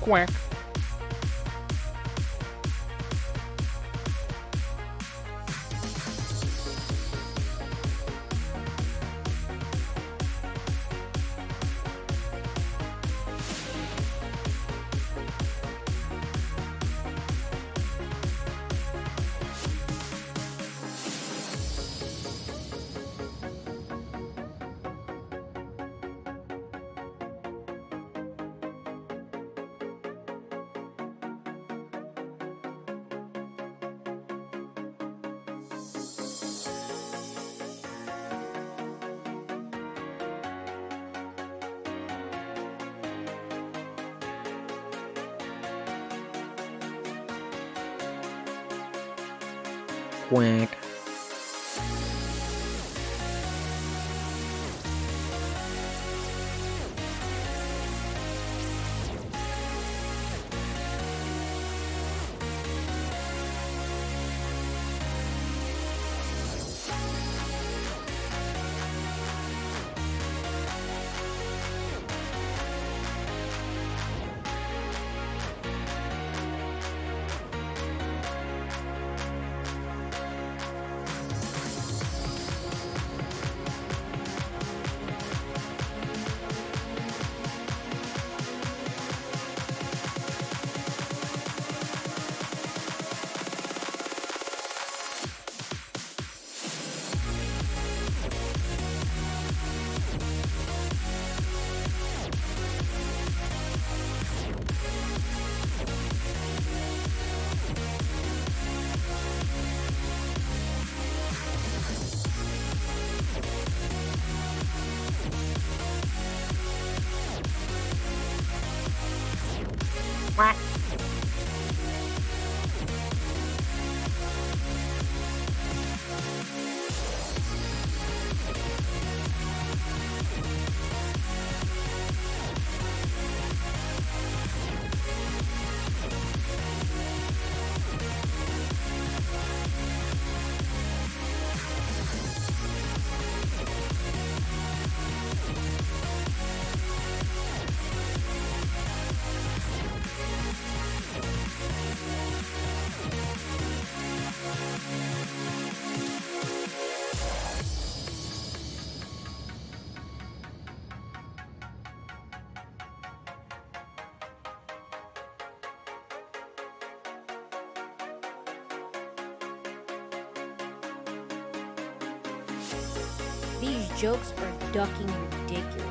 Quack. Quack. Quack. These jokes are ducking ridiculous.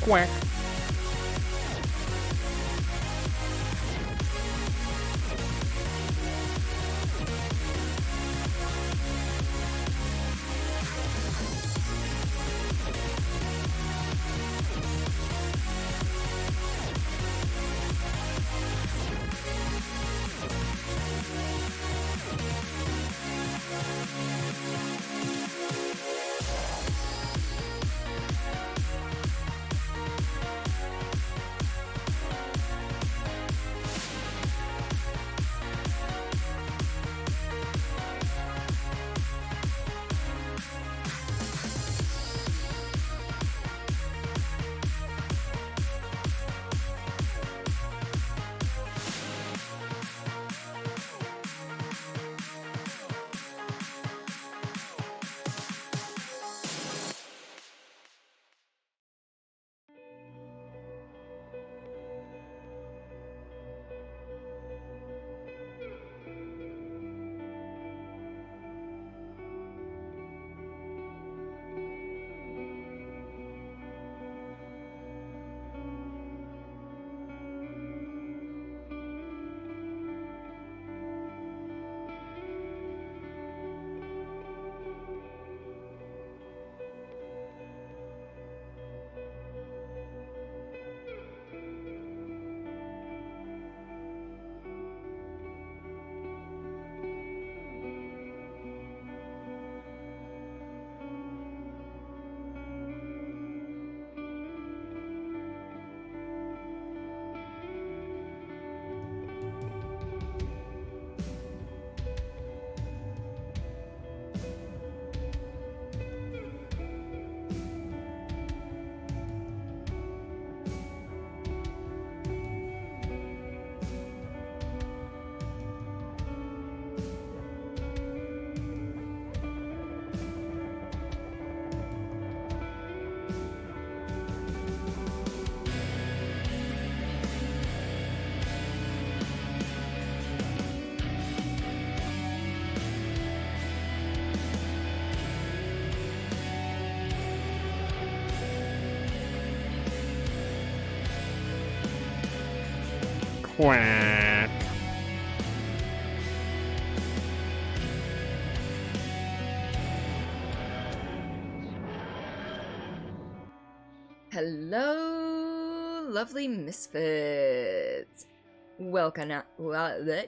Quack. Quack. Hello, lovely misfits. Welcome out. Well, we're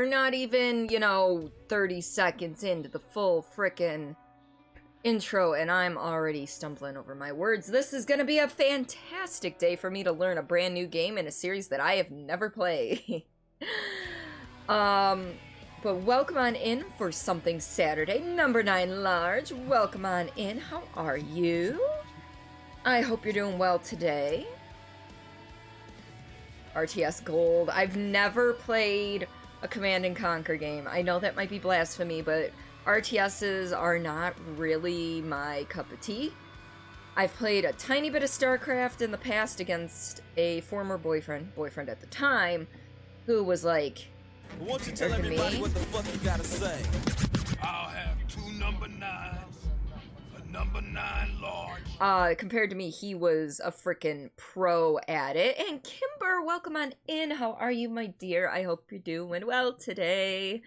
not even, 30 seconds into the full frickin' intro, and I'm already stumbling over my words. This is gonna be a fantastic day for me to learn a brand new game in a series that I have never played. But welcome on in for Something Saturday, number 9 large. Welcome on in. How are you? I hope you're doing well today. RTS Gold. I've never played a Command and Conquer game. I know that might be blasphemy, but RTSs are not really my cup of tea. I've played a tiny bit of StarCraft in the past against a former boyfriend at the time, who was like, won't you tell everybody what the fuck you gotta say? I'll have 2 number 9s, a number 9 large. Compared to me, he was a freaking pro at it. And Kimber, welcome on in. How are you, my dear? I hope you're doing well today.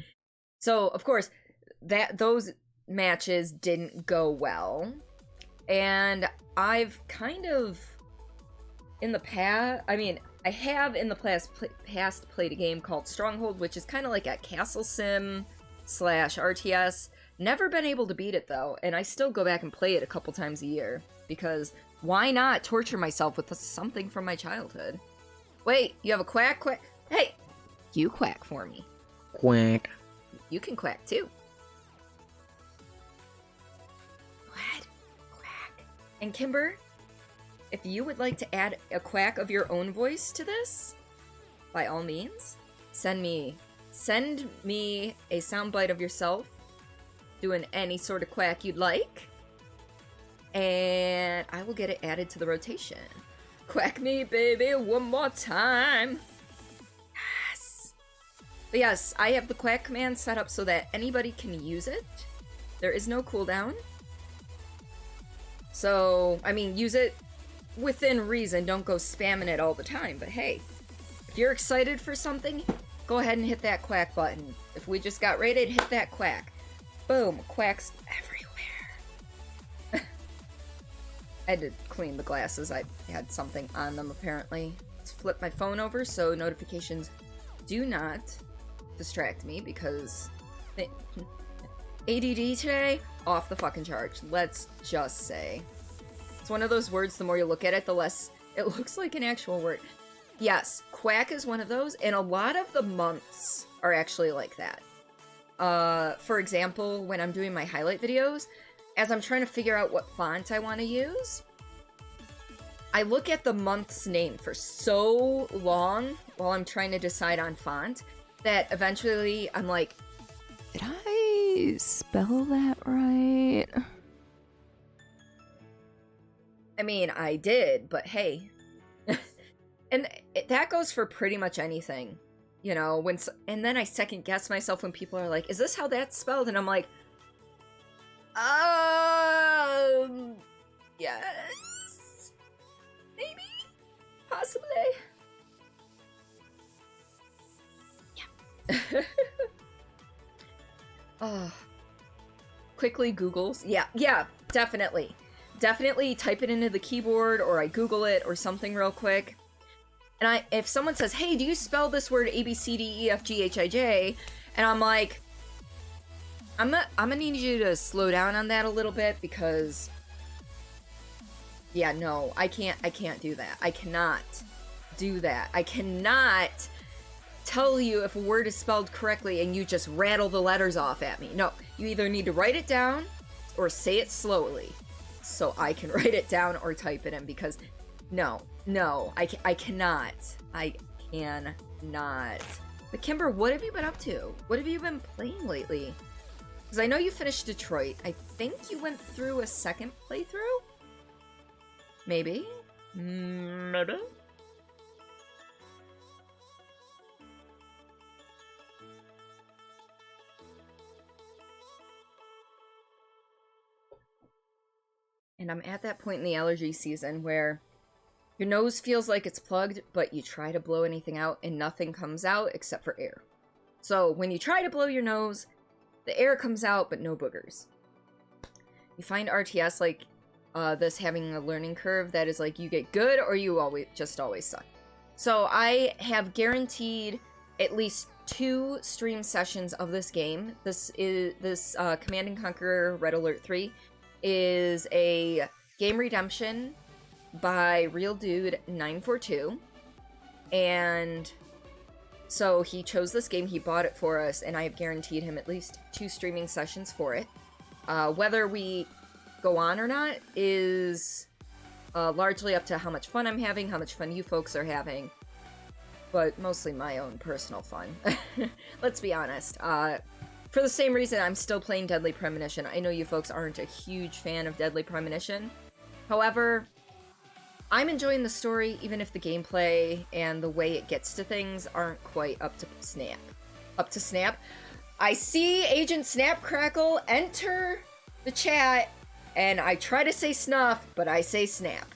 So, of course, those matches didn't go well. And I've kind of, in the past, I have in the past played a game called Stronghold, which is kind of like a castle sim / RTS. Never been able to beat it, though, and I still go back and play it a couple times a year, because why not torture myself with something from my childhood? Wait, you have a quack? Hey, you quack for me. Quack. You can quack, too. What? Quack. And Kimber, if you would like to add a quack of your own voice to this, by all means, send me a soundbite of yourself doing any sort of quack you'd like, and I will get it added to the rotation. Quack me, baby, one more time. Yes. But yes, I have the quack command set up so that anybody can use it. There is no cooldown. So, use it within reason. Don't go spamming it all the time. But hey, if you're excited for something, go ahead and hit that quack button. If we just got raided, hit that quack. Boom, quacks everywhere. I had to clean the glasses. I had something on them, apparently. Let's flip my phone over so notifications do not distract me, because ADD today, off the fucking charge. Let's just say. It's one of those words, the more you look at it, the less it looks like an actual word. Yes, quack is one of those, and a lot of the months are actually like that. For example, when I'm doing my highlight videos, as I'm trying to figure out what font I want to use, I look at the month's name for so long while I'm trying to decide on font that eventually I'm like, did I spell that right? I did, but hey. And that goes for pretty much anything. And then I second guess myself when people are like, is this how that's spelled? And I'm like, yes. Maybe. Possibly. Yeah. Quickly Googles. Yeah, definitely. Definitely type it into the keyboard, or I Google it, or something real quick. And if someone says, hey, do you spell this word ABCDEFGHIJ? And I'm like, I'm gonna need you to slow down on that a little bit, because yeah, no, I can't do that. I cannot do that. I cannot tell you if a word is spelled correctly and you just rattle the letters off at me. No, you either need to write it down or say it slowly so I can write it down or type it in, because no, I cannot. I cannot. But Kimber, what have you been up to? What have you been playing lately? Because I know you finished Detroit. I think you went through a second playthrough? Maybe? Maybe? And I'm at that point in the allergy season where Your nose feels like it's plugged, but you try to blow anything out and nothing comes out except for air. So when you try to blow your nose, the air comes out, but no boogers. You find RTS like this having a learning curve that is like you get good or you always suck. So I have guaranteed at least 2 stream sessions of this game. This Command & Conquer Red Alert 3 is a game redemption by Real Dude 942, and so he chose this game, he bought it for us, and I have guaranteed him at least 2 streaming sessions for it. Whether we go on or not is largely up to how much fun I'm having, how much fun you folks are having, but mostly my own personal fun. Let's be honest. For the same reason I'm still playing Deadly Premonition. I know you folks aren't a huge fan of Deadly Premonition. However, I'm enjoying the story, even if the gameplay and the way it gets to things aren't quite up to snap. Up to snap? I see Agent Snapcrackle enter the chat, and I try to say snuff, but I say snap.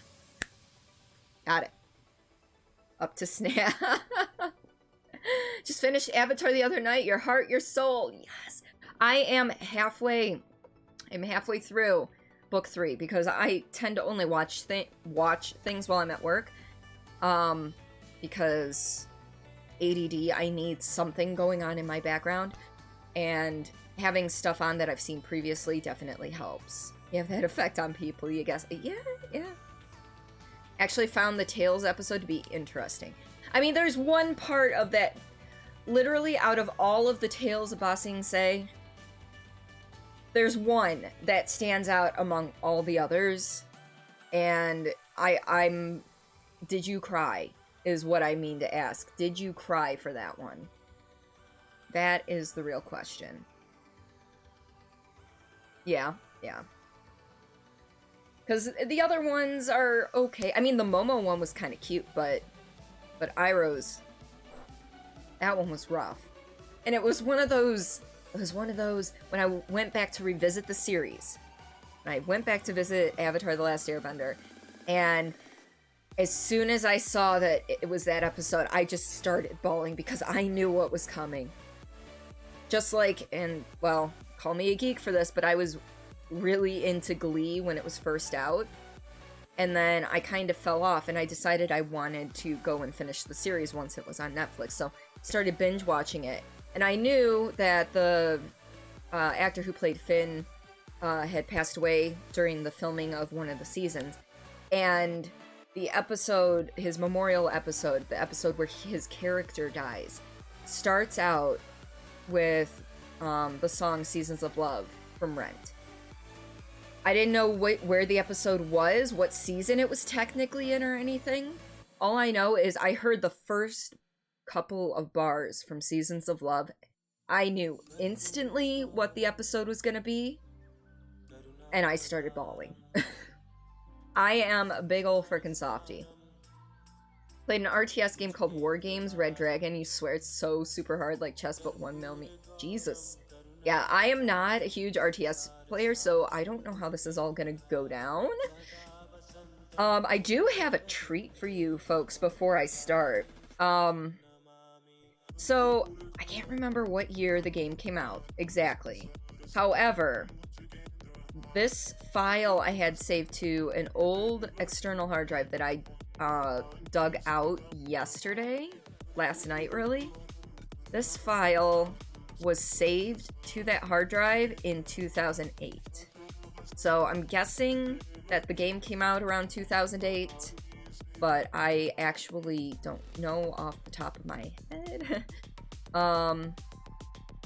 Got it. Up to snap. Just finished Avatar the other night. Your heart, your soul. Yes. I am halfway through book 3 because I tend to only watch things while I'm at work. Because ADD, I need something going on in my background, and having stuff on that I've seen previously definitely helps. You have that effect on people, you guess. Yeah. Actually found the Tales episode to be interesting. I mean, there's one part of that, literally out of all of the Tales of Ba Sing Se, there's one that stands out among all the others, and I'm... Did you cry? Is what I mean to ask. Did you cry for that one? That is the real question. Yeah. Because the other ones are okay. I mean, the Momo one was kind of cute, but Iroh's, that one was rough. And it was one of those when I went back to revisit the series. When I went back to visit Avatar: The Last Airbender, and as soon as I saw that it was that episode, I just started bawling because I knew what was coming. Just like, and well, call me a geek for this, but I was really into Glee when it was first out. And then I kind of fell off, and I decided I wanted to go and finish the series once it was on Netflix. So started binge watching it. And I knew that the actor who played Finn had passed away during the filming of one of the seasons. And the episode, his memorial episode, the episode where his character dies, starts out with the song Seasons of Love from Rent. I didn't know where the episode was, what season it was technically in or anything. All I know is I heard the first couple of bars from Seasons of Love. I knew instantly what the episode was going to be, and I started bawling. I am a big ol' frickin' softie. Played an RTS game called War Games, Red Dragon. You swear it's so super hard, like chess, but 1mm. Jesus. Yeah, I am not a huge RTS player, so I don't know how this is all gonna go down. I do have a treat for you folks before I start. So, I can't remember what year the game came out exactly. However, this file I had saved to an old external hard drive that I dug out last night really. This file was saved to that hard drive in 2008. So I'm guessing that the game came out around 2008, but I actually don't know off the top of my head.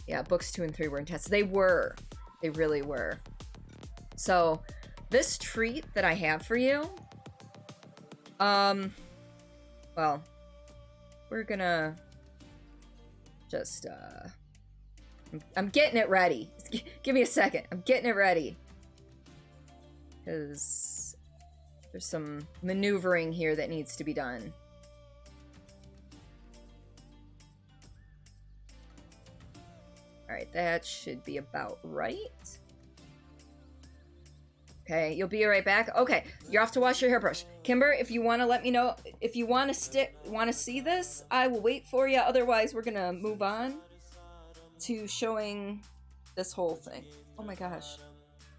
Yeah, books 2 and 3 were intense. They really were. So, this treat that I have for you, well, we're gonna just, I'm getting it ready. Give me a second. I'm getting it ready. Because there's some maneuvering here that needs to be done. Alright, that should be about right. Okay, you'll be right back. Okay, you're off to wash your hairbrush. Kimber, if you want to let me know, if you want to see this, I will wait for you. Otherwise, we're gonna move on to showing this whole thing. Oh my gosh.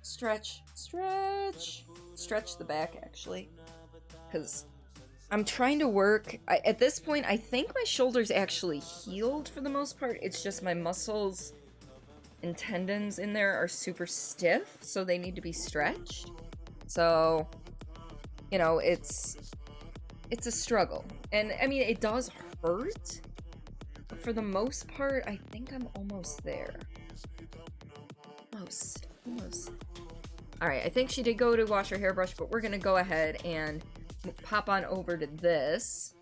Stretch the back, actually. Because I'm trying to work. At this point, I think my shoulder's actually healed for the most part. It's just my muscles and tendons in there are super stiff, so they need to be stretched. So, you know, it's a struggle. And, I mean, it does hurt. But for the most part, I think I'm almost there. Almost. Alright, I think she did go to wash her hairbrush, but we're gonna go ahead and pop on over to this.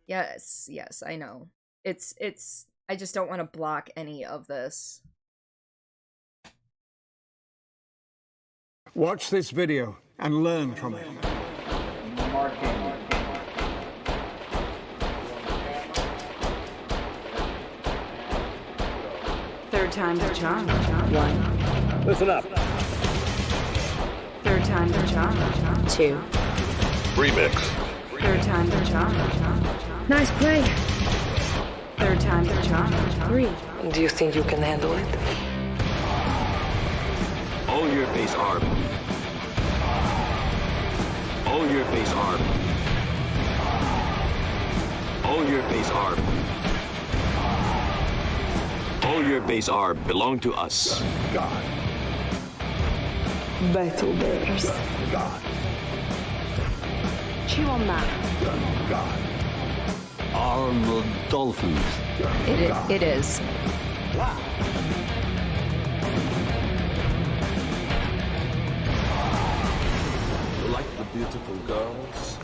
Yes, I know. It's I just don't want to block any of this. Watch this video and learn from it. Third time's the charm. One. Listen up. Third time's the charm. Two. Remix. Third time's the charm. Nice play. Third time's the charm. Three. Do you think you can handle it? All your base arm. All your base arm. All your base arm. All your base arm belong to us. God. Battle bears. God. Chew on that. God. Armored dolphins. It is. You like the beautiful girls?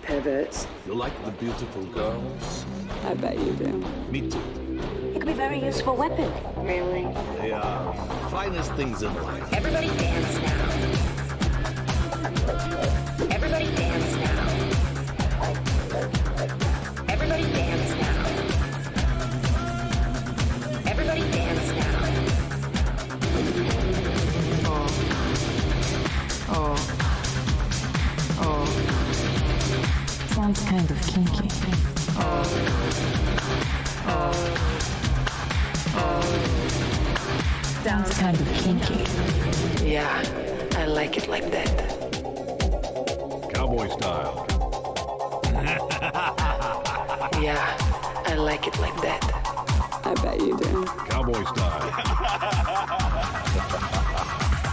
Perverts. You like the beautiful girls? I bet you do. Me too. It could be a very useful weapon. Really? They are finest things in life. Everybody dance now. Everybody dance now. Everybody dance now. Everybody dance now. Sounds kind of kinky. Sounds kind of kinky. Yeah, I like it like that. Cowboy style. Yeah, I like it like that. I bet you do. Cowboy style.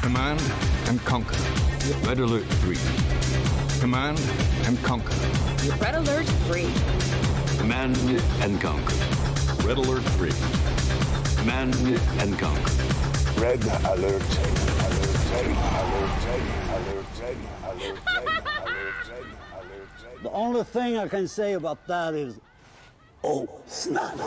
Command and conquer. Red Alert 3. Command and conquer. Red Alert 3. Command and conquer. Red Alert 3. Command and conquer. Red alert. The only thing I can say about that is, oh, snap.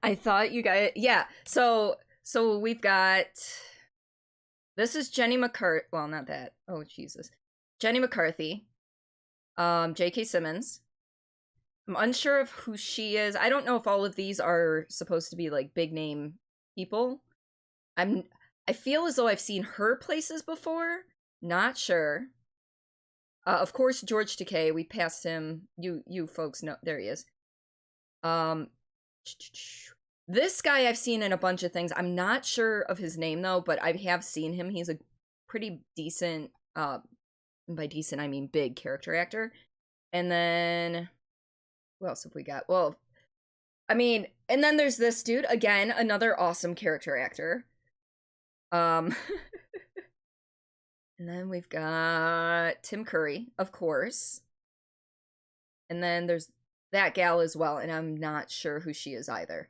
I thought you guys, yeah. So we've got, this is Jenny McCarthy. Well, not that. Oh Jesus, Jenny McCarthy. J.K. Simmons. I'm unsure of who she is. I don't know if all of these are supposed to be like big name people. I feel as though I've seen her places before. Not sure. Of course, George Takei. We passed him. You folks know. There he is. This guy I've seen in a bunch of things. I'm not sure of his name though, but I have seen him. He's a pretty decent, by decent I mean big character actor. And then who else have we got? Well, I mean, and then there's this dude, again, another awesome character actor. And then we've got Tim Curry, of course. And then there's that gal as well, and I'm not sure who she is either.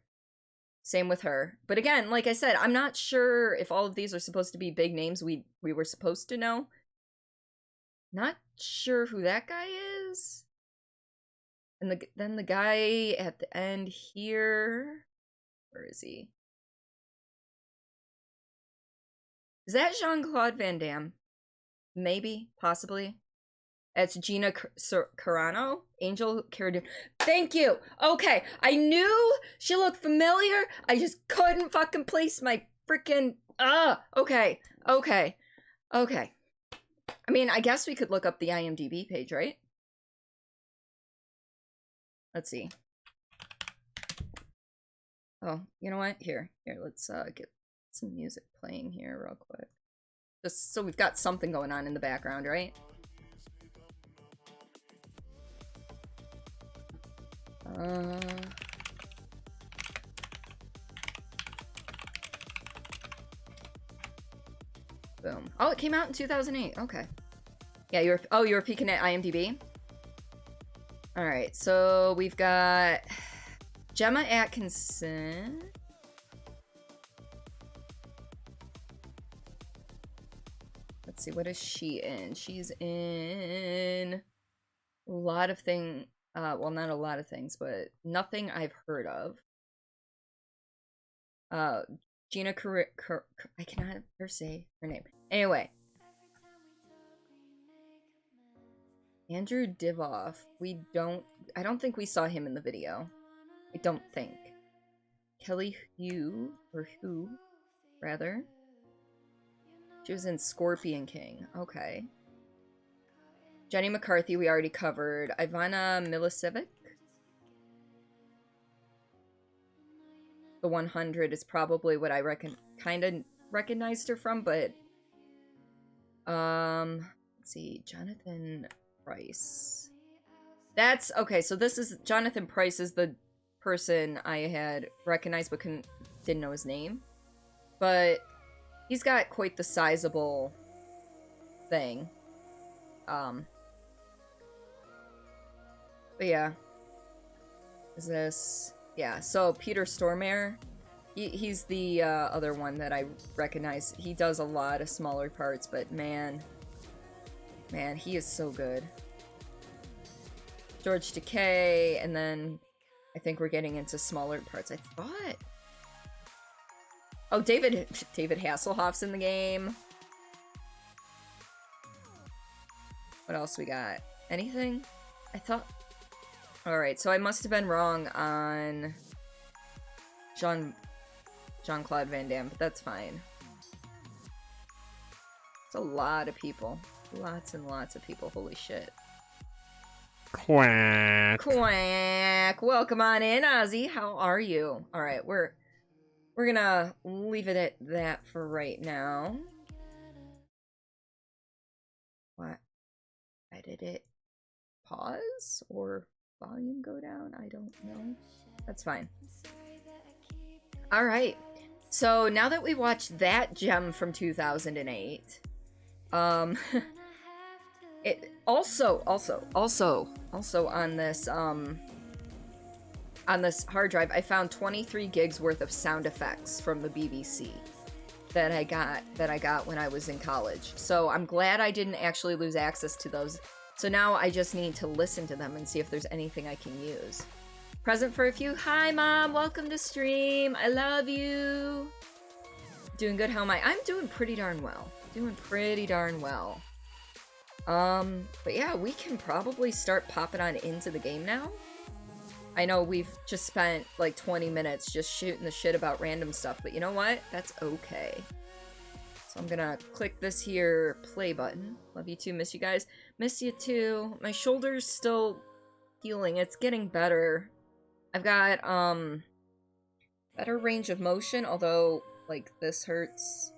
Same with her. But again, like I said, I'm not sure if all of these are supposed to be big names we were supposed to know. Not sure who that guy is. And then the guy at the end here, where is he? Is that Jean-Claude Van Damme? Maybe, possibly. That's Gina Carano. Angel Carradine. Thank you. Okay, I knew she looked familiar. I just couldn't fucking place my freaking... okay. Okay. Okay. I mean, I guess we could look up the IMDb page, right? Let's see. Oh, you know what? Here, let's get some music playing here real quick. Just so we've got something going on in the background, right? Boom. Oh, it came out in 2008. Okay. Yeah, you were peeking at IMDb? Alright, so we've got Gemma Atkinson. Let's see, what is she in? She's in a lot of things. Well, not a lot of things, but nothing I've heard of. Gina I cannot ever say her name. Anyway. Andrew Divoff. I don't think we saw him in the video. I don't think. Kelly Hu, rather. She was in Scorpion King. Okay. Jenny McCarthy, we already covered. Ivana Milicevic. The 100 is probably what I kind of recognized her from, but... let's see. Jonathan Price. That's... Okay, so this is... Jonathan Price is the person I had recognized but didn't know his name. But he's got quite the sizable thing. But yeah. Is this... Yeah, so Peter Stormare, he's the other one that I recognize. He does a lot of smaller parts, but man, he is so good. George Takei, and then I think we're getting into smaller parts. I thought... Oh, David Hasselhoff's in the game. What else we got? Anything? I thought... Alright, so I must have been wrong on Jean-Claude Van Damme, but that's fine. It's a lot of people. Lots and lots of people, holy shit. Quack. Quack! Welcome on in, Ozzy. How are you? Alright, we're gonna leave it at that for right now. What? Why did it pause? Or... volume go down? I don't know. That's fine. Alright. So now that we watched that gem from 2008, it also on this hard drive, I found 23 gigs worth of sound effects from the BBC that I got when I was in college. So I'm glad I didn't actually lose access to those. So now I just need to listen to them and see if there's anything I can use. Present for a few. Hi, Mom. Welcome to stream. I love you. Doing good. How am I? I'm doing pretty darn well. But yeah, we can probably start popping on into the game now. I know we've just spent like 20 minutes just shooting the shit about random stuff, but you know what? That's okay. So I'm gonna click this here play button. Love you too, miss you guys. Miss you too. My shoulder's still healing. It's getting better. I've got better range of motion, although like this hurts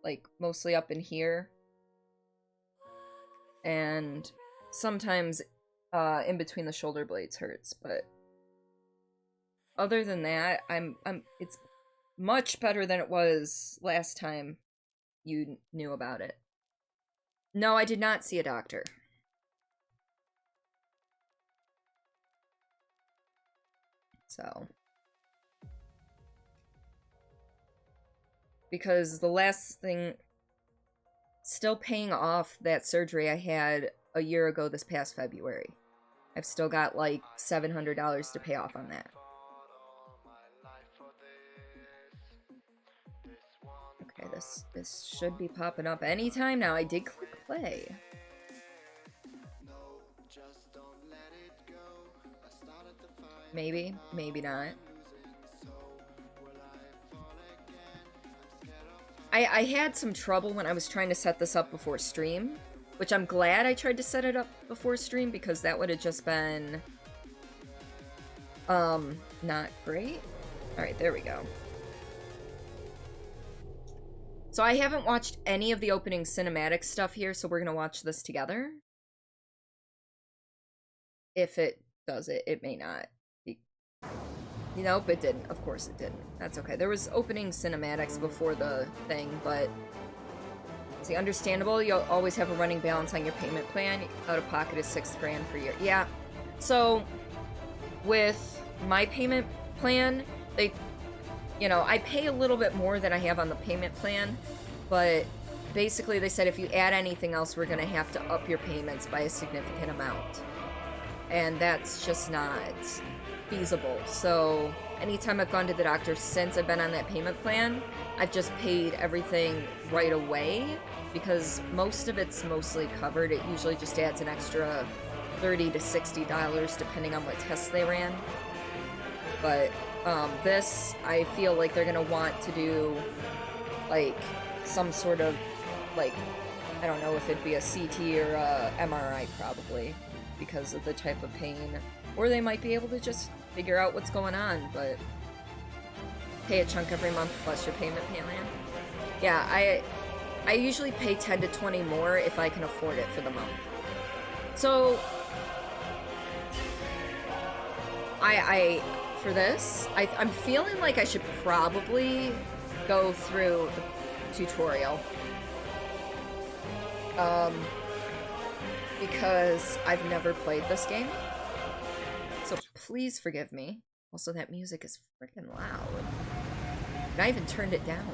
like mostly up in here. And sometimes in between the shoulder blades hurts, but other than that, it's much better than it was last time you knew about it. No, I did not see a doctor. So. Because the last thing... Still paying off that surgery I had a year ago this past February. I've still got like $700 to pay off on that. Okay, this should be popping up anytime now. I did click play. Maybe, maybe not. I had some trouble when I was trying to set this up before stream, which I'm glad I tried to set it up before stream because that would have just been not great. Alright, there we go. So I haven't watched any of the opening cinematic stuff here, so we're gonna watch this together. If it does it, it may not. Nope, it didn't. Of course it didn't. That's okay. There was opening cinematics before the thing, but... See, understandable, you'll always have a running balance on your payment plan. Out of pocket is $6 grand per year. Yeah. So, with my payment plan, they... You know, I pay a little bit more than I have on the payment plan, but basically they said if you add anything else, we're gonna have to up your payments by a significant amount. And that's just not feasible. So anytime I've gone to the doctor since I've been on that payment plan, I've just paid everything right away because most of it's mostly covered. It usually just adds an extra $30 to $60 depending on what tests they ran. But this, I feel like they're gonna want to do like some sort of like, I don't know if it'd be a CT or a MRI probably because of the type of pain. Or they might be able to just figure out what's going on, but pay a chunk every month plus your payment plan. Yeah, I usually pay 10 to 20 more if I can afford it for the month. So for this, I'm feeling like I should probably go through the tutorial. Because I've never played this game. So please forgive me. Also, that music is freaking loud. And I even turned it down.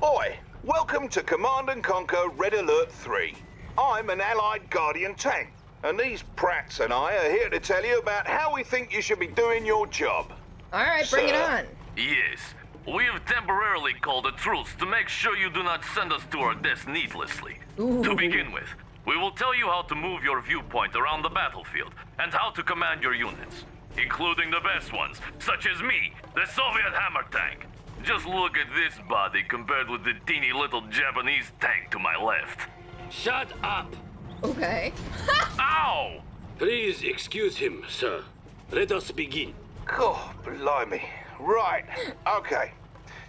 Oi, welcome to Command & Conquer Red Alert 3. I'm an allied Guardian tank, and these prats and I are here to tell you about how we think you should be doing your job. Alright, bring it on. Yes, we have temporarily called a truce to make sure you do not send us to our deaths needlessly. Ooh. To begin with, we will tell you how to move your viewpoint around the battlefield and how to command your units, including the best ones, such as me, the Soviet hammer tank. Just look at this body compared with the teeny little Japanese tank to my left. Shut up! Okay. Ow! Please excuse him, sir. Let us begin. Oh, blimey. Right, okay.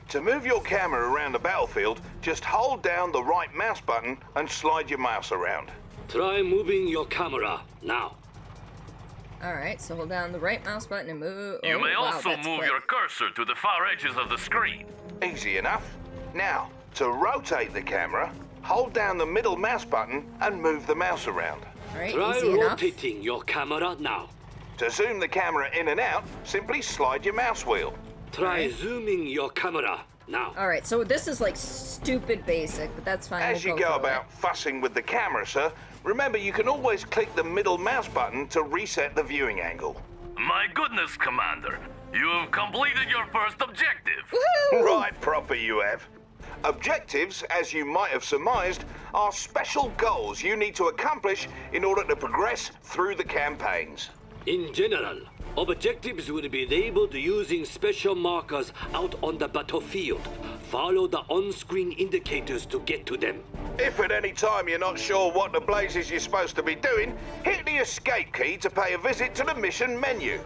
To move your camera around the battlefield, just hold down the right mouse button and slide your mouse around. Try moving your camera now. Alright, so hold down the right mouse button and move. You may also move quick. your cursor to the far edges of the screen. Easy enough. Now, to rotate the camera, hold down the middle mouse button and move the mouse around. Alright, Try easy enough. rotating your camera now. To zoom the camera in and out, simply slide your mouse wheel. Try zooming your camera now. Alright, so this is like stupid basic, but that's fine. As you go about fussing with the camera, sir, remember you can always click the middle mouse button to reset the viewing angle. My goodness, Commander. You have completed your first objective. Woohoo! Right proper you have. Objectives, as you might have surmised, are special goals you need to accomplish in order to progress through the campaigns. In general, objectives will be labeled using special markers out on the battlefield. Follow the on-screen indicators to get to them. If at any time you're not sure what the blazes you're supposed to be doing, hit the escape key to pay a visit to the mission menu.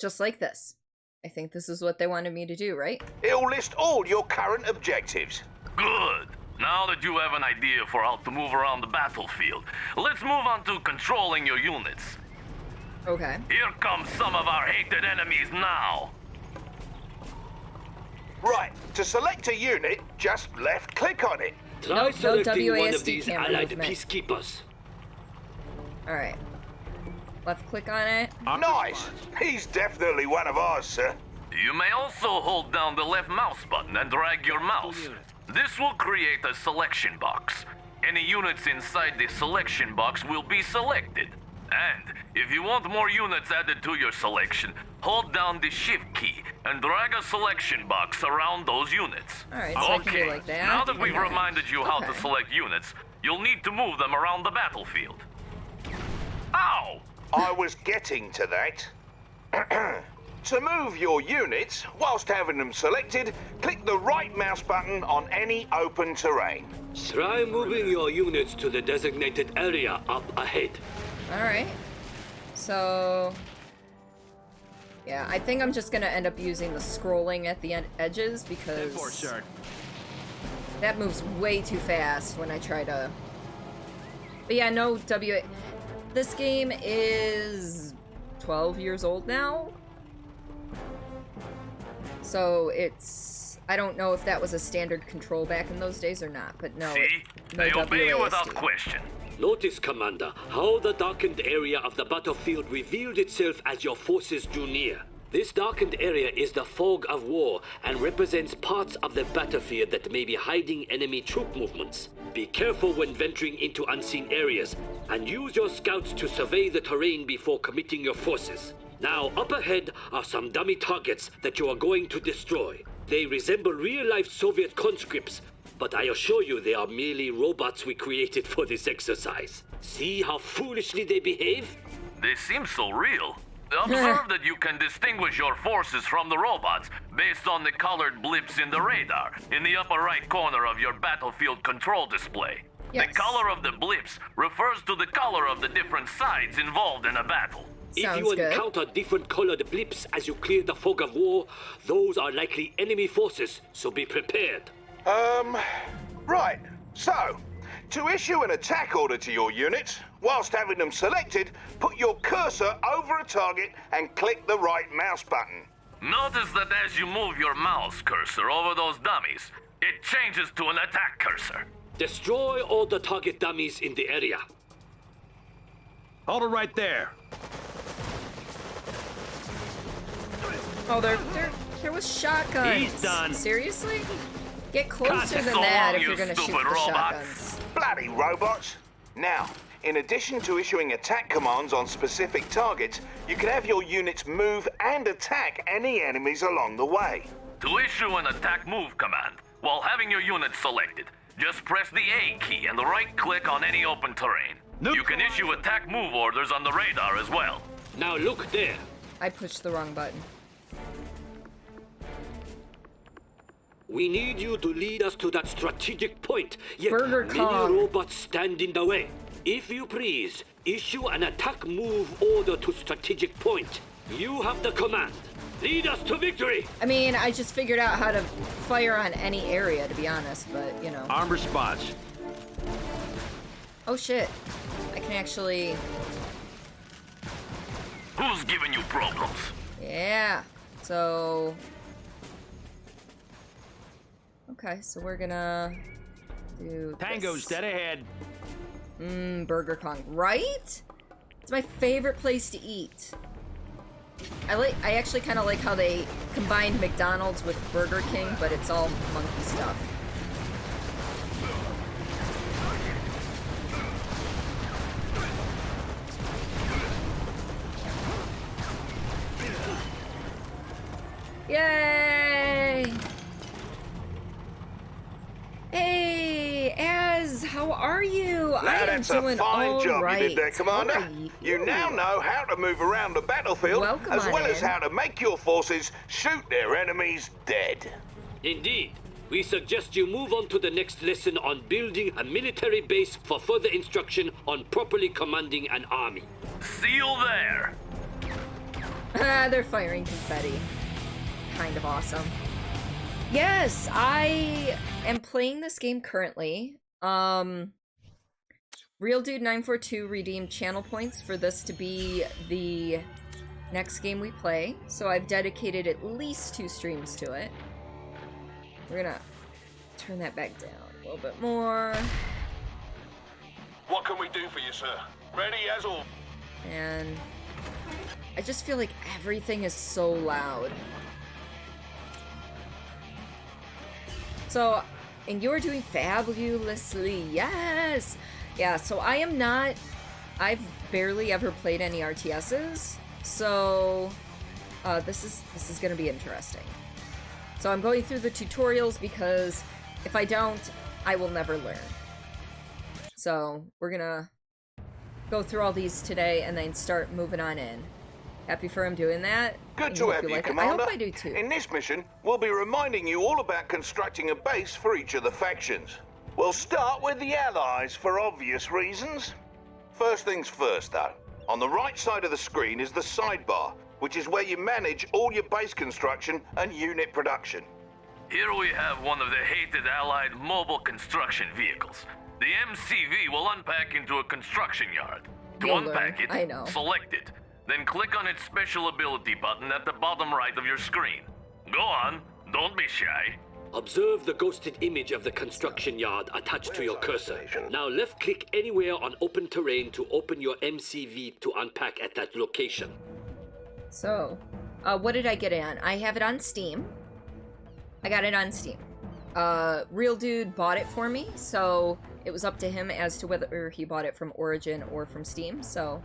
Just like this. I think this is what they wanted me to do, right? It'll list all your current objectives. Good. Now that you have an idea for how to move around the battlefield, let's move on to controlling your units. Okay. Here come some of our hated enemies now. Right, to select a unit, just left-click on it. Try No selecting one WASD of these camera allied movement. peacekeepers. Alright. Left click on it. Nice! He's definitely one of ours, sir. You may also hold down the left mouse button and drag your mouse. This will create a selection box. Any units inside the selection box will be selected. And if you want more units added to your selection, hold down the shift key and drag a selection box around those units. Alright, so I can do like that. Now that we've and reminded you how to Okay. select units, you'll need to move them around the battlefield. How? I was getting to that. To move your units, whilst having them selected, click the right mouse button on any open terrain. Try moving your units to the designated area up ahead. Alright. So... yeah, I think I'm just gonna end up using the scrolling at the edges because... that moves way too fast when I try to... But yeah, no this game is 12 years old now. So it's... I don't know if that was a standard control back in those days or not, but no. See? No They obey you WASD. without question. Notice, Commander, how the darkened area of the battlefield revealed itself as your forces drew near. This darkened area is the fog of war and represents parts of the battlefield that may be hiding enemy troop movements. Be careful when venturing into unseen areas, and use your scouts to survey the terrain before committing your forces. Now, up ahead are some dummy targets that you are going to destroy. They resemble real-life Soviet conscripts, but I assure you they are merely robots we created for this exercise. See how foolishly they behave? They seem so real. Observe that you can distinguish your forces from the robots based on the colored blips in the radar in the upper right corner of your battlefield control display. Yes. The color of the blips refers to the color of the different sides involved in a battle. If you encounter different colored blips as you clear the fog of war, those are likely enemy forces, so be prepared. Right. So, to issue an attack order to your units, whilst having them selected, put your cursor over a target and click the right mouse button. Notice that as you move your mouse cursor over those dummies, it changes to an attack cursor. Destroy all the target dummies in the area. Hold it right there. Oh, there was shotguns. He's done. Seriously? Get closer than So that long, if you you're gonna shoot stupid the robots. shotguns. Bloody robots! Now, in addition to issuing attack commands on specific targets, you can have your units move and attack any enemies along the way. To issue an attack move command, while having your unit selected, just press the A key and right-click on any open terrain. You can issue attack move orders on the radar as well. Now look there. I pushed the wrong button. We need you to lead us to that strategic point, yet Burger many Kong. robots stand in the way. If you please, issue an attack move order to strategic point. You have the command. Lead us to victory! I mean, I just figured out how to fire on any area, to be honest, but, you know. Arm response. Oh shit. I can actually... Who's giving you problems? Yeah. So... okay, so we're gonna do Tango's dead ahead. Burger Kong, right? It's my favorite place to eat. I actually kind of like how they combined McDonald's with Burger King, but it's all monkey stuff. Yay! Hey, Az, how are you? I am That's a doing fine all job right. you did there, Commander. How are You now know how to move around the battlefield, Welcome as on well as in. how to make your forces shoot their enemies dead. Indeed. We suggest you move on to the next lesson on building a military base for further instruction on properly commanding an army. See you there. Ah, they're firing confetti. Kind of awesome. Yes, I am playing this game currently. Real Dude 942 redeemed channel points for this to be the next game we play, so I've dedicated at least 2 streams to it. We're gonna turn that back down a little bit more. What can we do for you, sir? Ready as all. And I just feel like everything is so loud. So, and you're doing fabulously, yes! Yeah, so I am not, I've barely ever played any RTSs, so this is gonna be interesting. So I'm going through the tutorials because if I don't, I will never learn. So we're gonna go through all these today and then start moving on in. Happy for him doing that. Good and to hope have you, like it. Commander. I hope I do too. In this mission, we'll be reminding you all about constructing a base for each of the factions. We'll start with the Allies for obvious reasons. First things first, though. On the right side of the screen is the sidebar, which is where you manage all your base construction and unit production. Here we have one of the hated Allied mobile construction vehicles. The MCV will unpack into a construction yard. To You'll unpack learn. I know. it, select it. Then click on its special ability button at the bottom right of your screen. Go on, don't be shy. Observe the ghosted image of the construction yard attached to your cursor. Now left-click anywhere on open terrain to open your MCV to unpack at that location. So, what did I get it on? I have it on Steam. I got it on Steam. Real Dude bought it for me, so it was up to him as to whether he bought it from Origin or from Steam. So,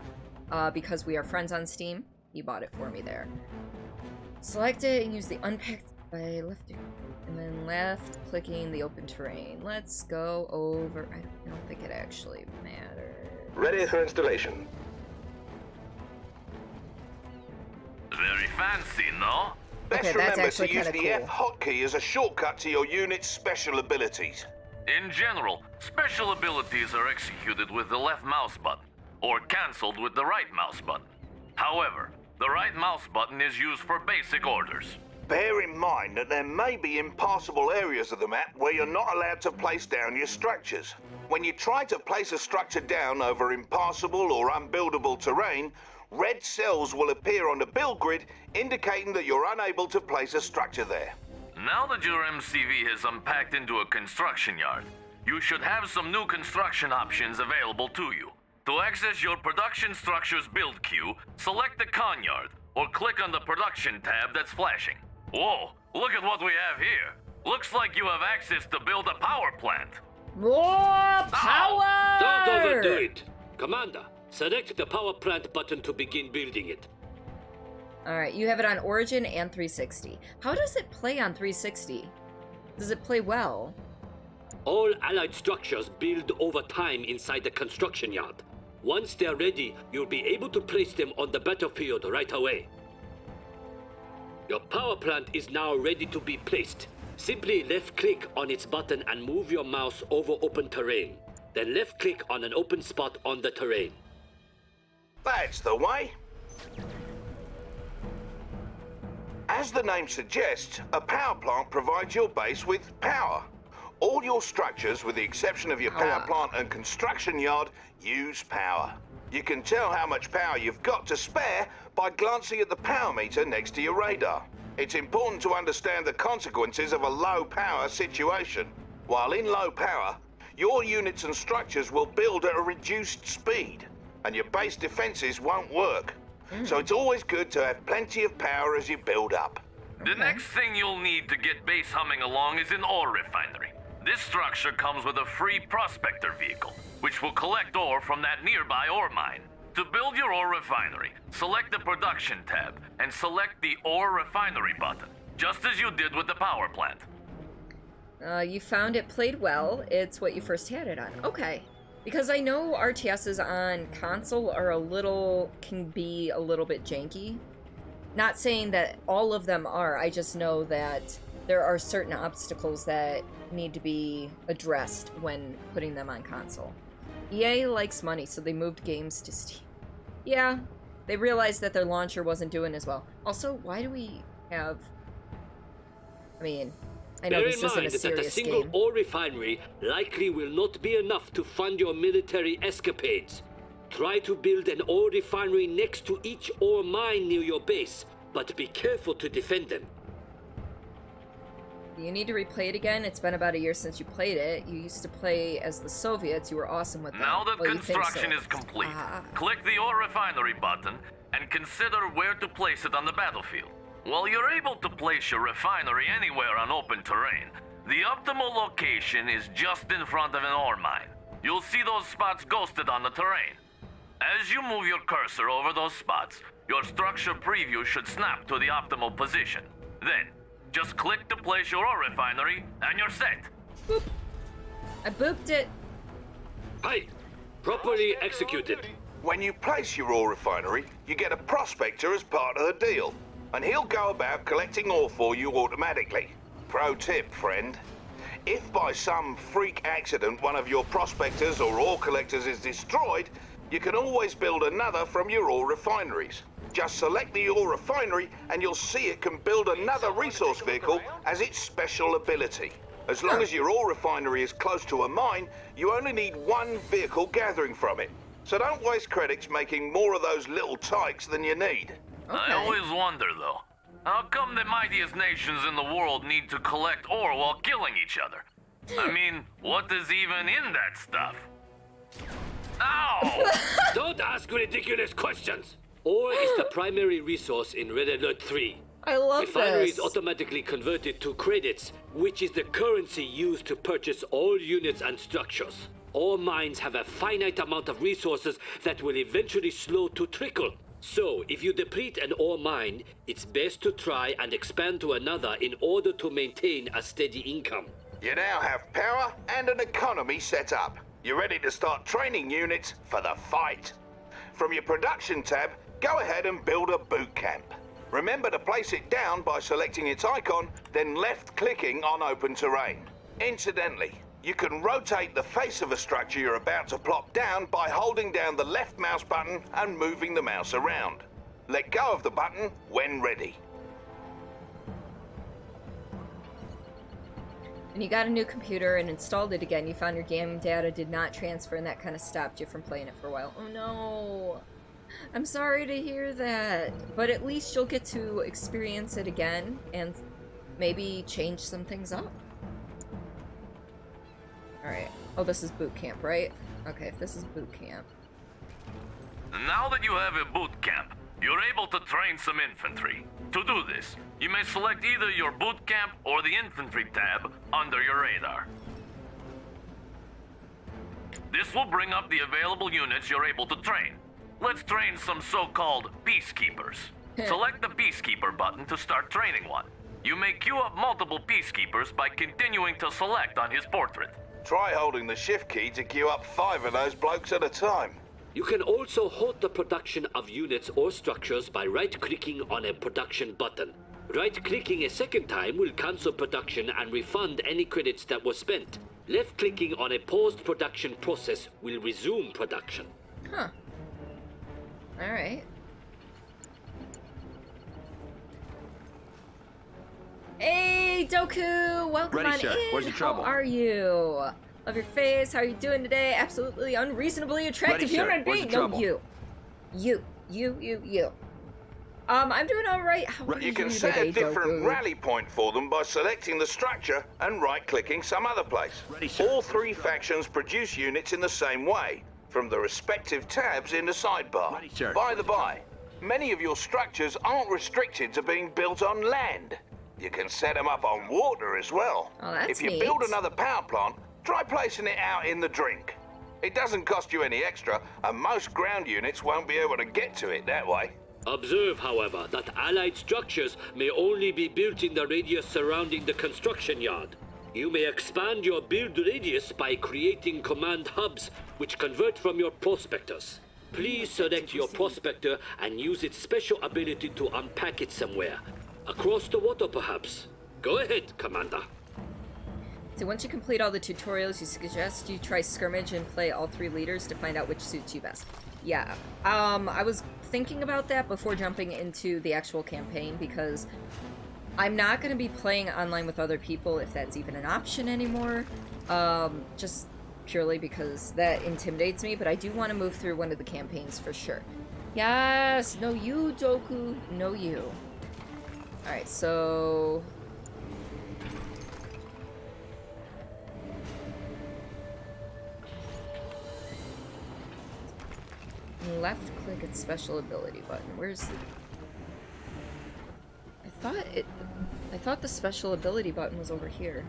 because we are friends on Steam, he bought it for me there. Select it and use the unpack by left and then left clicking the open terrain. Let's go over. I don't think it actually matters. Ready for installation. Very fancy, no? Best Okay, that's remember actually to use kinda the cool. F hotkey as a shortcut to your unit's special abilities. In general, special abilities are executed with the left mouse button, or cancelled with the right mouse button. However, the right mouse button is used for basic orders. Bear in mind that there may be impassable areas of the map where you're not allowed to place down your structures. When you try to place a structure down over impassable or unbuildable terrain, red cells will appear on the build grid indicating that you're unable to place a structure there. Now that your MCV has unpacked into a construction yard, you should have some new construction options available to you. To access your production structure's build queue, select the con yard, or click on the production tab that's flashing. Whoa, look at what we have here. Looks like you have access to build a power plant. More power! Don't overdo it. Commander, select the power plant button to begin building it. Alright, you have it on Origin and 360. How does it play on 360? Does it play well? All allied structures build over time inside the construction yard. Once they're ready, you'll be able to place them on the battlefield right away. Your power plant is now ready to be placed. Simply left-click on its button and move your mouse over open terrain. Then left-click on an open spot on the terrain. That's the way. As the name suggests, a power plant provides your base with power. All your structures, with the exception of your power plant and construction yard, use power. You can tell how much power you've got to spare by glancing at the power meter next to your radar. It's important to understand the consequences of a low power situation. While in low power, your units and structures will build at a reduced speed, and your base defenses won't work. So it's always good to have plenty of power as you build up. The next thing you'll need to get base humming along is an ore refinery. This structure comes with a free prospector vehicle, which will collect ore from that nearby ore mine. To build your ore refinery, select the production tab and select the ore refinery button, just as you did with the power plant. You found it played well. It's what you first had it on. Okay. Because I know RTSs on console can be a little bit janky. Not saying that all of them are, I just know that there are certain obstacles that need to be addressed when putting them on console. EA likes money, so they moved games to Steam. Yeah, they realized that their launcher wasn't doing as well. Also, why do we have... I mean, I know this isn't a serious Bear in mind that a single game. ore refinery likely will not be enough to fund your military escapades. Try to build an ore refinery next to each ore mine near your base, but be careful to defend them. You need to replay it again. It's been about a year since you played it. You used to play as the Soviets. You were awesome with them. Now that Well, you think construction so. is complete, click the ore refinery button and consider where to place it on the battlefield. While you're able to place your refinery anywhere on open terrain, the optimal location is just in front of an ore mine. You'll see those spots ghosted on the terrain. As you move your cursor over those spots, your structure preview should snap to the optimal position. Then, just click to place your ore refinery, and you're set. Boop. I booped it. Aye. Properly executed. When you place your ore refinery, you get a prospector as part of the deal, and he'll go about collecting ore for you automatically. Pro tip, friend. If by some freak accident one of your prospectors or ore collectors is destroyed, you can always build another from your ore refineries. Just select the ore refinery and you'll see it can build another resource vehicle as its special ability. As long as your ore refinery is close to a mine, you only need one vehicle gathering from it. So don't waste credits making more of those little tykes than you need. I always wonder, though, how come the mightiest nations in the world need to collect ore while killing each other? I mean, what is even in that stuff? Ow! Don't ask ridiculous questions. Ore is the primary resource in Red Alert 3. I love Refineries this. automatically converted to credits, which is the currency used to purchase all units and structures. All mines have a finite amount of resources that will eventually slow to trickle. So, if you deplete an ore mine, it's best to try and expand to another in order to maintain a steady income. You now have power and an economy set up. You're ready to start training units for the fight. From your production tab, go ahead and build a boot camp. Remember to place it down by selecting its icon, then left-clicking on open terrain. Incidentally, you can rotate the face of a structure you're about to plop down by holding down the left mouse button and moving the mouse around. Let go of the button when ready. And you got a new computer and installed it again. You found your game data did not transfer and that kind of stopped you from playing it for a while. Oh no. I'm sorry to hear that. But at least you'll get to experience it again and maybe change some things up. Alright. Oh, this is boot camp, right? Okay, if this is boot camp. Now that you have a boot camp, you're able to train some infantry. To do this, you may select either your boot camp or the infantry tab under your radar. This will bring up the available units you're able to train. Let's train some so-called peacekeepers. Select the peacekeeper button to start training one. You may queue up multiple peacekeepers by continuing to select on his portrait. Try holding the shift key to queue up 5 of those blokes at a time. You can also halt the production of units or structures by right-clicking on a production button. Right-clicking a second time will cancel production and refund any credits that were spent. Left-clicking on a paused production process will resume production. Huh. Alright. Hey, Doku! Welcome Ready, on sir. in! Where's the trouble? How are you? Love your face. How are you doing today? Absolutely unreasonably attractive Ready, sir. human Where's the being. No, trouble? you. I'm doing alright. How are You can set today, a different Doku? rally point for them by selecting the structure and right-clicking some other place. Ready, sir. All 3 factions produce units in the same way, from the respective tabs in the sidebar. Ready, sir. By the by, many of your structures aren't restricted to being built on land. You can set them up on water as well. Oh, that's if you neat. build another power plant, try placing it out in the drink. It doesn't cost you any extra, and most ground units won't be able to get to it that way. Observe, however, that allied structures may only be built in the radius surrounding the construction yard. You may expand your build radius by creating command hubs, which convert from your prospectors. Please select your prospector and use its special ability to unpack it somewhere. Across the water, perhaps. Go ahead, Commander. So once you complete all the tutorials, you suggest you try skirmish and play all 3 leaders to find out which suits you best. Yeah, I was thinking about that before jumping into the actual campaign because I'm not going to be playing online with other people if that's even an option anymore. Just purely because that intimidates me, but I do want to move through one of the campaigns for sure. Yes! No you, Doku! No you. Alright, so... left click its special ability button. Where's the... I thought the special ability button was over here.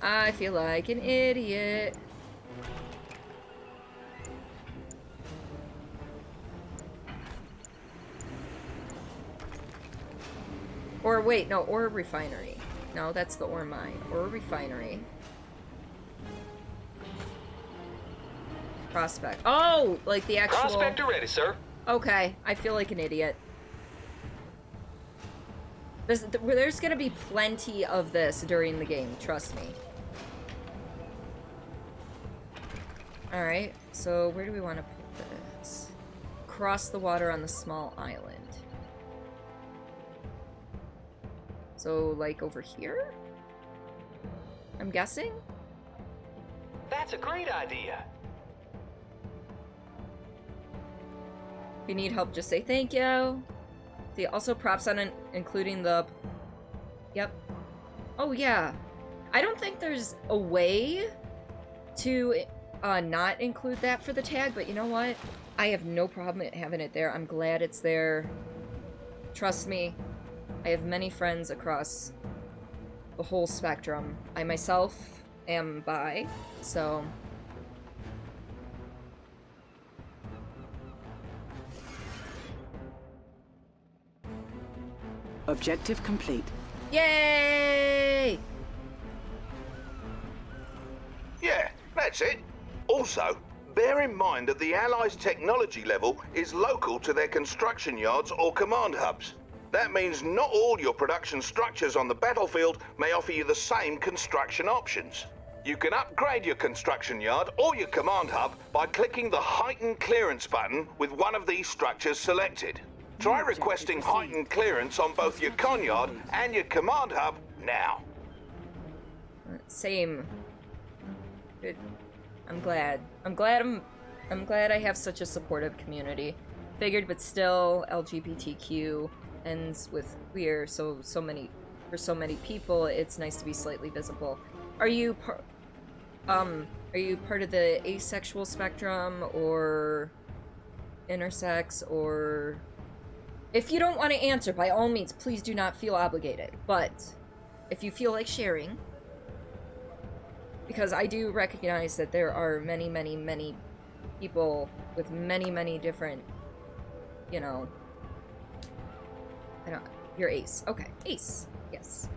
I feel like an idiot. Or wait, no, ore refinery. No, that's the ore mine. Ore refinery. Prospect. Oh, like the actual... Prospector ready, sir. Okay, I feel like an idiot. There's gonna be plenty of this during the game, trust me. Alright, so where do we want to put this? Cross the water on the small island. So, like, over here? I'm guessing? That's a great idea. If you need help, just say thank you. See, also props on including the... Yep. Oh, yeah. I don't think there's a way to not include that for the tag, but you know what? I have no problem having it there. I'm glad it's there. Trust me, I have many friends across the whole spectrum. I myself am bi, so... Objective complete. Yay! Yeah, that's it. Also, bear in mind that the Allies' technology level is local to their construction yards or command hubs. That means not all your production structures on the battlefield may offer you the same construction options. You can upgrade your construction yard or your command hub by clicking the Heightened Clearance button with one of these structures selected. Try requesting heightened clearance on both your con yard and your command hub now. Same. Good. I'm glad I have such a supportive community. Figured, but still, LGBTQ ends with queer, for so many people, it's nice to be slightly visible. Are you part of the asexual spectrum, or intersex, or... If you don't want to answer, by all means, please do not feel obligated. But if you feel like sharing, because I do recognize that there are many, many, many people with many, many different, you know, you're ace. Okay, ace. Yes.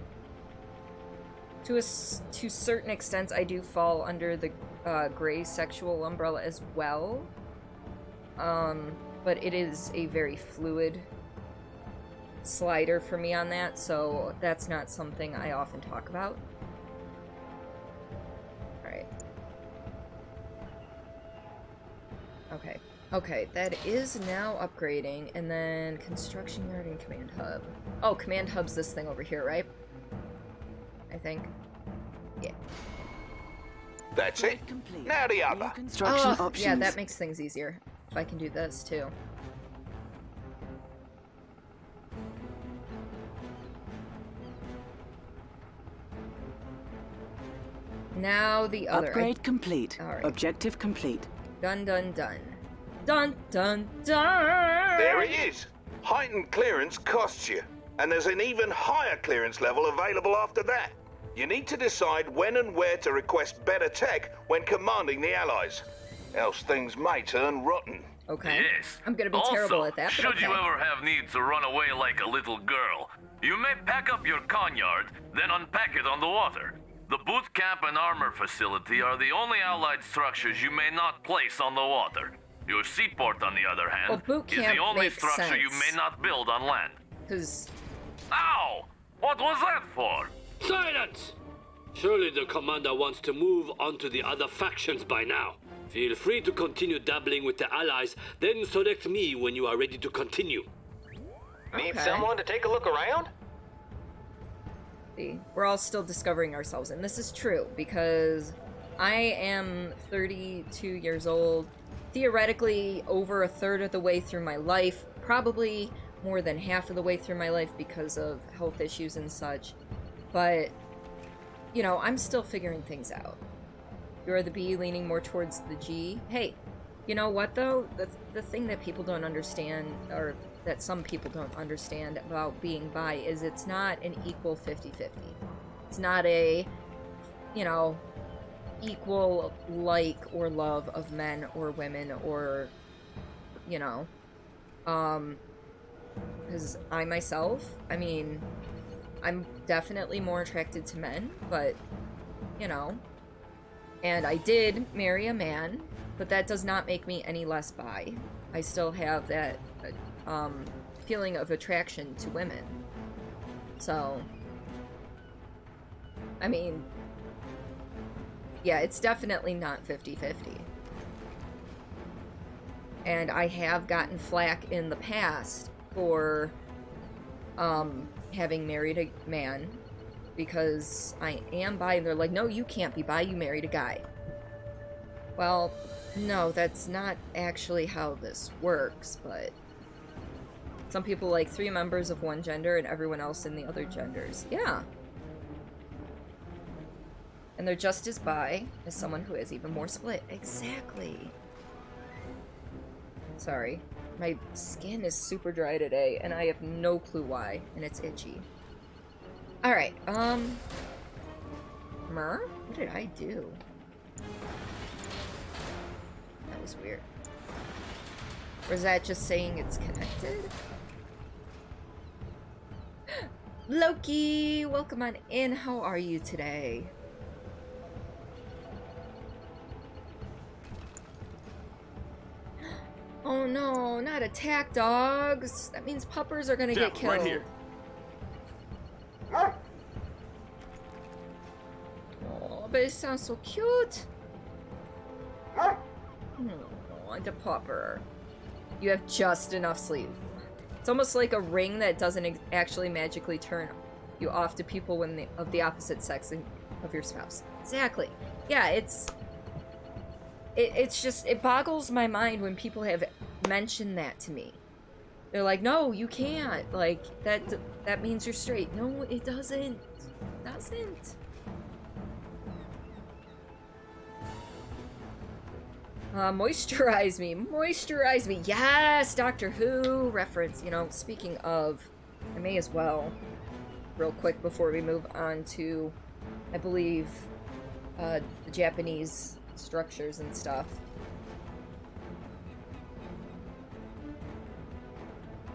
To certain extents, I do fall under the gray sexual umbrella as well. But it is a very fluid slider for me on that, so that's not something I often talk about. Alright. Okay, that is now upgrading, and then construction yard and command hub. Oh, command hub's this thing over here, right? I think. Yeah. That's it. Now the other. Construction options. Yeah, that makes things easier. If I can do this, too. Now the other. Upgrade complete. All right. Objective complete. Dun dun dun. Dun dun dun! There it is. Heightened clearance costs you, and there's an even higher clearance level available after that. You need to decide when and where to request better tech when commanding the Allies. Else things may turn rotten. Okay. Yes. I'm gonna be also, terrible at that, but should okay. you ever have need to run away like a little girl, you may pack up your con-yard, then unpack it on the water. The boot camp and armor facility are the only Allied structures you may not place on the water. Your seaport, on the other hand, boot is camp the only makes structure you sense. may not build on land. 'Cause... Ow! What was that for? Silence! Surely the commander wants to move on to the other factions by now. Feel free to continue dabbling with the Allies, then select me when you are ready to continue. Need someone to take a look around? See, we're all still discovering ourselves, and this is true, because I am 32 years old, theoretically over a third of the way through my life, probably more than half of the way through my life because of health issues and such, but, you know, I'm still figuring things out. You're the B leaning more towards the G. Hey, you know what though? The thing that people don't understand, or that some people don't understand about being bi, is it's not an equal 50-50. It's not a, you know, equal like or love of men or women, or, you know, because I myself, I mean, I'm definitely more attracted to men, but, you know, And I did marry a man, but that does not make me any less bi. I still have that feeling of attraction to women. So, I mean, yeah, it's definitely not 50-50. And I have gotten flack in the past for having married a man because I am bi, and they're like, no, you can't be bi, you married a guy. Well, no, that's not actually how this works, but some people like 3 members of one gender and everyone else in the other genders. Yeah. And they're just as bi as someone who is even more split. Exactly. Sorry. My skin is super dry today, and I have no clue why, and it's itchy. Alright, Mer? What did I do? That was weird. Or is that just saying it's connected? Loki! Welcome on in. How are you today? Oh no, not attack dogs. That means puppers are gonna get killed. Right here. Oh, but it sounds so cute. Oh, the pupper. You have just enough sleep. It's almost like a ring that doesn't actually magically turn you off to people when of the opposite sex of your spouse. Exactly. Yeah, it's just, it boggles my mind when people have mentioned that to me. They're like, no, you can't. Like, that means you're straight. No, it doesn't. It doesn't. Moisturize me. Moisturize me. Yes, Doctor Who reference. You know, speaking of, I may as well, real quick before we move on to, I believe, the Japanese structures and stuff.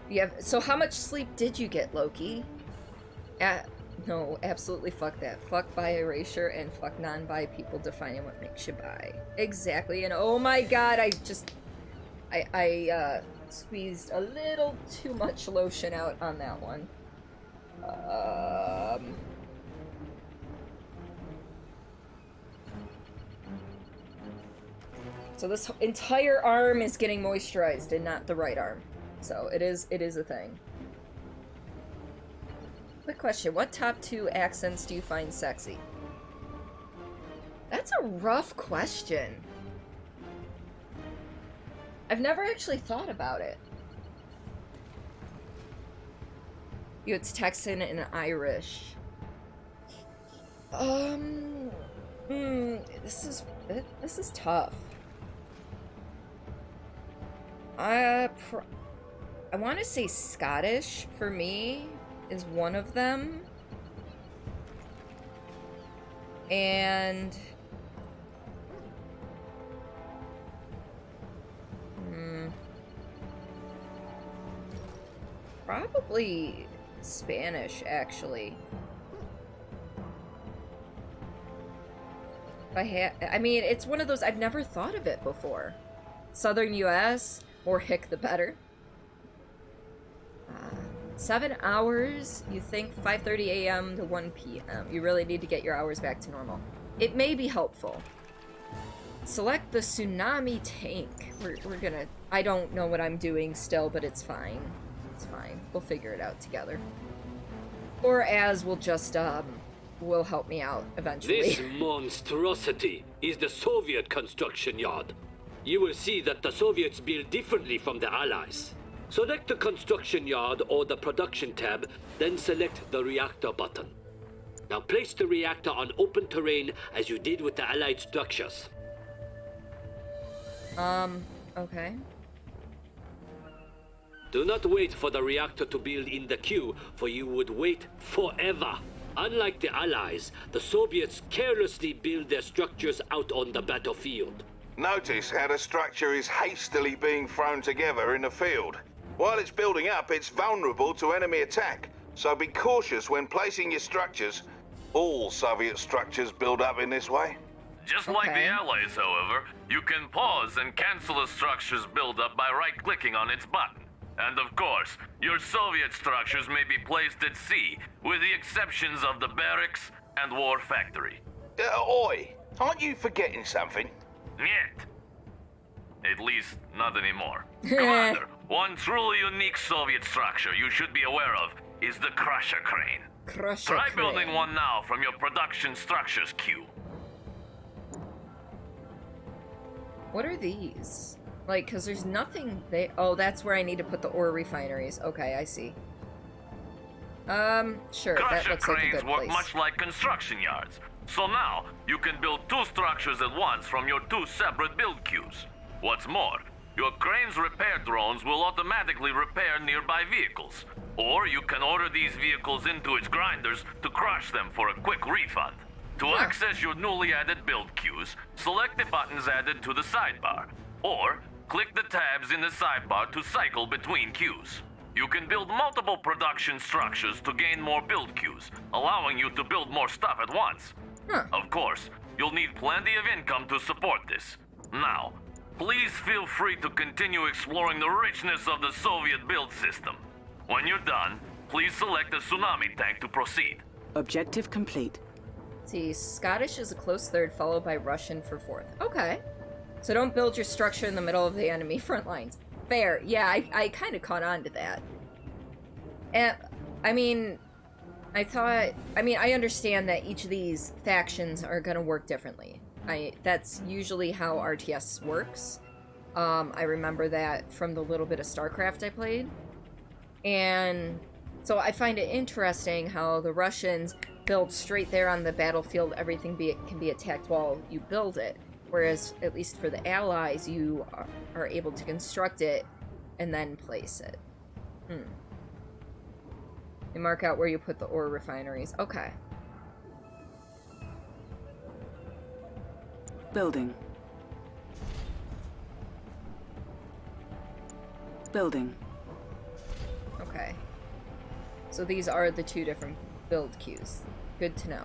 Yeah, so how much sleep did you get, Loki? No, absolutely fuck that. Fuck bi erasure and fuck non-bi people defining what makes you bi. Exactly, and oh my god, I squeezed a little too much lotion out on that one. So this entire arm is getting moisturized and not the right arm. So it is a thing. Quick question, what top 2 accents do you find sexy? That's a rough question. I've never actually thought about it. It's Texan and Irish. This is tough. I want to say Scottish for me is one of them. And probably Spanish, actually. I mean, it's one of those, I've never thought of it before. Southern US, more hick the better. 7 hours, you think 5:30 a.m. to 1 p.m. You really need to get your hours back to normal. It may be helpful. Select the tsunami tank. We're gonna, I don't know what I'm doing still, but it's fine. It's fine. We'll figure it out together. Or Az will just, will help me out eventually. This monstrosity is the Soviet construction yard. You will see that the Soviets build differently from the Allies. Select the construction yard or the production tab, then select the reactor button. Now place the reactor on open terrain as you did with the Allied structures. Okay. Do not wait for the reactor to build in the queue, for you would wait forever. Unlike the Allies, the Soviets carelessly build their structures out on the battlefield. Notice how the structure is hastily being thrown together in the field. While it's building up, it's vulnerable to enemy attack, so be cautious when placing your structures. All Soviet structures build up in this way. Just like the Allies, however, you can pause and cancel a structure's buildup by right-clicking on its button. And of course, your Soviet structures may be placed at sea, with the exceptions of the barracks and war factory. Oi, aren't you forgetting something? Yet. At least, not anymore. Commander, one truly unique Soviet structure you should be aware of is the Crusher Crane. Try building one now from your production structures queue. What are these? Like, because there's nothing they... Oh, that's where I need to put the ore refineries. Okay, I see. Sure, that looks like a good work place. much like construction yards. So now, you can build 2 structures at once from your 2 separate build queues. What's more, your crane's repair drones will automatically repair nearby vehicles. Or you can order these vehicles into its grinders to crush them for a quick refund. To access your newly added build queues, select the buttons added to the sidebar. Or, click the tabs in the sidebar to cycle between queues. You can build multiple production structures to gain more build queues, allowing you to build more stuff at once. Of course, you'll need plenty of income to support this. Now, please feel free to continue exploring the richness of the Soviet build system. When you're done, please select the tsunami tank to proceed. Objective complete. See, Scottish is a close third, followed by Russian for fourth. Okay. So don't build your structure in the middle of the enemy front lines. Fair. Yeah, I kind of caught on to that. And, I mean, I understand that each of these factions are going to work differently. That's usually how RTS works. I remember that from the little bit of StarCraft I played. And so I find it interesting how the Russians build straight there on the battlefield, everything can be attacked while you build it. Whereas, at least for the Allies, you are able to construct it and then place it. And mark out where you put the ore refineries. Okay. Building. Building. Okay. So these are the 2 different build queues. Good to know.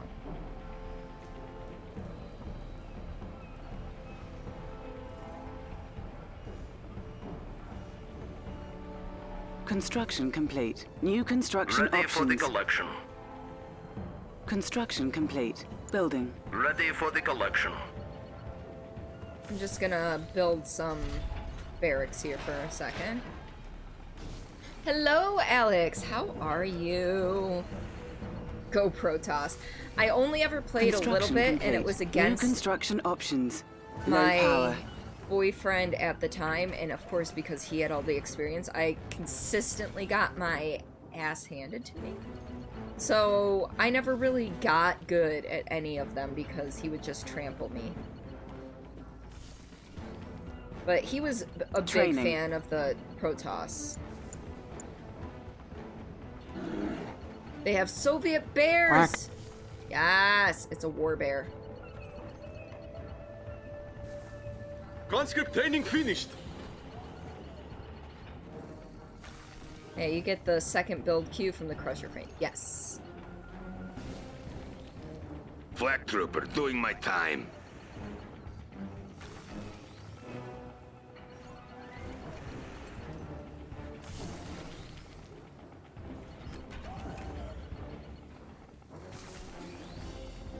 Construction complete. New construction Ready options. for the collection. Construction complete. Building. Ready for the collection. I'm just gonna build some barracks here for a second. Hello, Alex. How are you? Go Protoss. I only ever played a little bit, and it was against new construction options. my power. boyfriend at the time, and of course, because he had all the experience, I consistently got my ass handed to me. So I never really got good at any of them because he would just trample me. But he was a big fan of the Protoss. They have Soviet bears! Quack. Yes, it's a war bear. Conscript training finished. Yeah, you get the second build queue from the Crusher Crane. Yes. Flak trooper doing my time.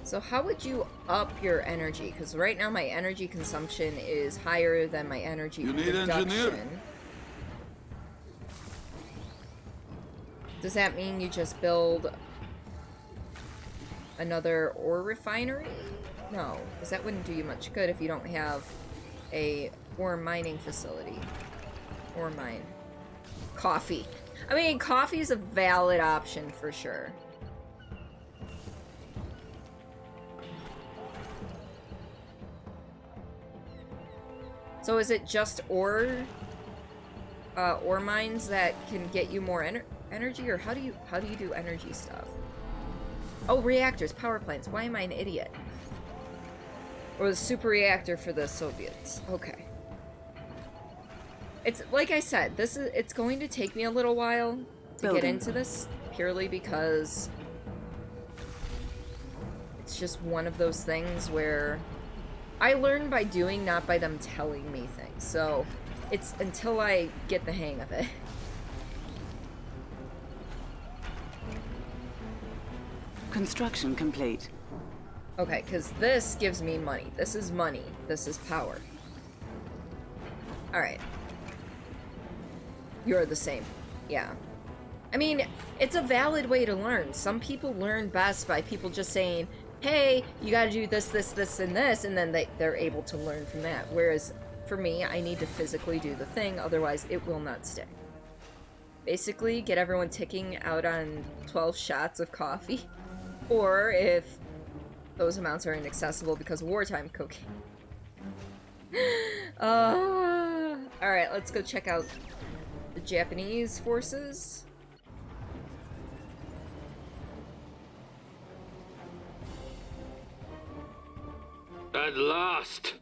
So how would you up your energy? Because right now my energy consumption is higher than my energy production. engineer? Does that mean you just build another ore refinery? No, because that wouldn't do you much good if you don't have a ore mining facility. Ore mine. Coffee. I mean, coffee is a valid option for sure. So is it just ore mines that can get you more energy, or how do you do energy stuff? Oh, reactors, power plants. Why am I an idiot? Or the super reactor for the Soviets. Okay. It's like I said, it's going to take me a little while to get into this, purely because it's just one of those things where I learn by doing, not by them telling me things. So it's until I get the hang of it. Construction complete. Okay, because this gives me money. This is money. This is power. Alright. You're the same. Yeah. I mean, it's a valid way to learn. Some people learn best by people just saying, hey, you gotta do this, this, this, and this, and then they're able to learn from that. Whereas, for me, I need to physically do the thing, otherwise it will not stick. Basically, get everyone ticking out on 12 shots of coffee. Or, if those amounts are inaccessible because of wartime cocaine. Alright, let's go check out the Japanese forces. At last!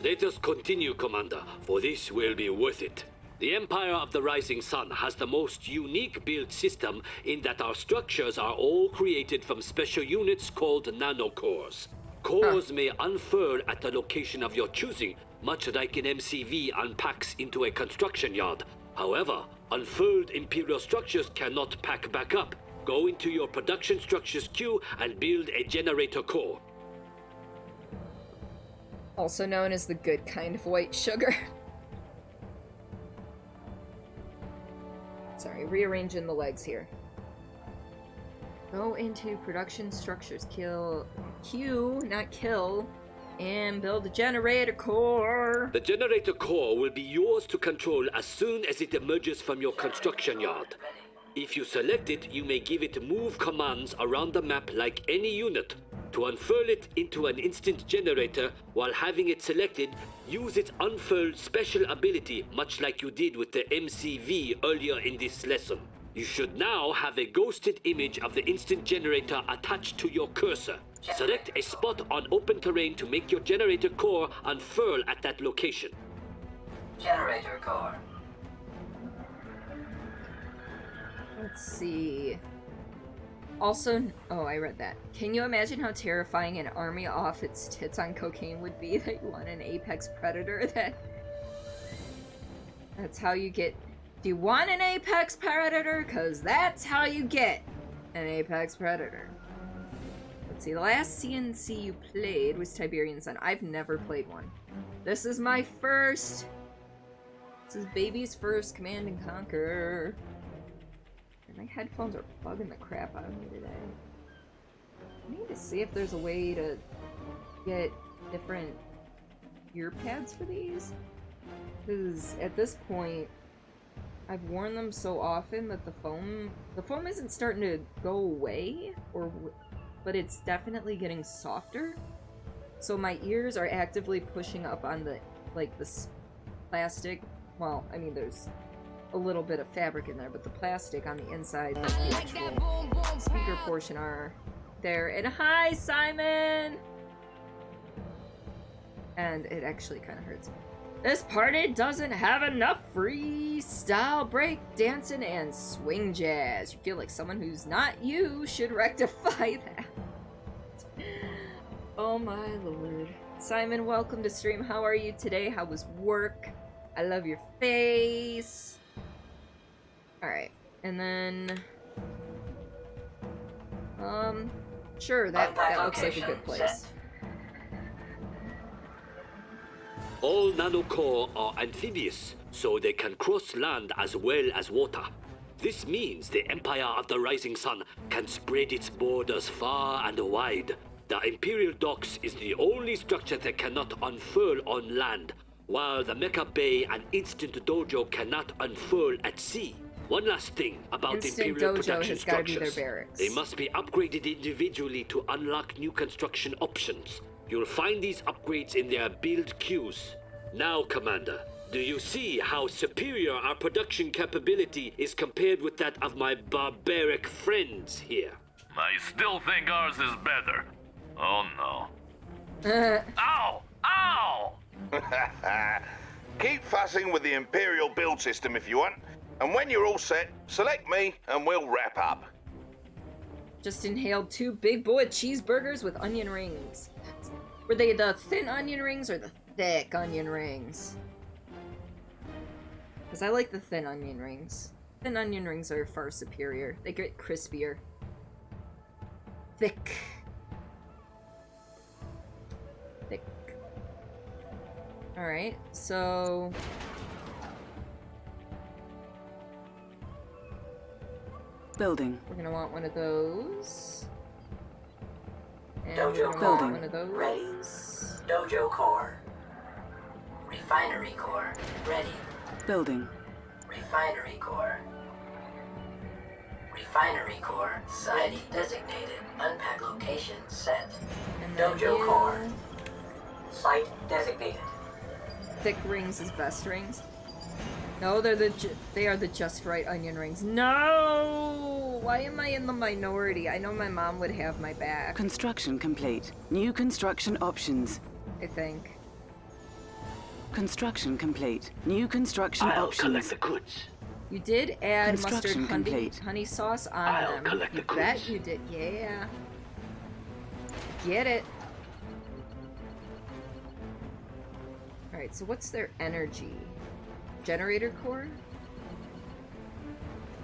Let us continue, Commander, for this will be worth it. The Empire of the Rising Sun has the most unique build system in that our structures are all created from special units called nanocores. Cores may unfurl at the location of your choosing, much like an MCV unpacks into a construction yard. However, unfurled Imperial structures cannot pack back up. Go into your production structures queue and build a generator core. Also known as the good kind of white sugar. Sorry, rearranging the legs here. Go into production structures, queue, not kill, and build a generator core. The generator core will be yours to control as soon as it emerges from your construction yard. If you select it, you may give it move commands around the map like any unit. To unfurl it into an instant generator while having it selected, use its unfurled special ability, much like you did with the MCV earlier in this lesson. You should now have a ghosted image of the instant generator attached to your cursor. Select a spot on open terrain to make your generator core unfurl at that location. Generator core. Let's see. Also, oh, I read that. Can you imagine how terrifying an army off its tits on cocaine would be that you want an apex predator? That's how you get... Do you want an apex predator? Because that's how you get an apex predator. Let's see, the last CNC you played was Tiberian Sun. I've never played one. This is my first... This is baby's first Command and Conquer. My headphones are bugging the crap out of me today. I need to see if there's a way to get different ear pads for these. Because at this point, I've worn them so often that the foam isn't starting to go away, but it's definitely getting softer. So my ears are actively pushing up on the plastic. Well, I mean, there's a little bit of fabric in there, but the plastic on the inside, the actual speaker portion are there. And hi, Simon! And it actually kind of hurts. This party doesn't have enough freestyle break dancing and swing jazz. You feel like someone who's not you should rectify that. Oh my lord. Simon, welcome to stream. How are you today? How was work? I love your face. Alright, and then... Sure, that looks like a good place. All nanocore are amphibious, so they can cross land as well as water. This means the Empire of the Rising Sun can spread its borders far and wide. The Imperial Docks is the only structure that cannot unfurl on land, while the Mecha Bay and Instant Dojo cannot unfurl at sea. One last thing about Instant Imperial Dojo production has gotta be structures. their barracks. They must be upgraded individually to unlock new construction options. You'll find these upgrades in their build queues. Now, Commander, do you see how superior our production capability is compared with that of my barbaric friends here? I still think ours is better. Oh no. Ow! Ow! Keep fussing with the Imperial build system if you want. And when you're all set, select me and we'll wrap up. Just inhaled 2 big boy cheeseburgers with onion rings. Were they the thin onion rings or the thick onion rings? Because I like the thin onion rings. Thin onion rings are far superior. They get crispier. Thick. Thick. Alright, so... Building. We're gonna want one of those. And Dojo Building. one of those. Ready. Dojo core. Refinery core. Ready. Building. Refinery core. Refinery core. Site designated. Unpack location set. And then Dojo you- core. Site designated. Thick rings is best rings. No, they are the just right onion rings. No! Why am I in the minority? I know my mom would have my back. Construction complete. New construction options. I think. Construction complete. New construction I'll options. collect the goods. You did add mustard Construction complete. honey sauce on I'll them. collect You the bet goods. you did. Yeah. Get it. Alright, so what's their energy? Generator core?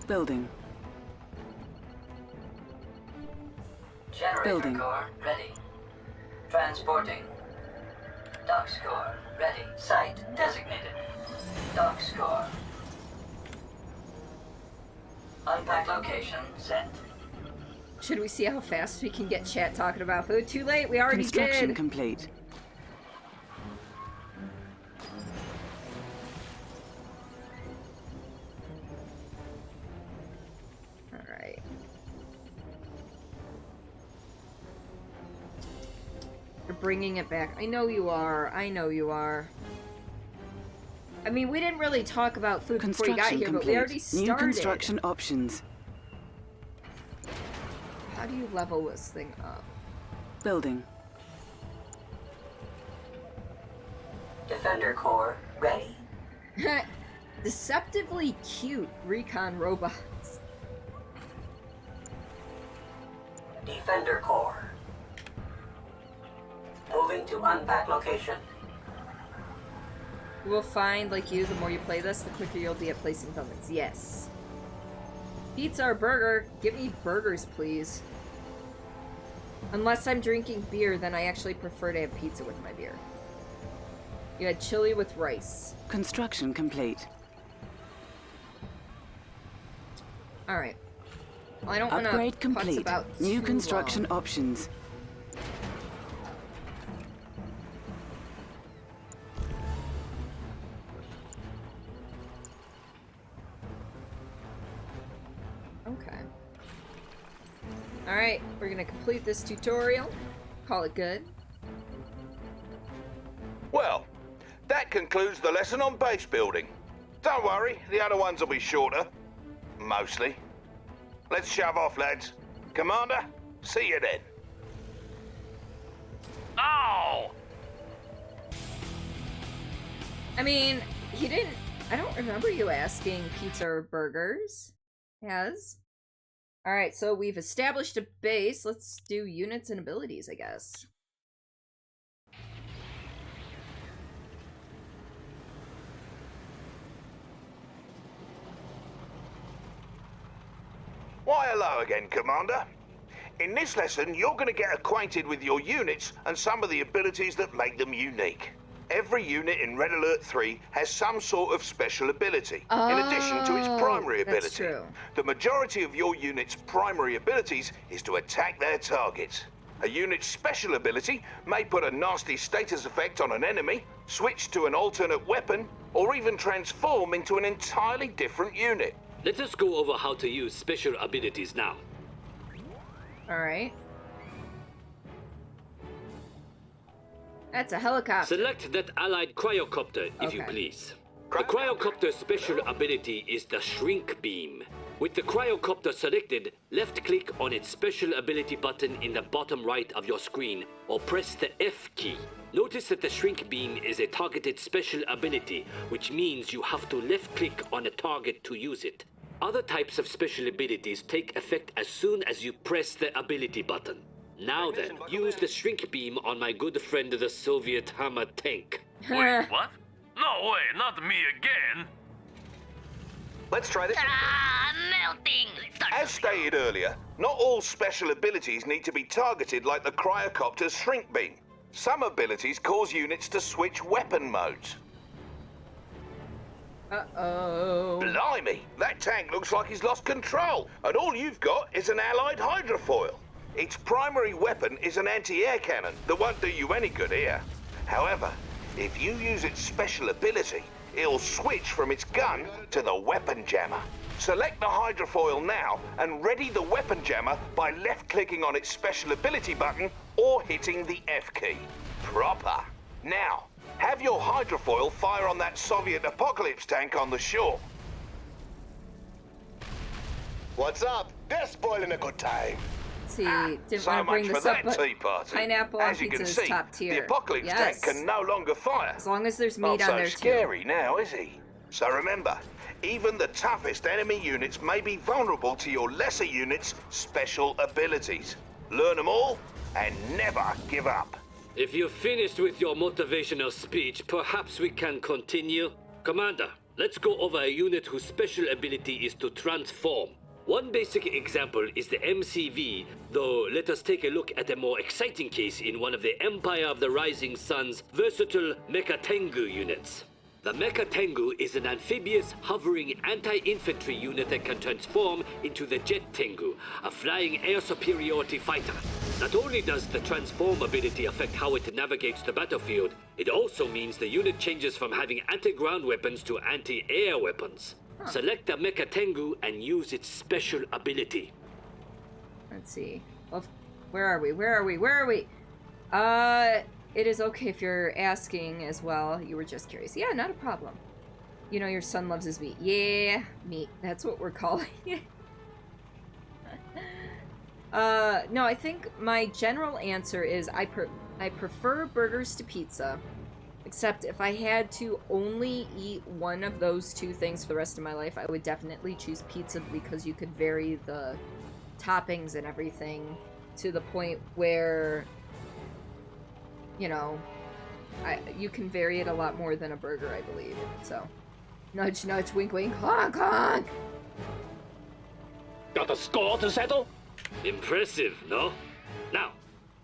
Building. Generator Building. core ready. Transporting. Dock core ready. Site designated. Dock core. Unpack location set. Should we see how fast we can get chat talking about food? Too late, we already Construction did. complete. Alright. You're bringing it back. I know you are. I know you are. I mean, we didn't really talk about food before you got Construction here, complete. but we already started. New construction options. How do you level this thing up? Building. Defender core ready. Deceptively cute recon robots. Defender core. Moving to unpack location. You will find, like you, the more you play this, the quicker you'll be at placing buildings. Yes. Pizza or burger? Give me burgers, please. Unless I'm drinking beer, then I actually prefer to have pizza with my beer. You had chili with rice. Construction complete. Alright. Well, I don't want to Upgrade complete. about New too construction long. options. Okay. Alright, we're gonna complete this tutorial. Call it good. Well, that concludes the lesson on base building. Don't worry, the other ones will be shorter. Mostly. Let's shove off, lads. Commander, see you then. Ow! I mean, he didn't... I don't remember you asking pizza or burgers. Yes. Alright, so we've established a base. Let's do units and abilities, I guess. Why, hello again, Commander. In this lesson, you're going to get acquainted with your units and some of the abilities that make them unique. Every unit in Red Alert 3 has some sort of special ability, in addition to its primary ability. That's true. The majority of your unit's primary abilities is to attack their targets. A unit's special ability may put a nasty status effect on an enemy, switch to an alternate weapon, or even transform into an entirely different unit. Let us go over how to use special abilities now. Alright. That's a helicopter. Select that allied cryocopter, if you please. The cryocopter's special ability is the shrink beam. With the cryocopter selected, left-click on its special ability button in the bottom right of your screen, or press the F key. Notice that the shrink beam is a targeted special ability, which means you have to left-click on a target to use it. Other types of special abilities take effect as soon as you press the ability button. Now then, use the shrink beam on my good friend the Soviet Hammer tank. Wait, what? No way, not me again. Let's try this. Melting! As stated earlier, not all special abilities need to be targeted like the Cryocopter's shrink beam. Some abilities cause units to switch weapon modes. Uh-oh. Blimey, that tank looks like he's lost control, and all you've got is an allied hydrofoil. Its primary weapon is an anti-air cannon that won't do you any good here. However, if you use its special ability, it'll switch from its gun to the weapon jammer. Select the hydrofoil now and ready the weapon jammer by left-clicking on its special ability button or hitting the F key. Proper. Now, have your hydrofoil fire on that Soviet apocalypse tank on the shore. What's up? They're spoiling a good time. See, didn't So want to bring much this for up, that but tea party. pineapple on As you pizza can is see, top tier. the apocalypse tank can no longer fire. As long as there's Not meat so on there too. scary now, is he? So remember, even the toughest enemy units may be vulnerable to your lesser units' special abilities. Learn them all and never give up. If you're finished with your motivational speech, perhaps we can continue? Commander, let's go over a unit whose special ability is to transform. One basic example is the MCV, though let us take a look at a more exciting case in one of the Empire of the Rising Sun's versatile Mecha Tengu units. The Mecha Tengu is an amphibious, hovering anti-infantry unit that can transform into the Jet Tengu, a flying air superiority fighter. Not only does the transform ability affect how it navigates the battlefield, it also means the unit changes from having anti-ground weapons to anti-air weapons. Select the Mecha Tengu and use its special ability. Let's see. Well, where are we? It is okay if you're asking as well. You were just curious. Yeah, not a problem. You know your son loves his meat. Yeah, meat. That's what we're calling it. No, I think my general answer is I prefer burgers to pizza. Except if I had to only eat one of those two things for the rest of my life, I would definitely choose pizza because you could vary the toppings and everything to the point where, you know, you can vary it a lot more than a burger, I believe. So, nudge, nudge, wink, wink, honk, honk! Got a score to settle? Impressive, no? Now,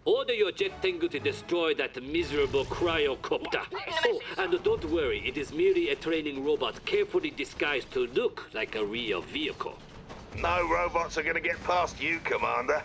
order your Jet Tengu to destroy that miserable cryocopter. Oh, and don't worry, it is merely a training robot carefully disguised to look like a real vehicle. No robots are going to get past you, Commander.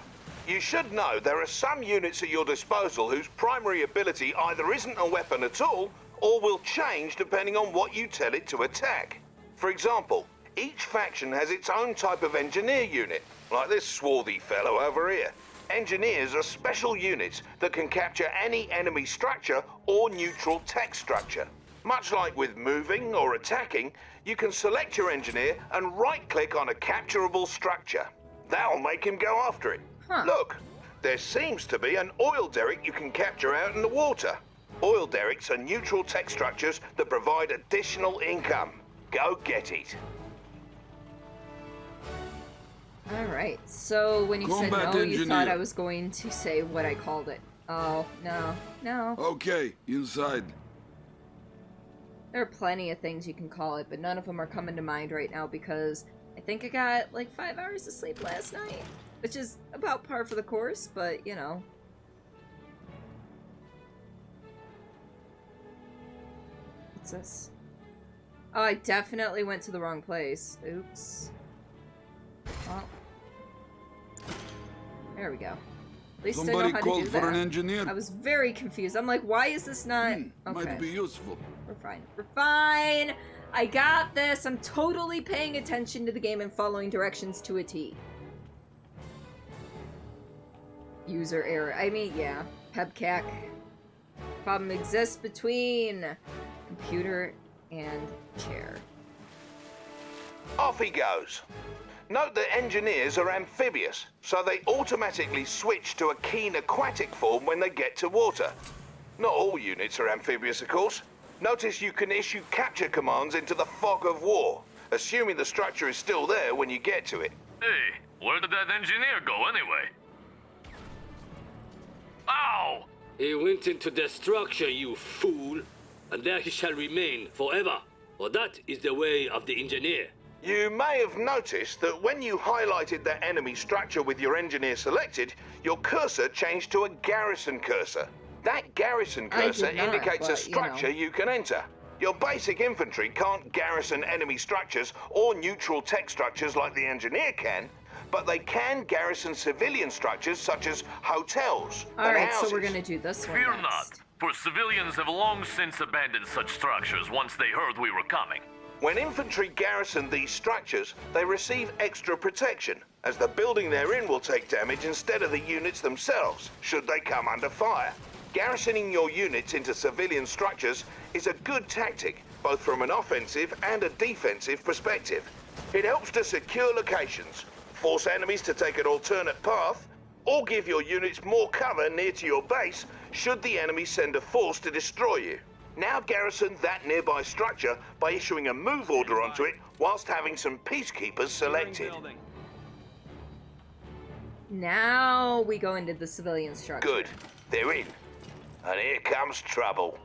You should know there are some units at your disposal whose primary ability either isn't a weapon at all, or will change depending on what you tell it to attack. For example, each faction has its own type of engineer unit, like this swarthy fellow over here. Engineers are special units that can capture any enemy structure or neutral tech structure. Much like with moving or attacking, you can select your engineer and right-click on a capturable structure. That'll make him go after it. Look, there seems to be an oil derrick you can capture out in the water. Oil derricks are neutral tech structures that provide additional income. Go get it. Alright, so when you said Combat no, you engineer. thought I was going to say what I called it. Oh, no. Okay, inside. There are plenty of things you can call it, but none of them are coming to mind right now because I think I got like 5 hours of sleep last night, which is about par for the course, but you know. What's this? Oh, I definitely went to the wrong place. Oops. Oh. There we go. At least Somebody I know how called to do for that. an engineer. I was very confused. I'm like, why is this not... Okay. Might be useful. We're fine. We're fine! I got this! I'm totally paying attention to the game and following directions to a T. User error. I mean, yeah. Pebcac. Problem exists between computer and chair. Off he goes. Note that engineers are amphibious, so they automatically switch to a keen aquatic form when they get to water. Not all units are amphibious, of course. Notice you can issue capture commands into the fog of war, assuming the structure is still there when you get to it. Hey, where did that engineer go anyway? He went into the structure, you fool, and there he shall remain forever. For that is the way of the engineer. You may have noticed that when you highlighted that enemy structure with your engineer selected, your cursor changed to a garrison cursor. That garrison cursor indicates a structure you can enter. Your basic infantry can't garrison enemy structures or neutral tech structures like the engineer can, but they can garrison civilian structures such as hotels and Alright, houses. so we're gonna do this one Fear next. not, for civilians have long since abandoned such structures once they heard we were coming. When infantry garrison these structures, they receive extra protection, as the building they're in will take damage instead of the units themselves, should they come under fire. Garrisoning your units into civilian structures is a good tactic, both from an offensive and a defensive perspective. It helps to secure locations, force enemies to take an alternate path, or give your units more cover near to your base should the enemy send a force to destroy you. Now garrison that nearby structure by issuing a move order onto it whilst having some peacekeepers selected. Now we go into the civilian structure. Good. They're in. And here comes trouble.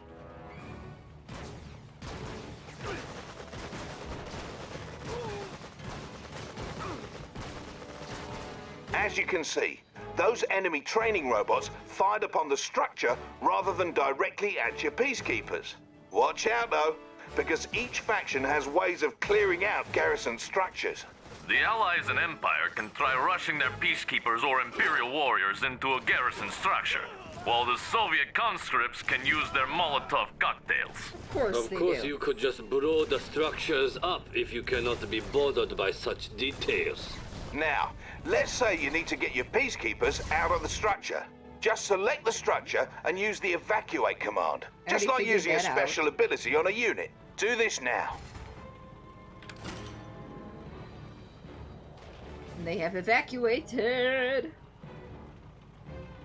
As you can see, those enemy training robots fired upon the structure rather than directly at your peacekeepers. Watch out though, because each faction has ways of clearing out garrison structures. The Allies and Empire can try rushing their peacekeepers or Imperial warriors into a garrison structure, while the Soviet conscripts can use their Molotov cocktails. Of course you could just blow the structures up if you cannot be bothered by such details. Now, let's say you need to get your peacekeepers out of the structure. Just select the structure and use the evacuate command. Just like using a special ability on a unit. Do this now. They have evacuated.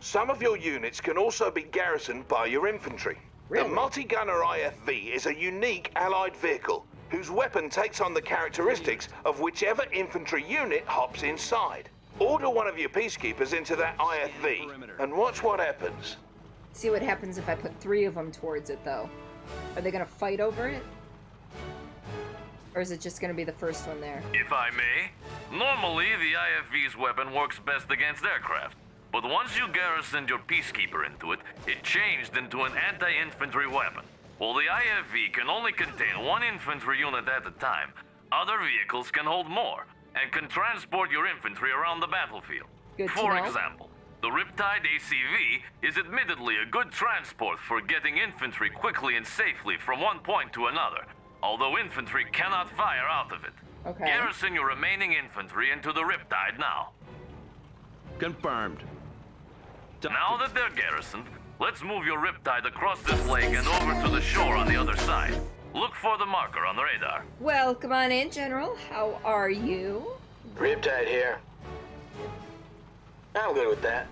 Some of your units can also be garrisoned by your infantry. Really? The multi-gunner IFV is a unique allied vehicle whose weapon takes on the characteristics of whichever infantry unit hops inside. Order one of your peacekeepers into that IFV and watch what happens. See what happens if I put 3 of them towards it, though. Are they gonna fight over it? Or is it just gonna be the first one there? If I may, normally the IFV's weapon works best against aircraft. But once you garrisoned your peacekeeper into it, it changed into an anti-infantry weapon. While the IFV can only contain 1 infantry unit at a time, other vehicles can hold more, and can transport your infantry around the battlefield. For example, the Riptide ACV is admittedly a good transport for getting infantry quickly and safely from one point to another, although infantry cannot fire out of it. Okay. Garrison your remaining infantry into the Riptide now. Confirmed. Now that they're garrisoned, let's move your Riptide across this lake and over to the shore on the other side. Look for the marker on the radar. Welcome on in, General. How are you? Riptide here. I'm good with that.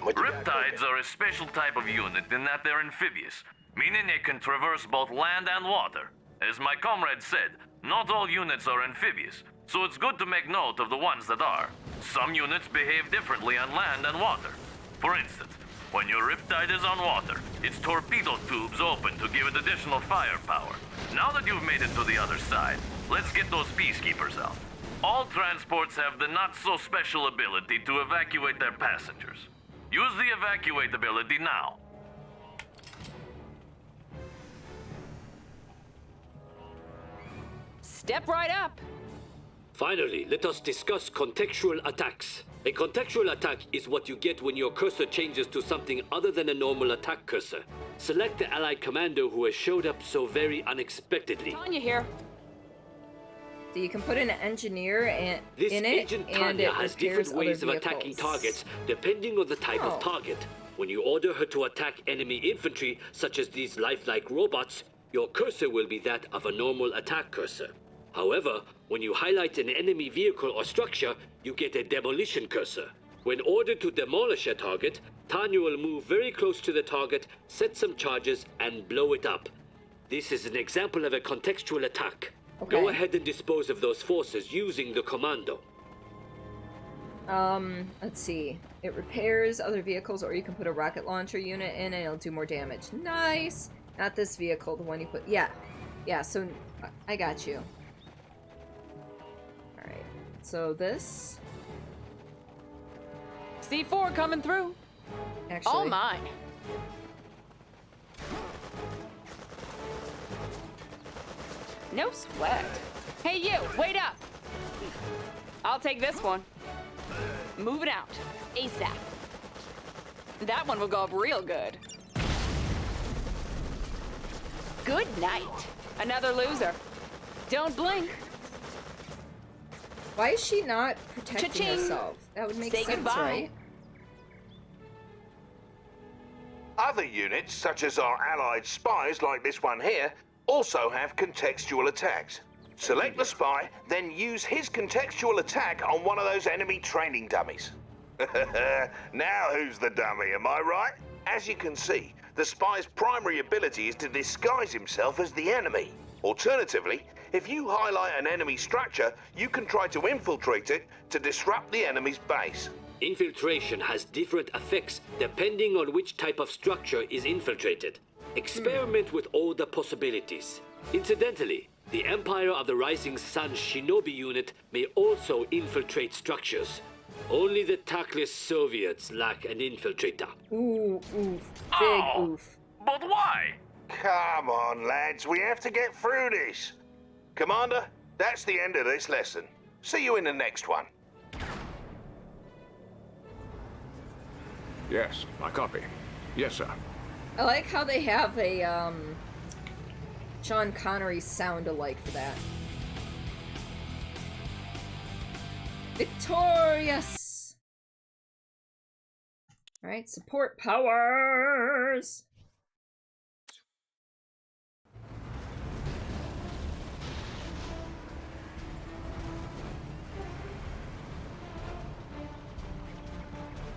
Riptides are a special type of unit in that they're amphibious, meaning they can traverse both land and water. As my comrade said, not all units are amphibious, so it's good to make note of the ones that are. Some units behave differently on land and water. For instance, when your Riptide is on water, its torpedo tubes open to give it additional firepower. Now that you've made it to the other side, let's get those peacekeepers out. All transports have the not-so-special ability to evacuate their passengers. Use the evacuate ability now. Step right up. Finally, let us discuss contextual attacks. A contextual attack is what you get when your cursor changes to something other than a normal attack cursor. Select the allied commander who has showed up so very unexpectedly. Tanya here. So you can put an engineer in This it, Agent and Tanya it has repairs different ways of other attacking vehicles. targets depending on the type of target. When you order her to attack enemy infantry, such as these lifelike robots, your cursor will be that of a normal attack cursor. However, when you highlight an enemy vehicle or structure, you get a demolition cursor. When ordered to demolish a target, Tanya will move very close to the target, set some charges, and blow it up. This is an example of a contextual attack. Okay. Go ahead and dispose of those forces using the commando. Let's see. It repairs other vehicles, or you can put a rocket launcher unit in and it'll do more damage. Nice! Not this vehicle, the one you put... Yeah. Yeah, so I got you. Alright. So this... C4 coming through. Actually... All mine. No sweat. Hey you, wait up! I'll take this one. Move it out. ASAP. That one will go up real good. Good night. Another loser. Don't blink. Why is she not protecting Cha-ching. herself? That would make Say sense, goodbye. right? Other units, such as our allied spies like this one here, also have contextual attacks. Select the spy, then use his contextual attack on one of those enemy training dummies. Now who's the dummy, am I right? As you can see, the spy's primary ability is to disguise himself as the enemy. Alternatively, if you highlight an enemy structure, you can try to infiltrate it to disrupt the enemy's base. Infiltration has different effects depending on which type of structure is infiltrated. Experiment with all the possibilities. Incidentally, the Empire of the Rising Sun Shinobi unit may also infiltrate structures. Only the tactless Soviets lack an infiltrator. Ooh, oof. Big oof. But why? Come on, lads, we have to get through this. Commander, that's the end of this lesson. See you in the next one. Yes, I copy. Yes, sir. I like how they have a, Sean Connery sound-alike for that. Victorious! Alright, support powers!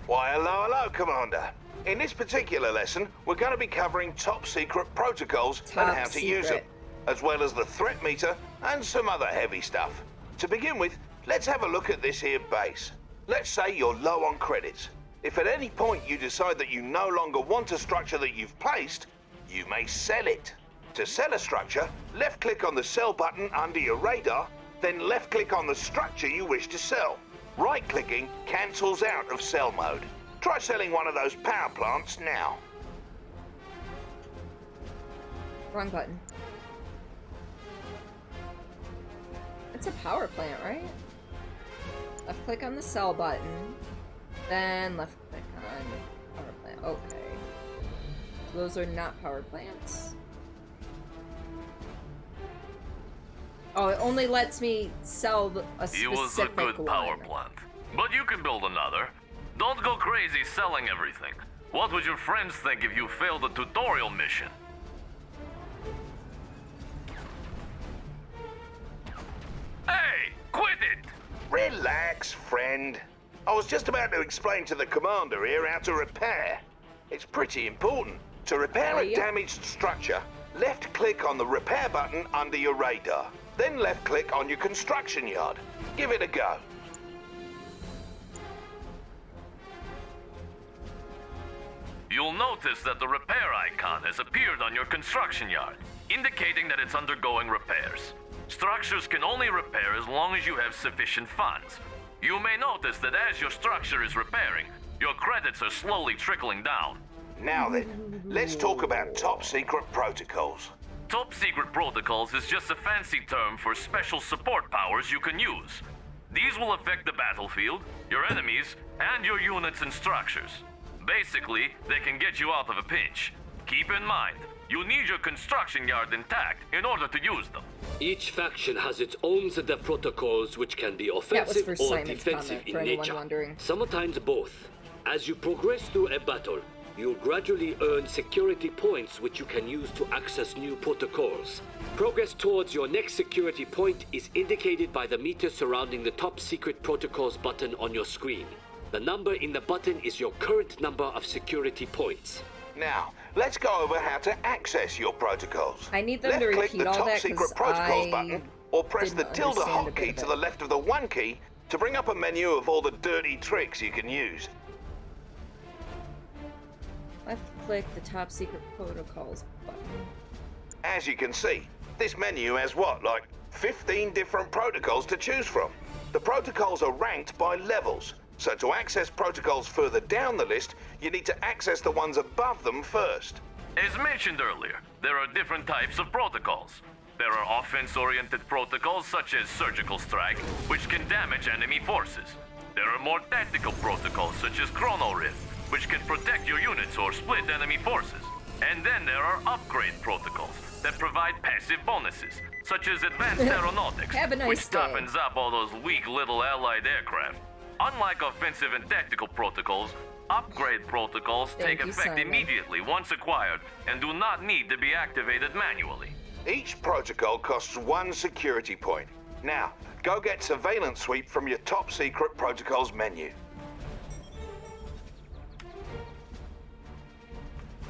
Why, hello, Commander. In this particular lesson, we're going to be covering top-secret protocols and how to use them, as well as the threat meter and some other heavy stuff. To begin with, let's have a look at this here base. Let's say you're low on credits. If at any point you decide that you no longer want a structure that you've placed, you may sell it. To sell a structure, left-click on the sell button under your radar, then left-click on the structure you wish to sell. Right-clicking cancels out of sell mode. Try selling one of those power plants now. Wrong button. It's a power plant, right? Left click on the sell button, then left click on power plant. Okay. Those are not power plants. Oh, it only lets me sell a specific It was a good power plant. But you can build another. Don't go crazy selling everything. What would your friends think if you failed a tutorial mission? Hey, quit it! Relax, friend. I was just about to explain to the commander here how to repair. It's pretty important. To repair a damaged structure, left-click on the repair button under your radar. Then left-click on your construction yard. Give it a go. You'll notice that the repair icon has appeared on your construction yard, indicating that it's undergoing repairs. Structures can only repair as long as you have sufficient funds. You may notice that as your structure is repairing, your credits are slowly trickling down. Now then, let's talk about top-secret protocols. Top secret protocols is just a fancy term for special support powers you can use. These will affect the battlefield, your enemies, and your units and structures. Basically, they can get you out of a pinch. Keep in mind, you need your construction yard intact in order to use them. Each faction has its own set of protocols which can be offensive or Simon's defensive comment, for in anyone nature. wondering. Sometimes both. As you progress through a battle, you'll gradually earn security points which you can use to access new protocols. Progress towards your next security point is indicated by the meter surrounding the top secret protocols button on your screen. The number in the button is your current number of security points. Now, let's go over how to access your protocols. I need them to Left-click repeat the all top that secret because protocols I button, or or press the Didn't tilde understand a bit hotkey of to it. the left of the 1 key to bring up a menu of all the dirty tricks you can use. Left click the top secret protocols button. As you can see, this menu has what, like 15 different protocols to choose from. The protocols are ranked by levels, so to access protocols further down the list, you need to access the ones above them first. As mentioned earlier, there are different types of protocols. There are offense-oriented protocols such as Surgical Strike, which can damage enemy forces. There are more tactical protocols such as Chrono Rift, which can protect your units or split enemy forces. And then there are upgrade protocols that provide passive bonuses, such as Advanced Aeronautics, Have a nice which day. toughens up all those weak little allied aircraft. Unlike offensive and tactical protocols, upgrade protocols take you, effect Simon. immediately once acquired and do not need to be activated manually. Each protocol costs 1 security point. Now, go get Surveillance Sweep from your top secret protocols menu.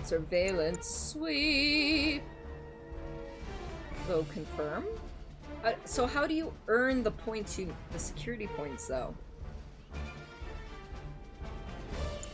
Surveillance sweep. Go confirm. So how do you earn the points the security points though?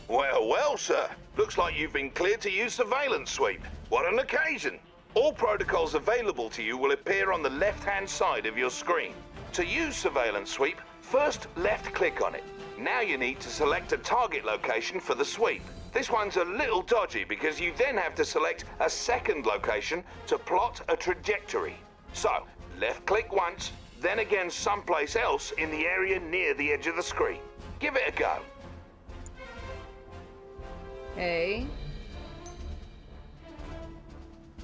Well, well, sir. Looks like you've been cleared to use Surveillance Sweep. What an occasion! All protocols available to you will appear on the left-hand side of your screen. To use Surveillance Sweep, first left-click on it. Now you need to select a target location for the sweep. This one's a little dodgy because you then have to select a second location to plot a trajectory. So, left-click once, then again someplace else in the area near the edge of the screen. Give it a go. Hey.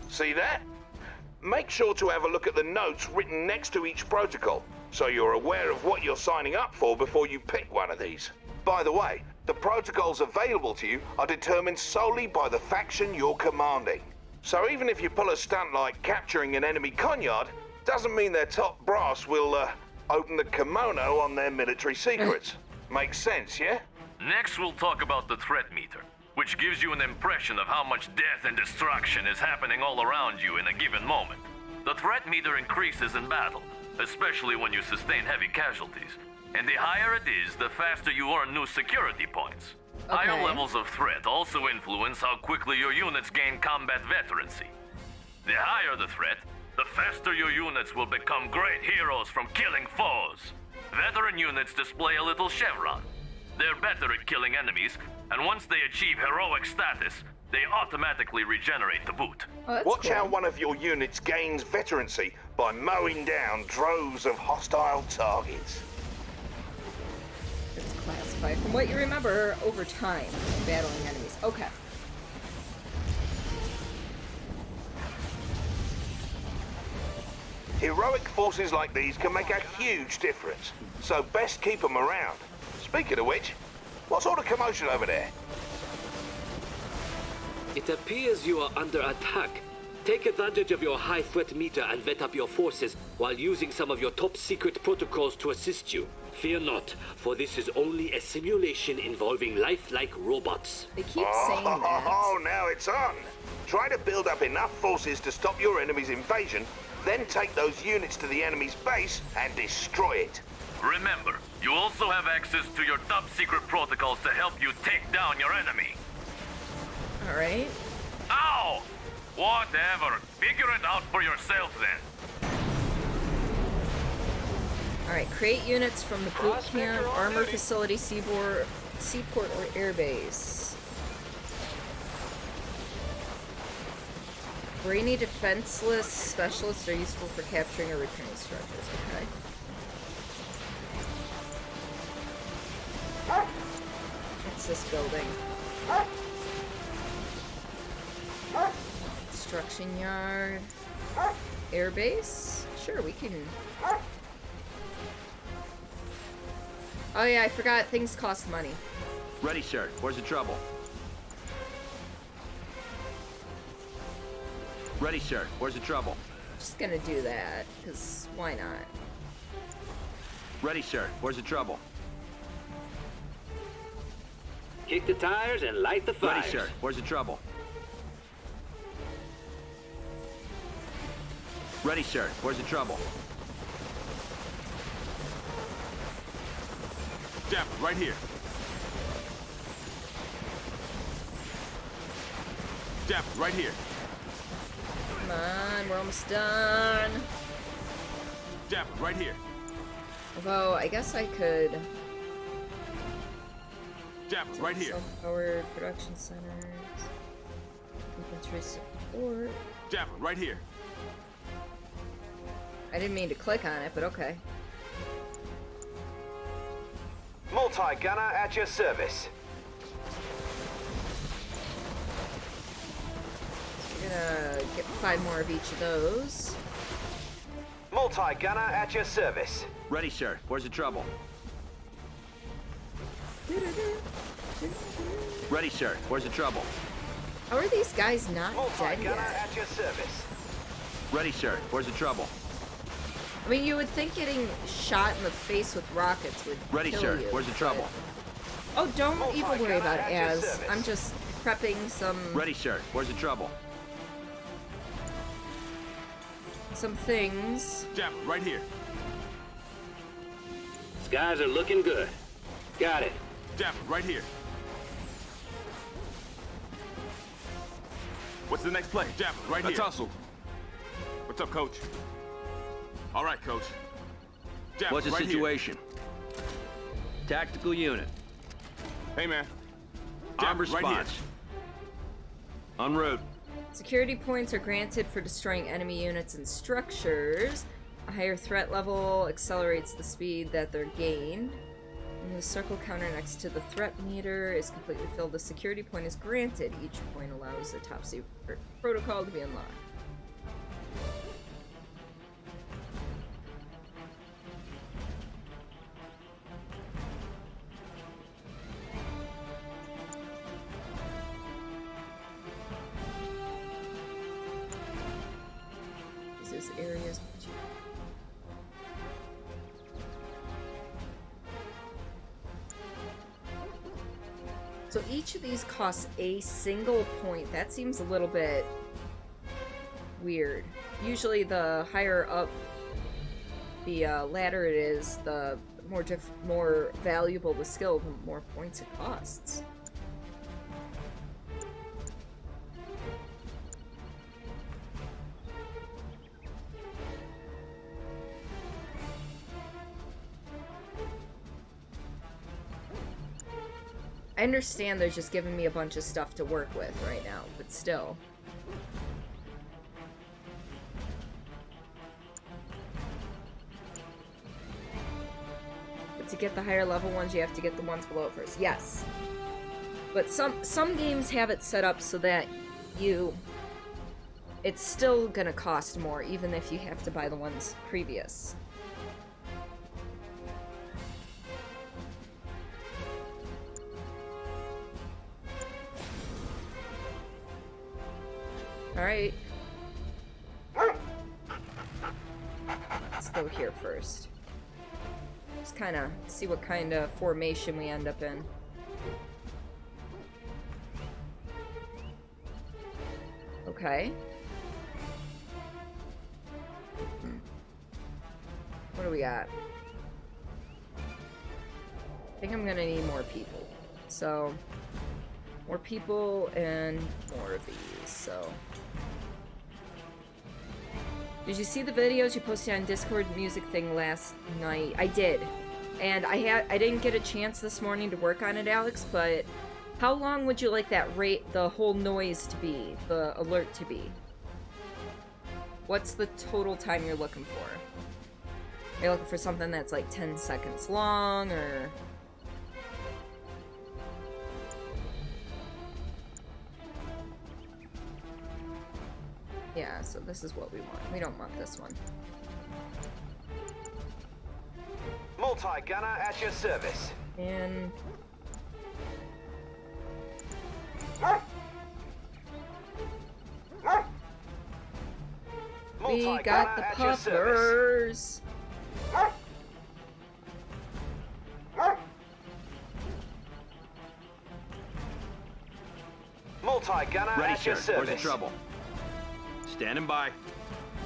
See that? Make sure to have a look at the notes written next to each protocol, so you're aware of what you're signing up for before you pick one of these. By the way, the protocols available to you are determined solely by the faction you're commanding. So even if you pull a stunt like capturing an enemy conyard, doesn't mean their top brass will, open the kimono on their military secrets. Makes sense, yeah? Next, we'll talk about the threat meter, which gives you an impression of how much death and destruction is happening all around you in a given moment. The threat meter increases in battle, especially when you sustain heavy casualties. And the higher it is, the faster you earn new security points. Okay. Higher levels of threat also influence how quickly your units gain combat veterancy. The higher the threat, the faster your units will become great heroes from killing foes. Veteran units display a little chevron. They're better at killing enemies, and once they achieve heroic status, they automatically regenerate to boot. Oh, Watch cool. how one of your units gains veterancy by mowing down droves of hostile targets. It's classified from what you remember over time, battling enemies. Okay. Heroic forces like these can make a huge difference, so best keep them around. Speaking of which, what sort of commotion over there? It appears you are under attack. Take advantage of your high threat meter and vet up your forces while using some of your top secret protocols to assist you. Fear not, for this is only a simulation involving lifelike robots. They keep saying that. Oh, now it's on. Try to build up enough forces to stop your enemy's invasion, then take those units to the enemy's base and destroy it. Remember, you also have access to your top secret protocols to help you take down your enemy. Alright. Ow! Whatever. Figure it out for yourself then. Alright, create units from the boot camp, armor facility, seaport, or airbase. Brainy defenseless specialists are useful for capturing or repairing structures. Okay. What's this building? Construction yard. Airbase? Sure, we can... Oh yeah, I forgot things cost money. Ready, sir. Where's the trouble? Ready, sir. Where's the trouble? Just gonna do that, because why not? Ready, sir. Where's the trouble? Kick the tires and light the fires. Ready, sir. Where's the trouble? Ready, sir. Where's the trouble? Dapper, right here. Dapper, right here. Come on, we're almost done. Dapper, right here. Although, I guess I could... Dapper, right here. Self-powered production centers. Infantry support. Dapper, right here. I didn't mean to click on it, but okay. Multi-gunner at your service. We're gonna get 5 more of each of those. Multi-gunner at your service. Ready, sir. Where's the trouble? Ready, sir. Where's the trouble? How are these guys not dead Multi-gunner yet? at your service. Ready, sir. Where's the trouble? I mean, you would think getting shot in the face with rockets would Ready, kill sir. you, Where's the but- trouble? Oh, don't even worry about it, at your Az. service. I'm just prepping some Ready, sir. Where's the trouble? things. Dapper, right here. Skies are looking good. Got it. Dapper, right here. What's the next play? Dapper, right here. tussle. What's up, coach? All right, coach. Dapper, What's the right situation? Tactical unit. Here. Hey, man. Arm Dapper, right response. En route. Security points are granted for destroying enemy units and structures. A higher threat level accelerates the speed that they're gained. When the circle counter next to the threat meter is completely filled, the security point is granted. Each point allows the top secret protocol to be unlocked. These areas. So each of these costs a single point. That seems a little bit weird. Usually the higher up the ladder it is, the more valuable the skill, the more points it costs. I understand they're just giving me a bunch of stuff to work with right now, but still. But to get the higher level ones, you have to get the ones below it first. Yes. But some games have it set up so that it's still gonna cost more, even if you have to buy the ones previous. Alright. Let's go here first. Just kind of see what kind of formation we end up in. Okay. What do we got? I think I'm gonna need more people. So, more people and more of these, so. Did you see the videos you posted on Discord music thing last night? I did. And I didn't get a chance this morning to work on it, Alex, but how long would you like the whole noise to be, the alert to be? What's the total time you're looking for? Are you looking for something that's like 10 seconds long, or... Yeah, so this is what we want. We don't want this one. Multi-gunner at your service. And... we got the puffers. Multi-gunner Ready, at your sir. Where's the service. trouble? Standing by.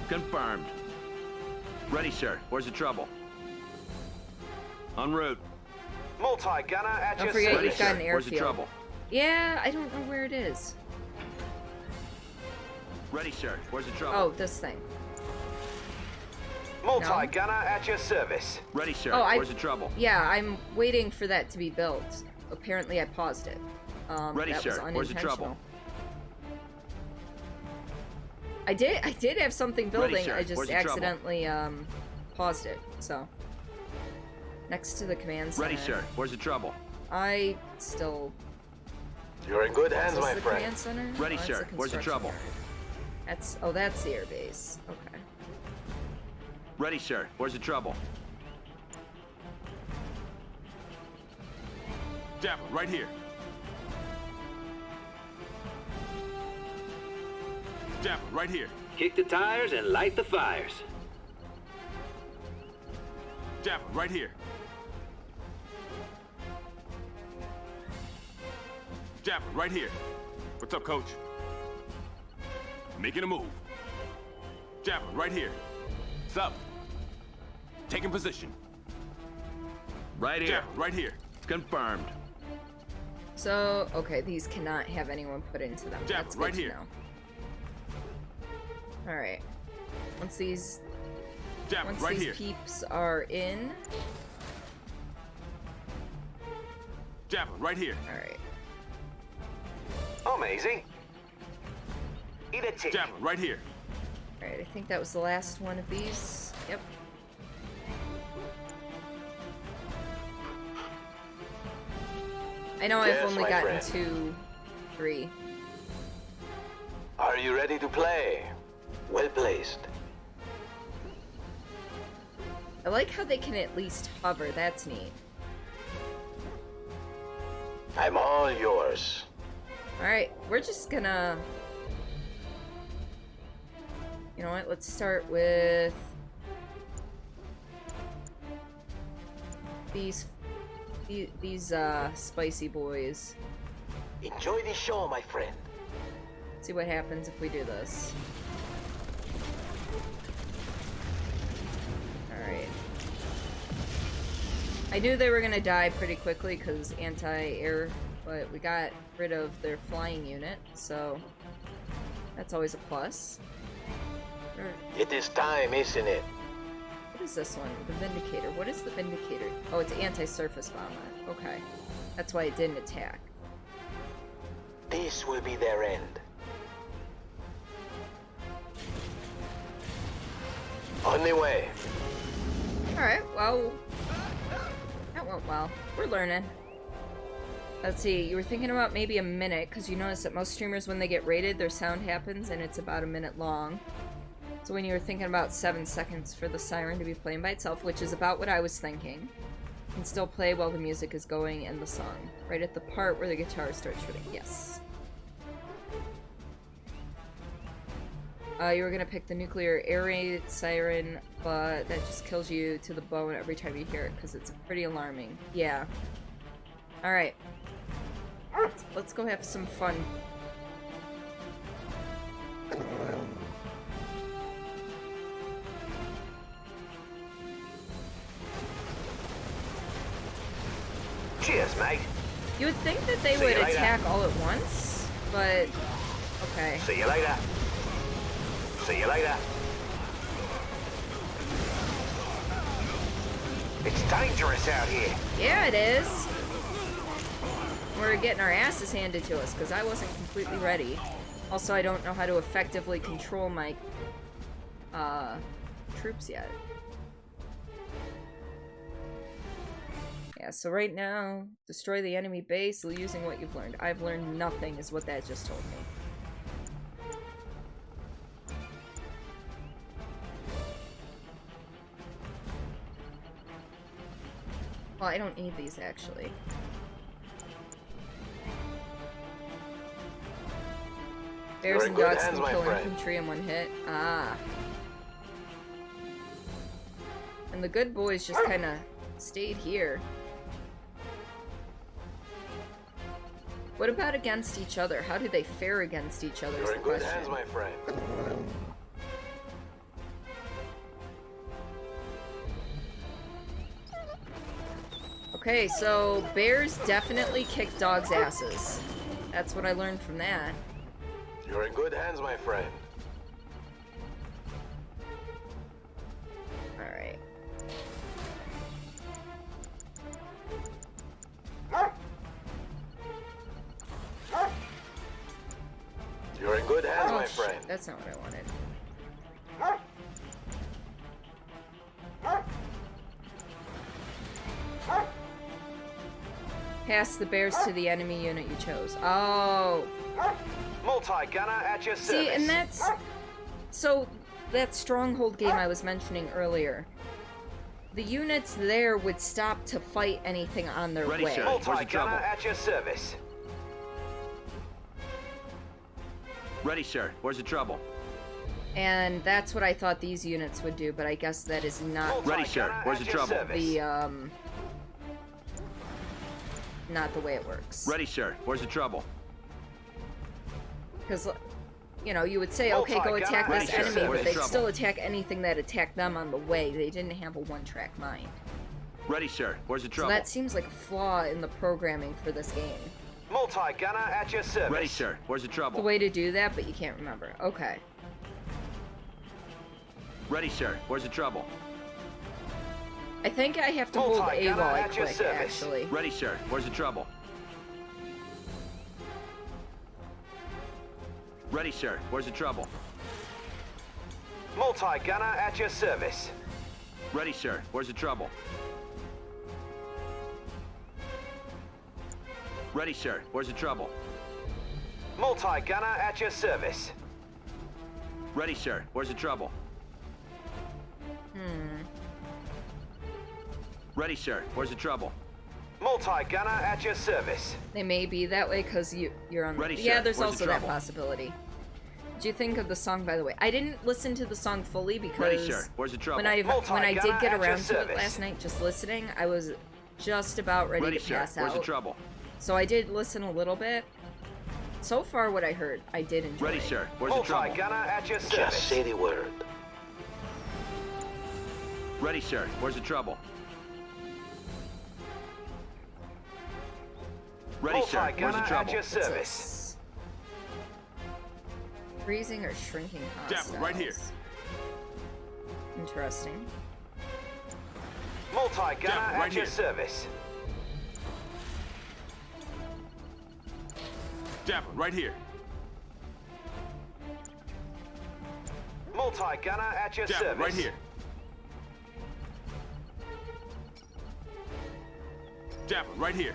Confirmed. Ready, sir. Where's the trouble? En route. Multi-gunner at Don't your forget service. you've got an Where's the airfield. trouble? Yeah, I don't know where it is. Ready, sir. Where's the trouble? Oh, this thing. Multi-gunner at your service. Ready, sir. Oh, Where's the trouble? Yeah, I'm waiting for that to be built. Apparently I paused it. Ready, that sir. Was Where's the trouble? I did have something building, Ready, sir. I just Where's the trouble? accidentally paused it, so. Next to the command center. Ready, sir. Where's the trouble? I still... You're in good hands, Is this my the friend. command center? Ready, Oh, that's sir. Where's the construction trouble? area. That's... Oh, that's the air base. Okay. Ready, sir. Where's the trouble? Dapper, right here. Dapper, right here. Kick the tires and light the fires. Dapper, right here. Dapper, right here. What's up, coach? Making a move. Dapper, right here. What's up? Taking position. Right here. Dapper, right here. Confirmed. So, okay, these cannot have anyone put into them. Dapper, That's good right to here. know. Alright. Once these... Dapper, Once right these here. peeps are in... Dapper, right here. Alright. Amazing. Eat a tick. Dapper, right here. Alright, I think that was the last one of these. Yep. I know I've Yes, only my gotten friend. 2, 3. Are you ready to play? Well placed. I like how they can at least hover, that's neat. I'm all yours. Alright, we're just gonna... You know what, let's start with... These spicy boys. Enjoy the show, my friend. See what happens if we do this. Alright. I knew they were gonna die pretty quickly because anti-air, but we got rid of their flying unit, so that's always a plus. It is time, isn't it? What is this one? The Vindicator. What is the Vindicator? Oh, it's anti-surface bomber. Okay. That's why it didn't attack. This will be their end. On the way. Alright, well... That went well. We're learning. Let's see, you were thinking about maybe a minute, because you notice that most streamers, when they get rated, their sound happens, and it's about a minute long. So when you were thinking about 7 seconds for the siren to be playing by itself, which is about what I was thinking, can still play while the music is going and the song. Right at the part where the guitar starts shooting. Yes. You were gonna pick the nuclear air raid siren, but that just kills you to the bone every time you hear it, because it's pretty alarming. Yeah. Alright. Let's go have some fun. Cheers, mate. You would think that they See would you later. attack all at once, but... Okay. See you later. See you later. It's dangerous out here. Yeah, it is. We're getting our asses handed to us, because I wasn't completely ready. Also, I don't know how to effectively control my, troops yet. Yeah, so right now, destroy the enemy base using what you've learned. I've learned nothing, is what that just told me. Well, I don't need these, actually. Bears You're in and good dogs hands, can my kill friend. infantry in one hit. Ah. And the good boys just kind of stayed here. What about against each other? How do they fare against each other is You're the in good question. hands, my friend. Okay, so bears definitely kick dogs' asses. That's what I learned from that. You're in good hands, my friend. Alright. You're in good hands, my friend. That's not what I wanted. Pass the bears to the enemy unit you chose. Oh. Multi-gunner at your service. See, and that's... So, that stronghold game I was mentioning earlier. The units there would stop to fight anything on their way. Sir. Where's the trouble? Multi-gunner at your service. Ready, sir. Where's the trouble? And that's what I thought these units would do, but I guess that is not... Ready, sir. Where's the trouble? Not the way it works. Ready, sir. Where's the trouble? Because, you know, you would say, okay, go attack this enemy, but they'd still attack anything that attacked them on the way. They didn't have a one-track mind. Ready, sir. Where's the trouble? So that seems like a flaw in the programming for this game. Multi-gunner at your service. Ready, sir. Where's the trouble? The way to do that, but you can't remember. Okay. Ready, sir. Where's the trouble? I think I have to hold A while I click, actually. Ready, sir. Where's the trouble? Ready, sir. Where's the trouble? Multi-gunner at your service. Ready, sir. Where's the trouble? Ready, sir. Where's the trouble? Multi-gunner at your service. Ready, sir. Where's the trouble? Ready, sir. Where's the trouble? Multi-gunner at your service. They may be that way because you're on... Ready, yeah, sir. there's Where's also the that trouble? possibility. What do you think of the song, by the way? I didn't listen to the song fully because... Ready, sir. Where's the trouble? When I did get around to it last night, just listening, I was just about ready to pass out. Where's the trouble? So I did listen a little bit. So far, what I heard, I did enjoy. Ready, sir. Where's the trouble? Multi-gunner at your service. Just say the word. Ready, sir. Where's the trouble? Ready, sir. Where's the Multi-gunner trouble? at your service. Freezing or shrinking hostiles. Jeff, right here. Interesting. Multi-gunner Jeff, at right your here. service. Javelin, right here. Multi-gunner at your Javelin, service. right here. Javelin, right here.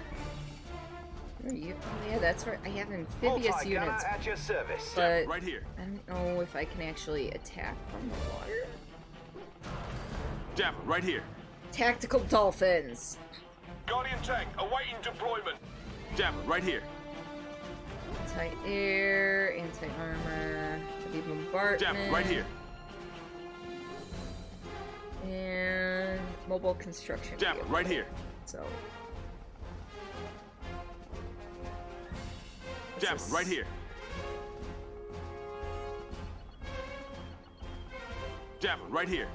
Are you? Oh, yeah, that's right. I have amphibious Multi-gunner units, at your service. but right here. I don't know if I can actually attack from the water. Javelin, right here. Tactical dolphins. Guardian tank, awaiting deployment. Javelin, right here. Anti-air, anti-armor, heavy bombardment. Javelin, right here. And mobile construction. Javelin, vehicle. right here. So. what's Javelin, this? right here. Javelin, right here.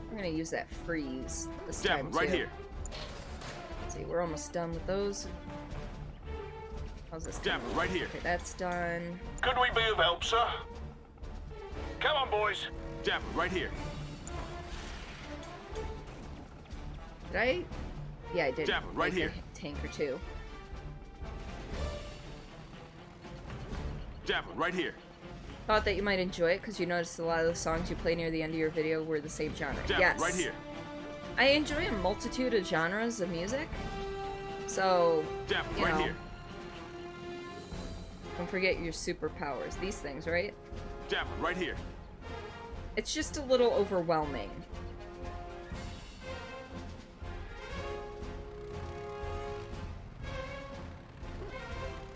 I'm gonna use that freeze this Javelin, time right too. here. Let's see, we're almost done with those. How's this? Javelin, coming? right here. Okay, that's done. Could we be of help, sir? Come on, boys. Javelin, right here. Did I? Yeah, I did. Javelin, right make a here. tank or two. Javelin, right here. Thought that you might enjoy it because you noticed a lot of the songs you play near the end of your video were the same genre. Javelin, Yes. right here. I enjoy a multitude of genres of music. So, Javelin, you right know, here. don't forget your superpowers. These things, right? Javelin, right here. It's just a little overwhelming.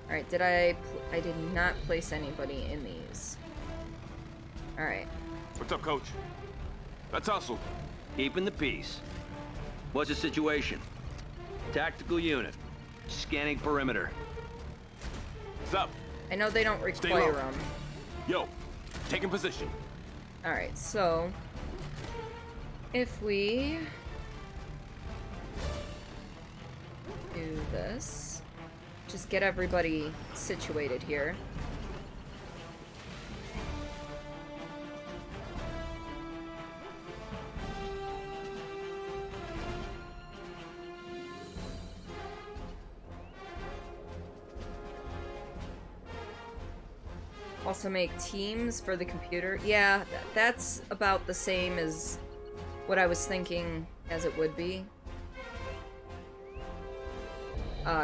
Alright, did I did not place anybody in these. Alright. What's up, Coach? Let's hustle. Keeping the peace. What's the situation? Tactical unit. Scanning perimeter. What's up? I know they don't Stay require low. them. Yo, taking position. Alright, so if we this. Just get everybody situated here. Also make teams for the computer. Yeah, that's about the same as what I was thinking as it would be.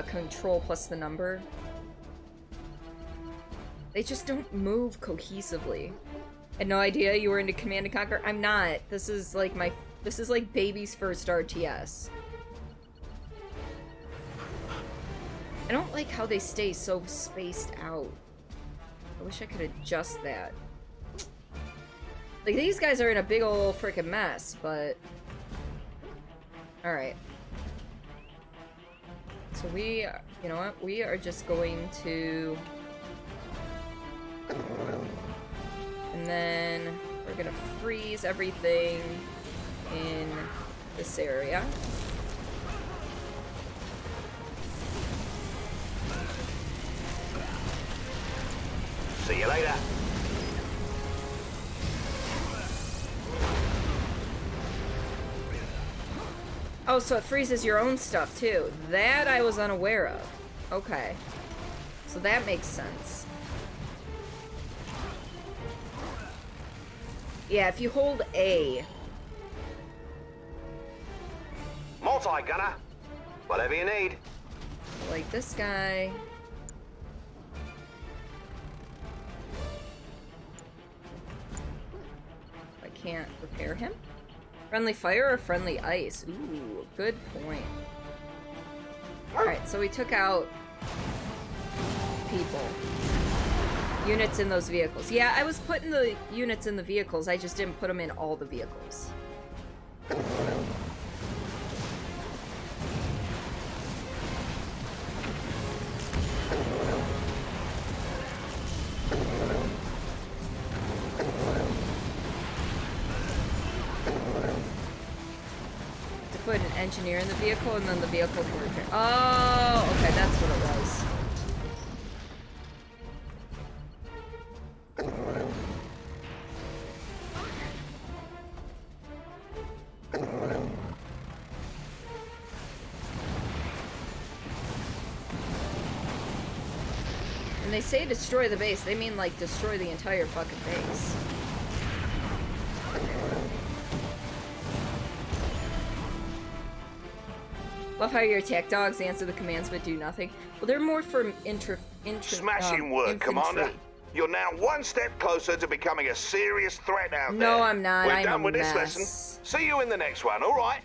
Control plus the number. They just don't move cohesively. I had no idea you were into Command & Conquer. I'm not. This is like baby's first RTS. I don't like how they stay so spaced out. I wish I could adjust that. Like, these guys are in a big ol' frickin' mess, but... Alright. So we, you know what? We are just going to... And then we're gonna freeze everything in this area. See you later. Oh, so it freezes your own stuff, too. That I was unaware of. Okay. So that makes sense. Yeah, if you hold A... Multi-gunner. Whatever you need. Like this guy... I can't repair him? Friendly fire or friendly ice? Ooh, good point. Alright, so we took out people. Units in those vehicles. Yeah, I was putting the units in the vehicles, I just didn't put them in all the vehicles. Put an engineer in the vehicle and then the vehicle can repair. Oh, okay, that's what it was. When they say destroy the base, they mean like destroy the entire fucking base. Love how your attack dogs answer the commands but do nothing. Well, they're more for Smashing work, Commander. You're now one step closer to becoming a serious threat out there. No, I'm not. We're done with this lesson. See you in the next one, all right?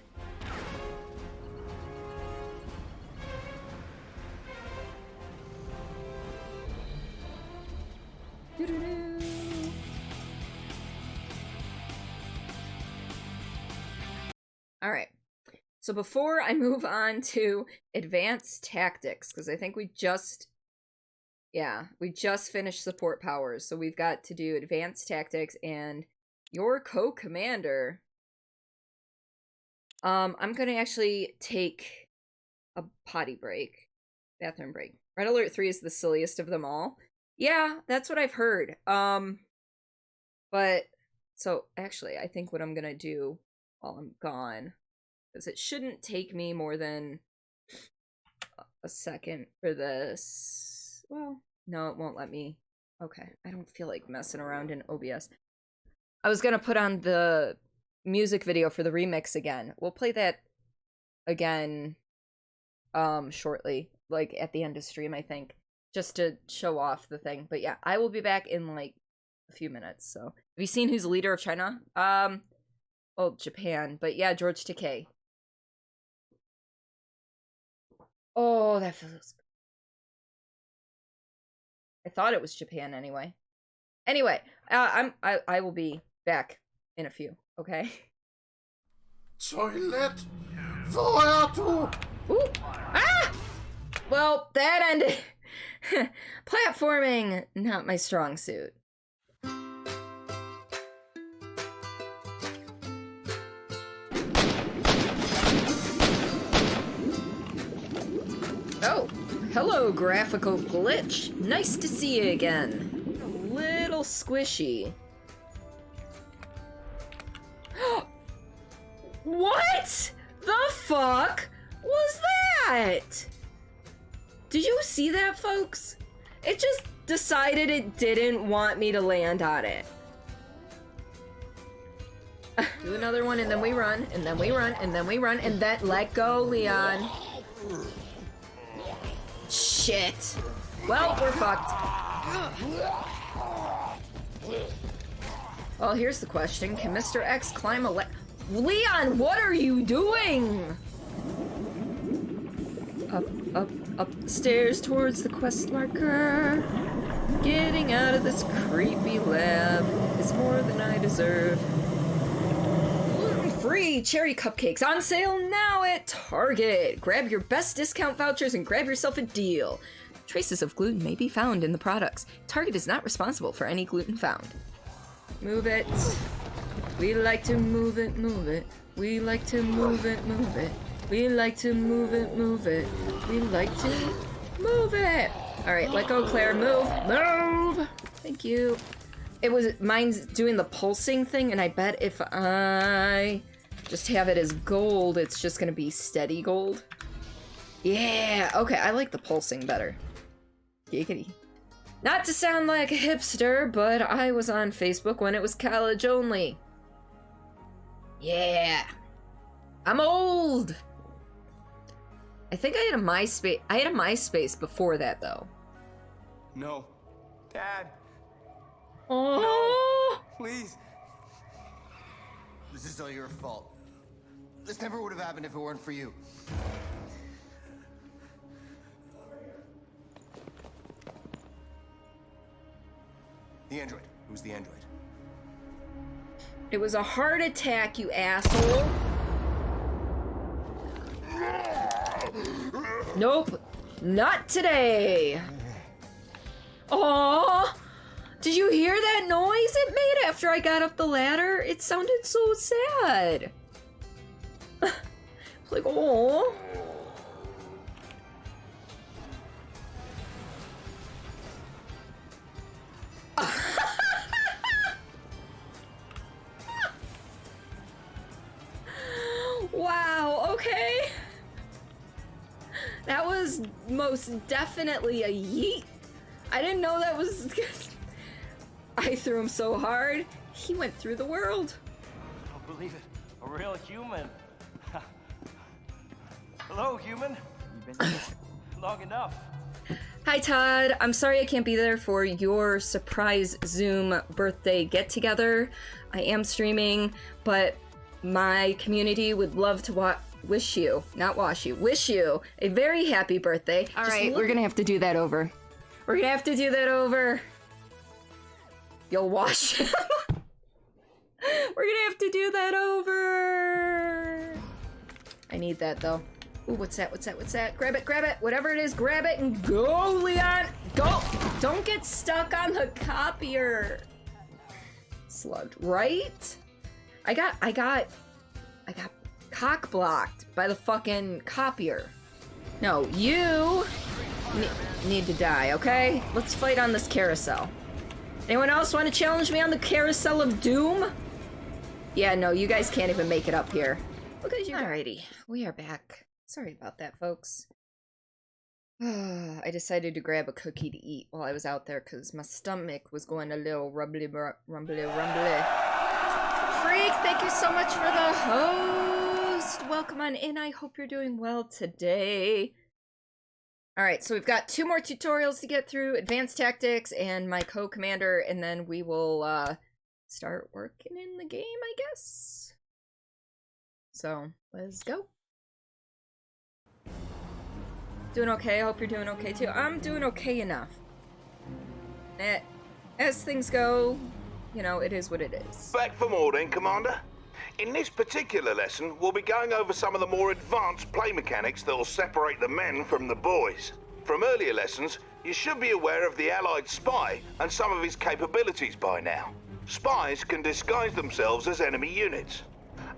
All right. So before I move on to advanced tactics, because I think we just finished support powers. So we've got to do advanced tactics and your co-commander. I'm going to actually take a potty break, bathroom break. Red Alert 3 is the silliest of them all. Yeah, that's what I've heard. But, so actually, I think what I'm going to do while I'm gone, because it shouldn't take me more than a second for this. Well, no, it won't let me. Okay, I don't feel like messing around in OBS. I was gonna put on the music video for the remix again. We'll play that again shortly, like at the end of stream, I think, just to show off the thing. But yeah, I will be back in like a few minutes. So, have you seen who's the leader of China? Well, Japan, but yeah, George Takei. Oh, that feels good. I thought it was Japan anyway. Anyway, I will be back in a few, okay? Toilet! Feuertuch! Ooh! Ah! Well, that ended. Platforming, not my strong suit. Oh, hello, graphical glitch. Nice to see you again. A little squishy. What the fuck was that? Did you see that, folks? It just decided it didn't want me to land on it. Do another one, and then we run, and then we run, and then we run, and then let go, Leon. Shit. Well, we're fucked. Well, here's the question. Can Mr. X climb a Leon, what are you doing? Up the stairs towards the quest marker. Getting out of this creepy lab is more than I deserve. Gluten-free cherry cupcakes on sale now at Target. Grab your best discount vouchers and grab yourself a deal. Traces of gluten may be found in the products. Target is not responsible for any gluten found. Move it. We like to move it, move it. We like to move it, move it. We like to move it, move it. We like to move it. All right, let go, Claire. Move, move. Thank you. Mine's doing the pulsing thing, and I bet if I just have it as gold, it's just gonna be steady gold. Yeah, okay, I like the pulsing better. Giggity. Not to sound like a hipster, but I was on Facebook when it was college only. Yeah. I'm old. I think I had a MySpace before that, though. No. Dad. Oh. No. Please. This is all your fault. This never would have happened if it weren't for you. The android. Who's the android? It was a heart attack, you asshole. Nope. Not today. Aww. Did you hear that noise it made after I got up the ladder? It sounded so sad. Like, aww. Wow, okay. That was most definitely a yeet. I didn't know that was... I threw him so hard, he went through the world. I don't believe it. A real human. Hello, human. You've been here long enough. Hi, Todd. I'm sorry I can't be there for your surprise Zoom birthday get-together. I am streaming, but my community would love to wish you a very happy birthday. All right, we're gonna have to do that over. We're gonna have to do that over. You'll wash him. We're gonna have to do that over. I need that, though. Ooh, what's that? What's that? What's that? Grab it, grab it. Whatever it is, grab it and go, Leon. Go. Don't get stuck on the copier. Slugged, right? I got cock blocked by the fucking copier. No, you need to die, okay? Let's fight on this carousel. Anyone else want to challenge me on the carousel of doom? Yeah, no, you guys can't even make it up here. Look at you. Alrighty, we are back. Sorry about that, folks. I decided to grab a cookie to eat while I was out there because my stomach was going a little rumbly. Freak, thank you so much for the host. Welcome on in. I hope you're doing well today. Alright, so we've got 2 more tutorials to get through, Advanced Tactics and my co-commander, and then we will start working in the game, I guess. So, let's go. Doing okay? I hope you're doing okay too. I'm doing okay enough. As things go, you know, it is what it is. Back for more then, Commander. In this particular lesson, we'll be going over some of the more advanced play mechanics that will separate the men from the boys. From earlier lessons, you should be aware of the Allied spy and some of his capabilities by now. Spies can disguise themselves as enemy units.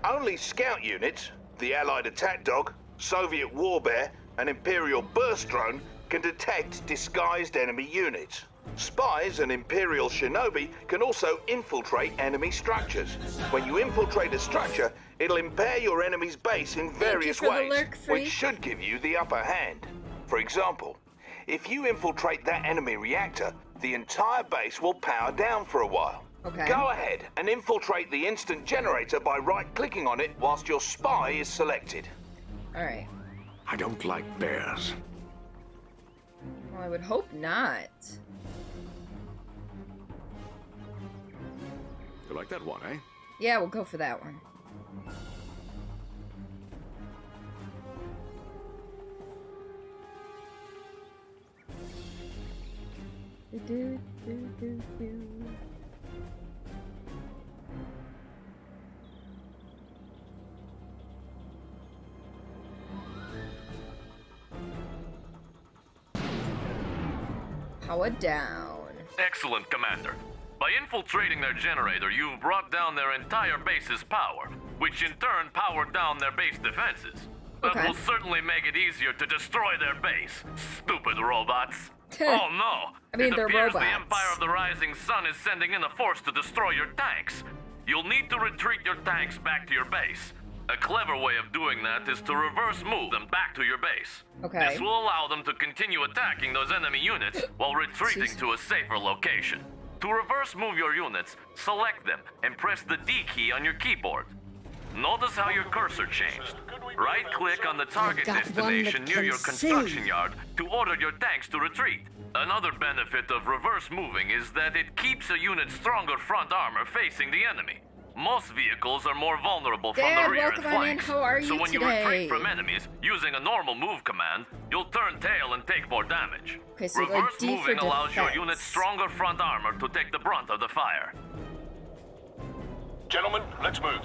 Only scout units, the Allied attack dog, Soviet war bear, An Imperial burst drone can detect disguised enemy units. Spies and Imperial shinobi can also infiltrate enemy structures. When you infiltrate a structure, it'll impair your enemy's base in various ways, which should give you the upper hand. For example, if you infiltrate that enemy reactor, the entire base will power down for a while. Okay. Go ahead and infiltrate the instant generator by right-clicking on it whilst your spy is selected. Alright. I don't like bears. Well, I would hope not. You like that one, eh? Yeah, we'll go for that one. Power down. Excellent, Commander. By infiltrating their generator, you've brought down their entire base's power, which in turn powered down their base defenses. That will certainly make it easier to destroy their base. Stupid robots. Oh no! I mean, it they're appears robots. the Empire of the Rising Sun is sending in a force to destroy your tanks. You'll need to retreat your tanks back to your base. A clever way of doing that is to reverse move them back to your base. Okay. This will allow them to continue attacking those enemy units while retreating to a safer location. To reverse move your units, select them and press the D key on your keyboard. Notice how your cursor changed. Right-click on the target destination near your construction yard to order your tanks to retreat. Another benefit of reverse moving is that it keeps a unit's stronger front armor facing the enemy. Most vehicles are more vulnerable from the rear and flanks. How are you so when today? you retreat from enemies using a normal move command, you'll turn tail and take more damage. Okay, so reverse like D for moving allows your defense. unit's stronger front armor to take the brunt of the fire. Gentlemen, let's move.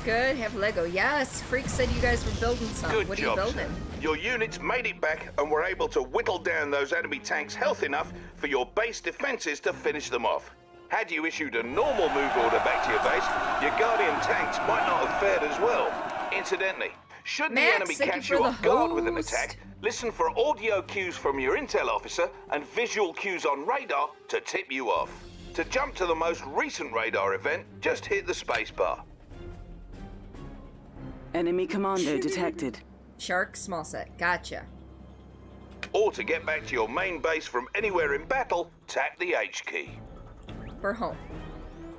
Good, have Lego. Yes, Freak said you guys were building something. Good What job, are you building? sir. Your units made it back and were able to whittle down those enemy tanks health enough for your base defenses to finish them off. Had you issued a normal move order back to your base, your Guardian tanks might not have fared as well. Incidentally, should the enemy catch you off guard with an attack, listen for audio cues from your intel officer and visual cues on radar to tip you off. To jump to the most recent radar event, just hit the spacebar. Enemy commando detected. Shark, small set. Gotcha. Or to get back to your main base from anywhere in battle, tap the H key. For home.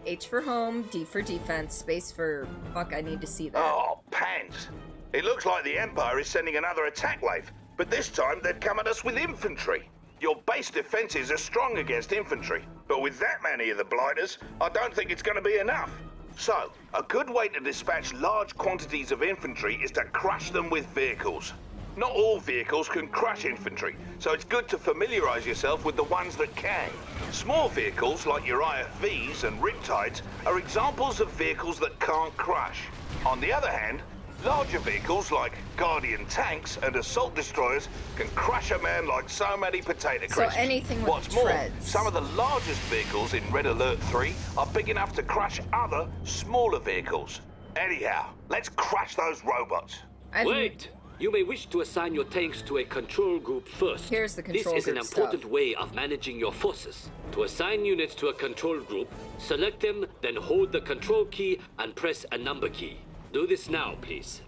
H for home, D for defense, space for... Fuck, I need to see that. Oh, pants. It looks like the Empire is sending another attack wave, but this time they've come at us with infantry. Your base defenses are strong against infantry, but with that many of the blighters, I don't think it's going to be enough. So, a good way to dispatch large quantities of infantry is to crush them with vehicles. Not all vehicles can crush infantry, so it's good to familiarize yourself with the ones that can. Small vehicles like your IFVs and Riptides are examples of vehicles that can't crush. On the other hand, larger vehicles like Guardian tanks and assault destroyers can crush a man like so many potato crisps. So anything with What's more, treads. some of the largest vehicles in Red Alert 3 are big enough to crush other, smaller vehicles. Anyhow, let's crush those robots. Wait! You may wish to assign your tanks to a control group first. Here's the control This is an group important stuff. way of managing your forces. To assign units to a control group, select them, then hold the control key and press a number key. Do this now, please.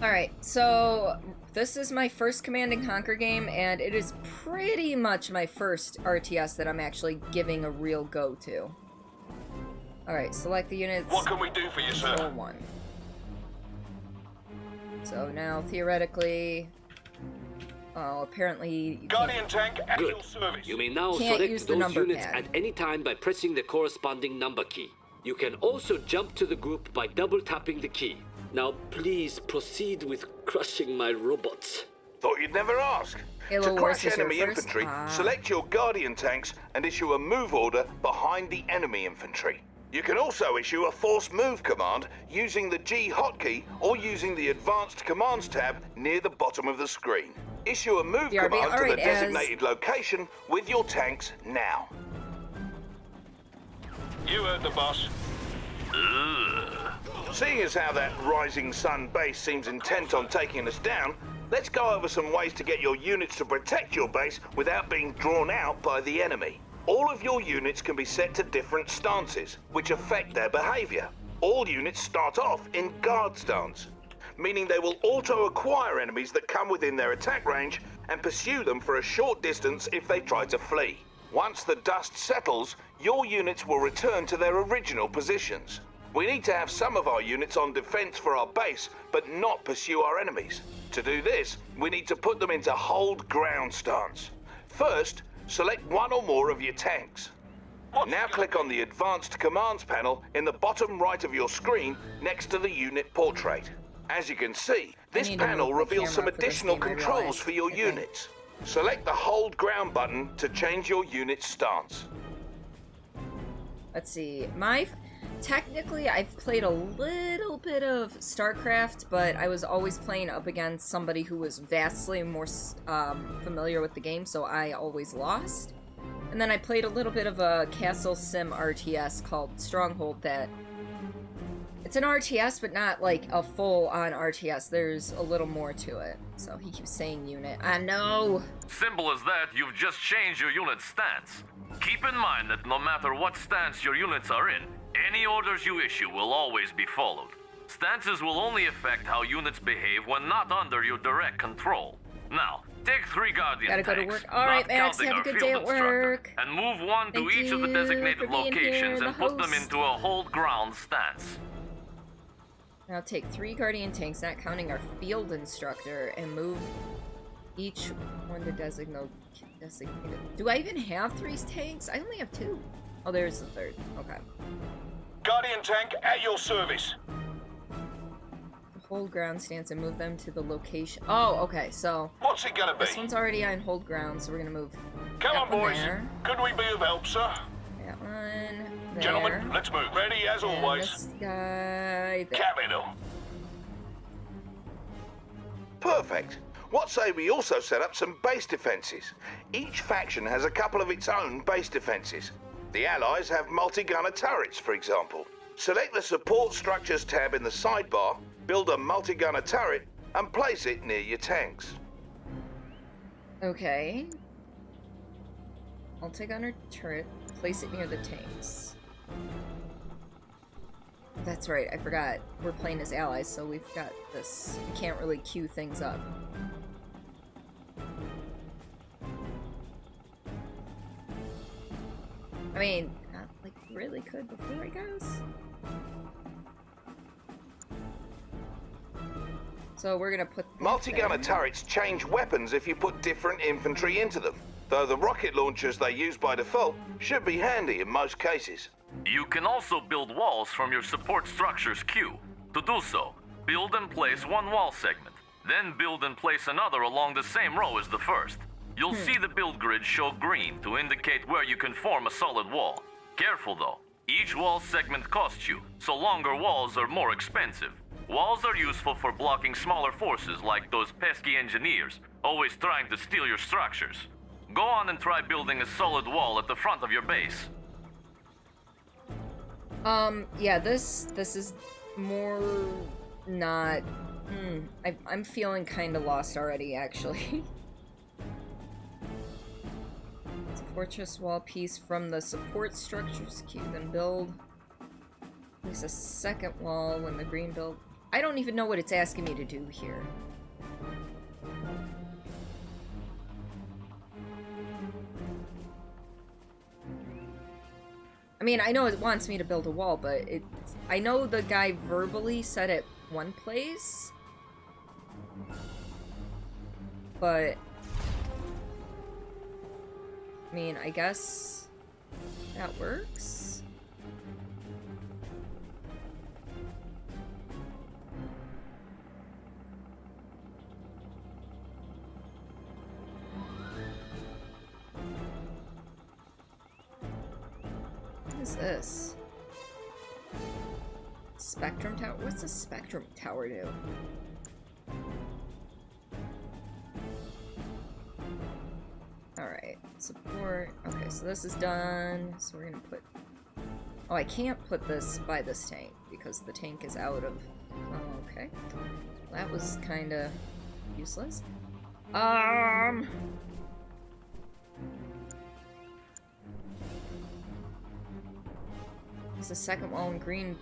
Alright, so this is my first Command & Conquer game, and it is pretty much my first RTS that I'm actually giving a real go to. Alright, select the units. What can we do for you, sir? Control 1. So now, theoretically... Oh, apparently... you Guardian tank at Good. your service. You may now Can't select use the those number units pad. at any time by pressing the corresponding number key. You can also jump to the group by double tapping the key. Now please proceed with crushing my robots. Thought you'd never ask. Halo To Wars crush is here enemy first? infantry, Ah. select your Guardian tanks and issue a move order behind the enemy infantry. You can also issue a force move command using the G hotkey or using the Advanced Commands tab near the bottom of the screen. Issue a move BRB, command to alright, the as- designated location with your tanks now. You heard the boss. Seeing as how that Rising Sun base seems intent on taking us down, let's go over some ways to get your units to protect your base without being drawn out by the enemy. All of your units can be set to different stances, which affect their behavior. All units start off in guard stance, meaning they will auto-acquire enemies that come within their attack range and pursue them for a short distance if they try to flee. Once the dust settles, your units will return to their original positions. We need to have some of our units on defense for our base, but not pursue our enemies. To do this, we need to put them into hold ground stance. First, select one or more of your tanks. Now click on the Advanced Commands panel in the bottom right of your screen next to the unit portrait. As you can see, this panel reveals some additional controls for your units. Select the Hold Ground button to change your unit's stance. Let's see. Technically, I've played a little bit of StarCraft, but I was always playing up against somebody who was vastly more familiar with the game, so I always lost. And then I played a little bit of a Castle Sim RTS called Stronghold that... It's an RTS, but not like a full-on RTS. There's a little more to it. So he keeps saying unit. I know! Simple as that, you've just changed your unit's stance. Keep in mind that no matter what stance your units are in, any orders you issue will always be followed. Stances will only affect how units behave when not under your direct control. Now, take 3 Guardian Gotta tanks, go to work. Alright, Max, have a good day at work. and move one to each of the designated locations and put them into a hold ground stance. Now take 3 Guardian tanks, not counting our field instructor, and move each one to designated. Do I even have 3 tanks? I only have 2. Oh, there's the 3rd. Okay. Guardian tank at your service. Hold ground stance and move them to the location. Oh, okay, so... What's it gonna be? This one's already on hold ground, so we're gonna move... Come on, boys. There. Could we be of help, sir? That one... There. Gentlemen, let's move. Ready as and always. This guy... There. Capital. Perfect. What say we also set up some base defenses? Each faction has a couple of its own base defenses. The Allies have multi-gunner turrets, for example. Select the Support Structures tab in the sidebar, build a multi-gunner turret, and place it near your tanks. Okay. Multi-gunner turret, place it near the tanks. That's right, I forgot. We're playing as allies, so we've got this. We can't really queue things up. I mean, not like really could before, I guess. So we're gonna put multi-gunner turrets change weapons if you put different infantry into them, though the rocket launchers they use by default should be handy in most cases. You can also build walls from your support structures queue. To do so, build and place one wall segment, then build and place another along the same row as the first. You'll see the build grid show green to indicate where you can form a solid wall. Careful though, each wall segment costs you, so longer walls are more expensive. Walls are useful for blocking smaller forces like those pesky engineers, always trying to steal your structures. Go on and try building a solid wall at the front of your base. Yeah, this is more not... I'm feeling kind of lost already, actually. It's a fortress wall piece from the support structures queue, then build... There's a second wall when the green build... I don't even know what it's asking me to do here. I mean, I know it wants me to build a wall, but I know the guy verbally said it one place. But... I mean, I guess that works. What is this? Spectrum Tower? What's a Spectrum Tower do? Alright, support. Okay, so this is done. So we're gonna put... Oh, I can't put this by this tank because the tank is out of... Oh, okay. That was kinda useless. There's a second wall in green.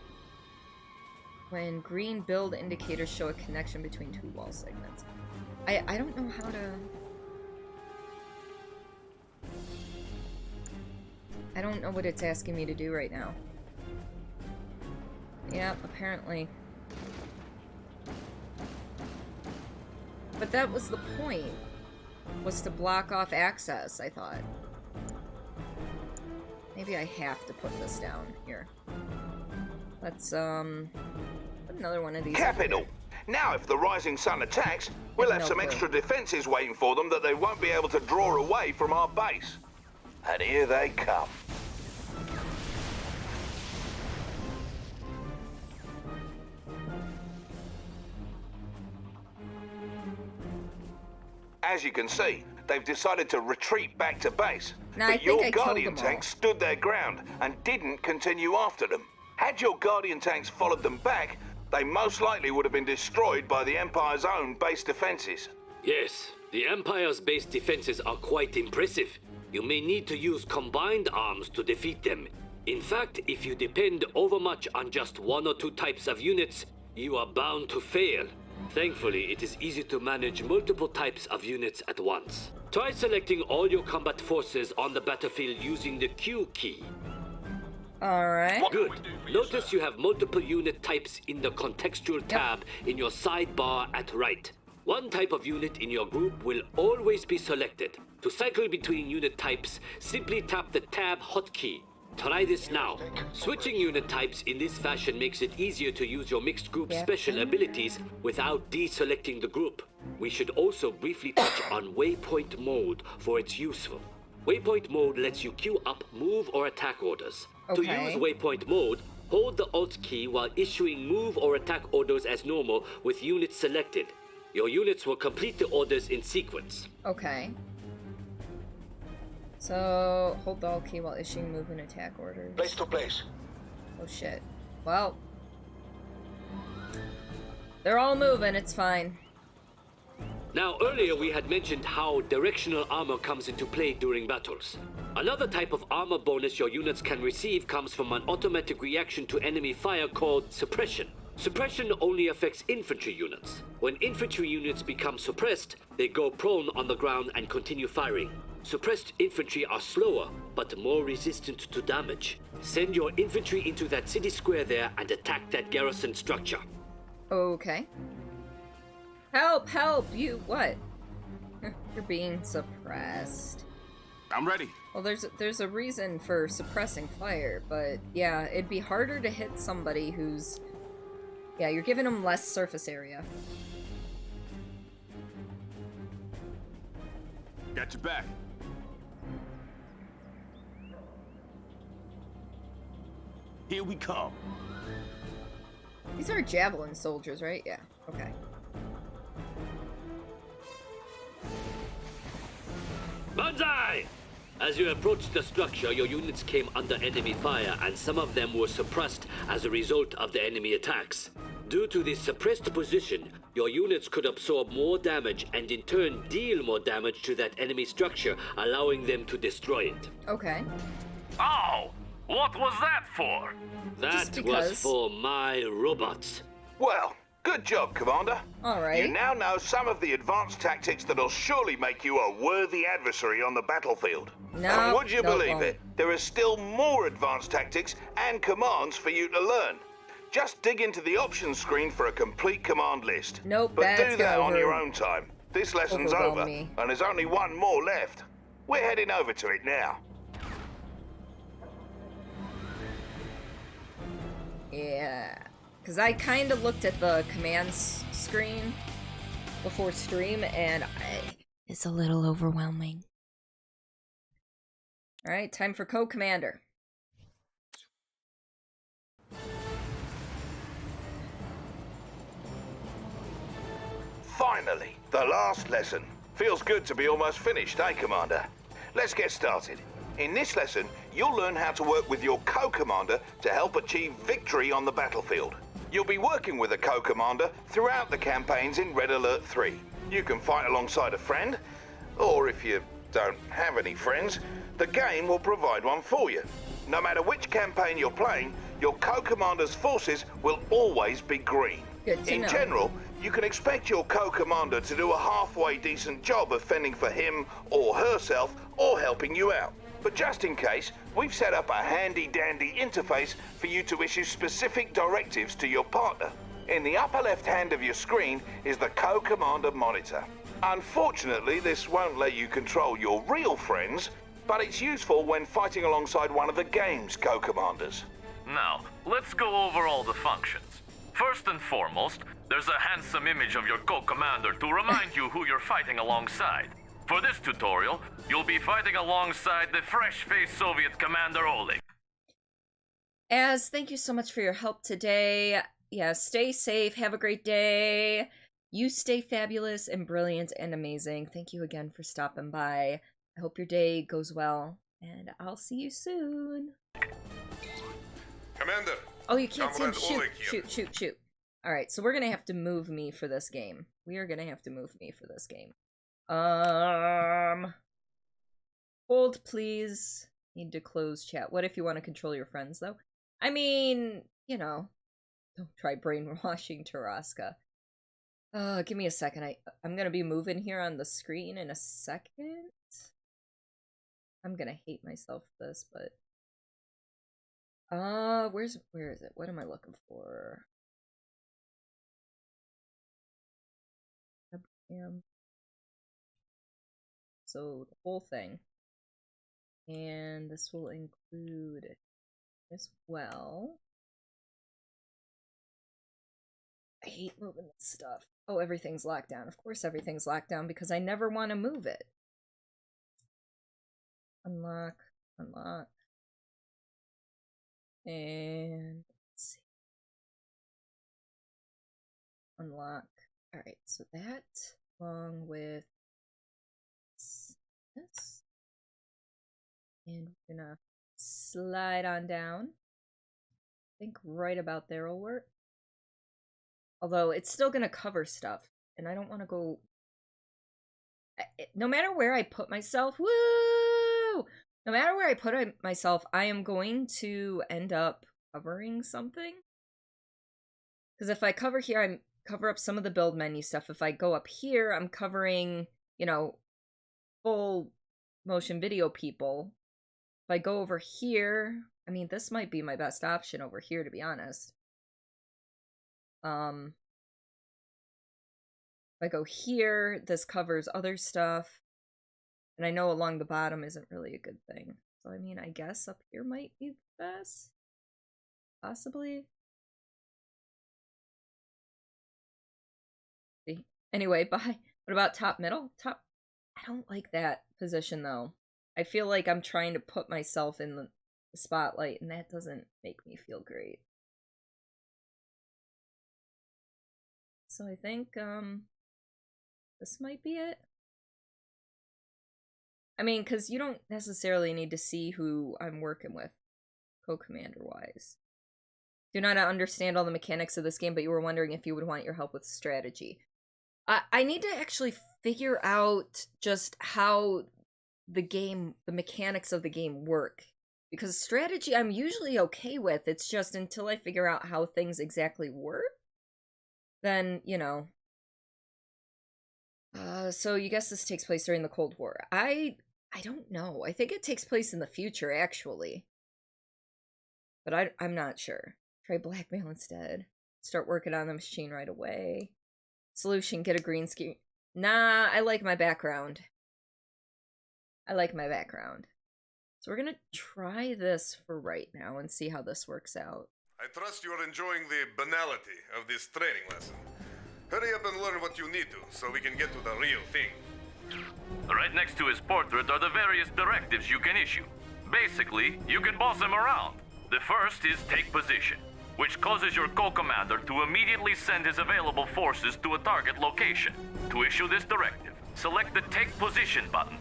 When green build indicators show a connection between two wall segments. I don't know how to... I don't know what it's asking me to do right now. Yeah, apparently. But that was the point. Was to block off access, I thought. Maybe I have to put this down here. Let's, put another one of these. Capital! Now if the rising sun attacks, we'll have no some clue. extra defenses waiting for them that they won't be able to draw away from our base. And here they come. As you can see, they've decided to retreat back to base. Nah, I but think your I killed Guardian them all. tanks stood their ground and didn't continue after them. Had your Guardian tanks followed them back, they most likely would have been destroyed by the Empire's own base defenses. Yes, the Empire's base defenses are quite impressive. You may need to use combined arms to defeat them. In fact, if you depend overmuch on just one or two types of units, you are bound to fail. Thankfully, it is easy to manage multiple types of units at once. Try selecting all your combat forces on the battlefield using the Q key. Alright. Good. Notice you have multiple unit types in the contextual tab in your sidebar at right. One type of unit in your group will always be selected. To cycle between unit types, simply tap the tab hotkey. Try this now. Switching unit types in this fashion makes it easier to use your mixed group special abilities without deselecting the group. We should also briefly touch on waypoint mode for its useful. Waypoint mode lets you queue up move or attack orders. To Okay. use waypoint mode, hold the Alt key while issuing move or attack orders as normal with units selected. Your units will complete the orders in sequence. Okay. So, hold the Alt key while issuing move and attack orders. Place to place. Oh shit. Well. They're all moving, it's fine. Now, earlier we had mentioned how directional armor comes into play during battles. Another type of armor bonus your units can receive comes from an automatic reaction to enemy fire called suppression. Suppression only affects infantry units. When infantry units become suppressed, they go prone on the ground and continue firing. Suppressed infantry are slower, but more resistant to damage. Send your infantry into that city square there and attack that garrison structure. Okay. Help! Help! You what? You're being suppressed. I'm ready. Well, there's a reason for suppressing fire, but yeah, it'd be harder to hit somebody who's... Yeah, you're giving them less surface area. Got your back. Here we come. These are javelin soldiers, right? Yeah, okay. Banzai! As you approached the structure, your units came under enemy fire, and some of them were suppressed as a result of the enemy attacks. Due to this suppressed position, your units could absorb more damage and in turn deal more damage to that enemy structure, allowing them to destroy it. Okay. Oh! What was that for? That was for my robots. Well, good job, Commander. Alright. You now know some of the advanced tactics that'll surely make you a worthy adversary on the battlefield. No, And would you no, believe won't. it? There are still more advanced tactics and commands for you to learn. Just dig into the options screen for a complete command list. Nope, But that's do that gonna on your own time. This lesson's overwhelm over, me. and there's only one more left. We're heading over to it now. Yeah. Because I kind of looked at the commands screen before stream, and it's a little overwhelming. Alright, time for Co-Commander. Finally, the last lesson. Feels good to be almost finished, eh, Commander? Let's get started. In this lesson, you'll learn how to work with your co-commander to help achieve victory on the battlefield. You'll be working with a co-commander throughout the campaigns in Red Alert 3. You can fight alongside a friend, or if you don't have any friends, the game will provide one for you. No matter which campaign you're playing, your co-commander's forces will always be green. Good to In know. general, you can expect your co-commander to do a halfway decent job of fending for him or herself or helping you out. But just in case, we've set up a handy-dandy interface for you to issue specific directives to your partner. In the upper left hand of your screen is the co-commander monitor. Unfortunately, this won't let you control your real friends, but it's useful when fighting alongside one of the game's co-commanders. Now, let's go over all the functions. First and foremost, there's a handsome image of your co-commander to remind you who you're fighting alongside. For this tutorial, you'll be fighting alongside the fresh-faced Soviet commander Oleg. Thank you so much for your help today. Yeah, stay safe, have a great day. You stay fabulous and brilliant and amazing. Thank you again for stopping by. I hope your day goes well, and I'll see you soon. Commander. Oh, you can't see him. Comrade Shoot, Oleg here. shoot. Alright, so we're gonna have to move me for this game. We are gonna have to move me for this game. Hold, please. Need to close chat. What if you want to control your friends, though? I mean, you know, don't try brainwashing Taraska. Give me a second. I'm gonna be moving here on the screen in a second. I'm gonna hate myself for this, but... where is it? What am I looking for? So, the whole thing. And this will include as well. I hate moving this stuff. Oh, everything's locked down. Of course everything's locked down because I never want to move it. Unlock, unlock. And let's see. Unlock. Alright, so that along with this. And we're gonna slide on down. I think right about there will work. Although it's still gonna cover stuff, and I don't want to go. No matter where I put myself, woo! No matter where I put myself, I am going to end up covering something. Because if I cover here, I cover up some of the build menu stuff. If I go up here, I'm covering, you know, full motion video people. If I go over here, I mean, this might be my best option over here, to be honest. If I go here, this covers other stuff. And I know along the bottom isn't really a good thing. So, I mean, I guess up here might be best. Possibly. See. Anyway, bye. What about top middle? Top. I don't like that position, though. I feel like I'm trying to put myself in the spotlight, and that doesn't make me feel great. So I think, this might be it. I mean, because you don't necessarily need to see who I'm working with, co-commander-wise. Do not understand all the mechanics of this game, but you were wondering if you would want your help with strategy. I need to actually figure out just how the mechanics of the game work. Because strategy I'm usually okay with, it's just until I figure out how things exactly work, then, you know. So you guess this takes place during the Cold War. I don't know. I think it takes place in the future, actually. But I'm not sure. Try blackmail instead. Start working on the machine right away. Solution, get a green screen. Nah, I like my background. I like my background. So we're gonna try this for right now and see how this works out. I trust you are enjoying the banality of this training lesson. Hurry up and learn what you need to, so we can get to the real thing. Right next to his portrait are the various directives you can issue. Basically, you can boss him around. The first is take position, which causes your co-commander to immediately send his available forces to a target location. To issue this directive, select the Take Position button.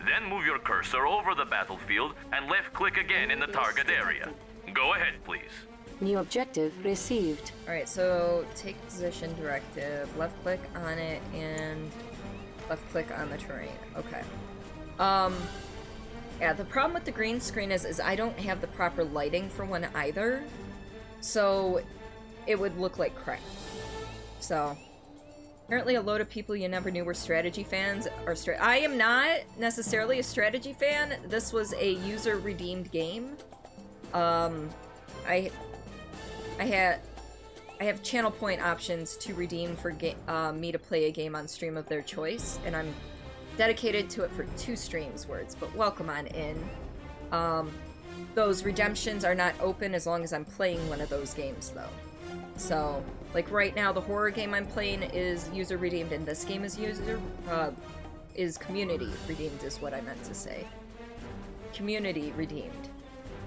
Then move your cursor over the battlefield and left-click again in the target area. Go ahead, please. New objective received. Alright, so take position directive, left click on it, and left click on the terrain. Okay. Yeah, the problem with the green screen is I don't have the proper lighting for one either. So it would look like crap. So apparently a load of people you never knew were strategy fans are I am not necessarily a strategy fan. This was a user redeemed game. I have channel point options to redeem for me to play a game on stream of their choice, and I'm dedicated to it for 2 streams words, but welcome on in. Those redemptions are not open as long as I'm playing one of those games, though. So, like right now, the horror game I'm playing is user redeemed, and this game is community redeemed, is what I meant to say. Community redeemed.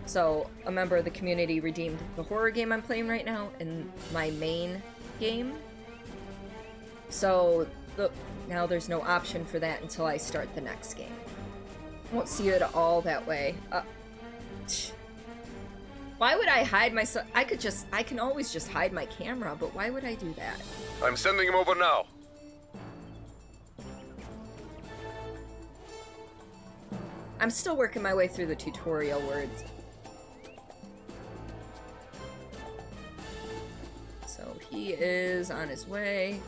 So, a member of the community redeemed the horror game I'm playing right now in my main game. So, now there's no option for that until I start the next game. Won't see it all that way. Why would I hide myself? I can always just hide my camera, but why would I do that? I'm sending him over now. I'm still working my way through the tutorial words. So he is on his way.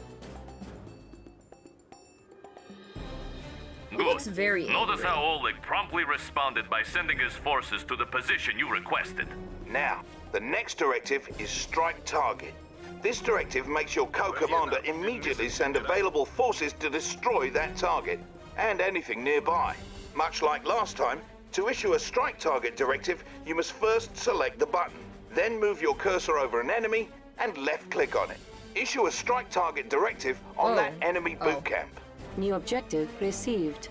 Good. Looks very Notice angry. how Oleg promptly responded by sending his forces to the position you requested. Now, the next directive is Strike Target. This directive makes your co-commander immediately send available forces to destroy that target, and anything nearby. Much like last time, to issue a Strike Target directive, you must first select the button, then move your cursor over an enemy, and left-click on it. Issue a Strike Target directive on that enemy boot camp. New objective received.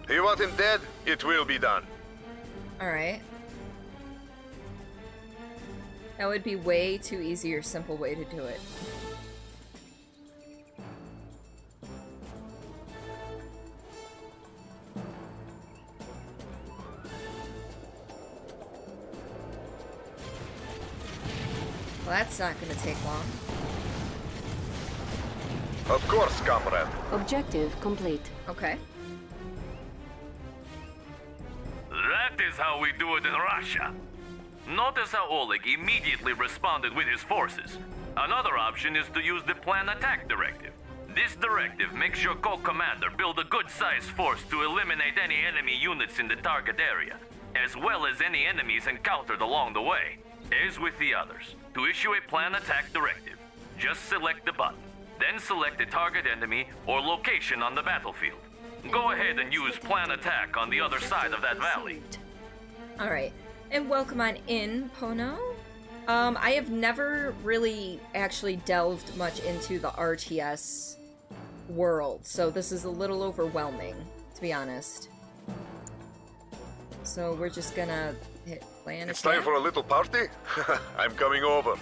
You want him dead? It will be done. Alright. That would be way too easy or simple way to do it. Well, that's not gonna take long. Of course, comrade. Objective complete. Okay. That is how we do it in Russia. Notice how Oleg immediately responded with his forces. Another option is to use the Plan Attack Directive. This directive makes your co-commander build a good-sized force to eliminate any enemy units in the target area, as well as any enemies encountered along the way. As with the others, to issue a Plan Attack Directive, just select the button. Then select the target enemy or location on the battlefield. Go ahead and use Plan Attack on the other side of that valley. Alright, and welcome on in, Pono. I have never really actually delved much into the RTS world, so this is a little overwhelming, to be honest. So we're just gonna hit Plan Attack. It's time for a little party? I'm coming over.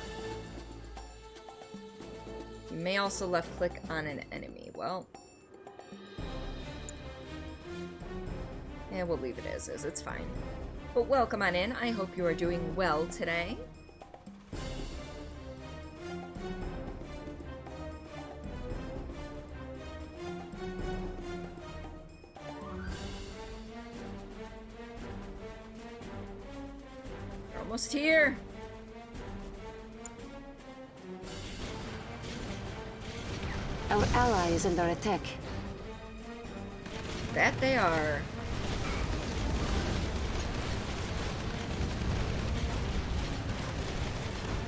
You may also left-click on an enemy. Well... yeah, we'll leave it as is. It's fine. But welcome on in. I hope you are doing well today. We're almost here. Our ally is under attack. That they are.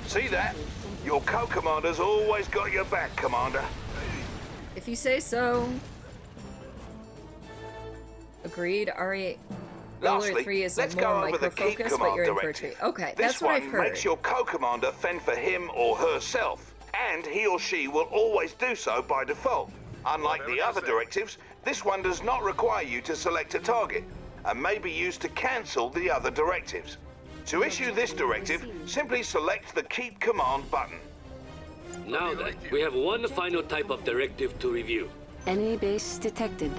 See that? Your co-commander's always got your back, Commander. If you say so. Agreed. RE Lastly, 3 is let's more go over the micro Keep focus, but Command you're in for a directive. treat. Okay, This that's what I've one heard. makes your co-commander fend for him or herself, and he or she will always do so by default. Unlike the other directives, this one does not require you to select a target, and may be used to cancel the other directives. To issue this directive, simply select the Keep Command button. Now then, we have one final type of directive to review. Enemy base detected.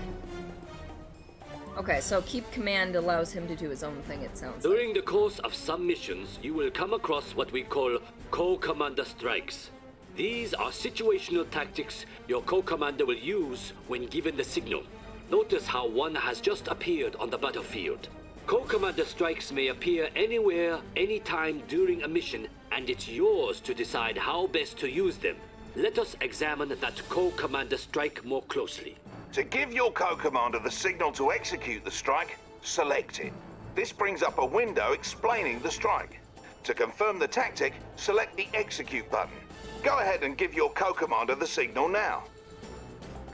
Okay, so keep command allows him to do his own thing, it sounds like. During the course of some missions, you will come across what we call co-commander strikes. These are situational tactics your co-commander will use when given the signal. Notice how one has just appeared on the battlefield. Co-commander strikes may appear anywhere, anytime during a mission, and it's yours to decide how best to use them. Let us examine that co-commander strike more closely. To give your co-commander the signal to execute the strike, select it. This brings up a window explaining the strike. To confirm the tactic, select the execute button. Go ahead and give your co-commander the signal now.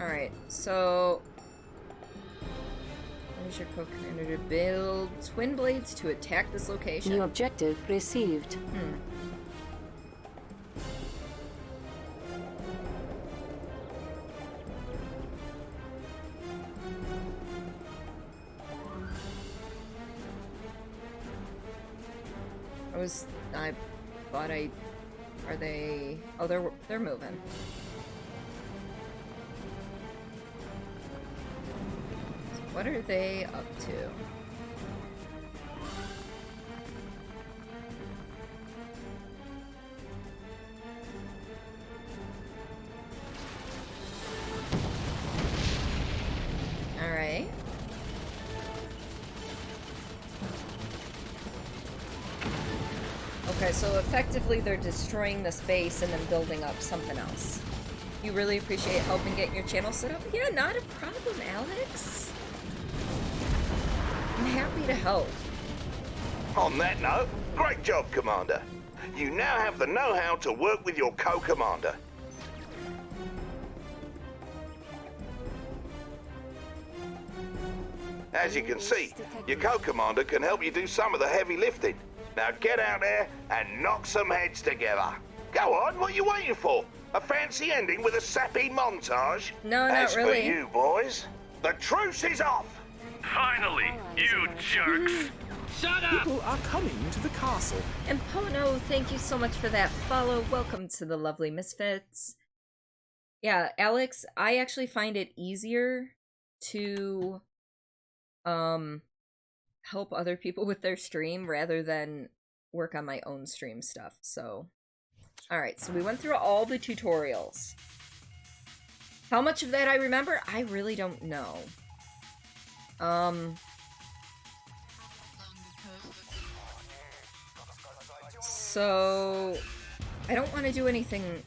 Alright, so... Where's your co-commander to build twin blades to attack this location? New objective received. I thought are they, oh, they're moving. So what are they up to? All right. Okay, so effectively they're destroying this base and then building up something else. You really appreciate helping get your channel set up? Yeah, not a problem, Alex. I'm happy to help. On that note, great job, Commander. You now have the know-how to work with your co-commander. As you can see, your co-commander can help you do some of the heavy lifting. Now get out there and knock some heads together. Go on, what are you waiting for? A fancy ending with a sappy montage? No, not really. As for you boys, the truce is off! Finally, you jerks! Shut up! People are coming to the castle. And Pono, thank you so much for that follow. Welcome to the lovely Misfits. Yeah, Alex, I actually find it easier to help other people with their stream rather than work on my own stream stuff. So, alright, so we went through all the tutorials. How much of that I remember? I really don't know. So, I don't want to do anything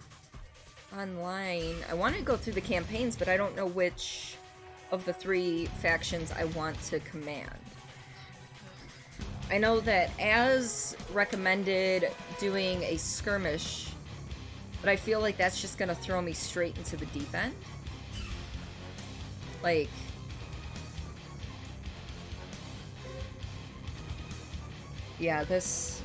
online. I want to go through the campaigns, but I don't know which of the 3 factions I want to command. I know that as recommended doing a skirmish, but I feel like that's just gonna throw me straight into the deep end. Like, yeah, this...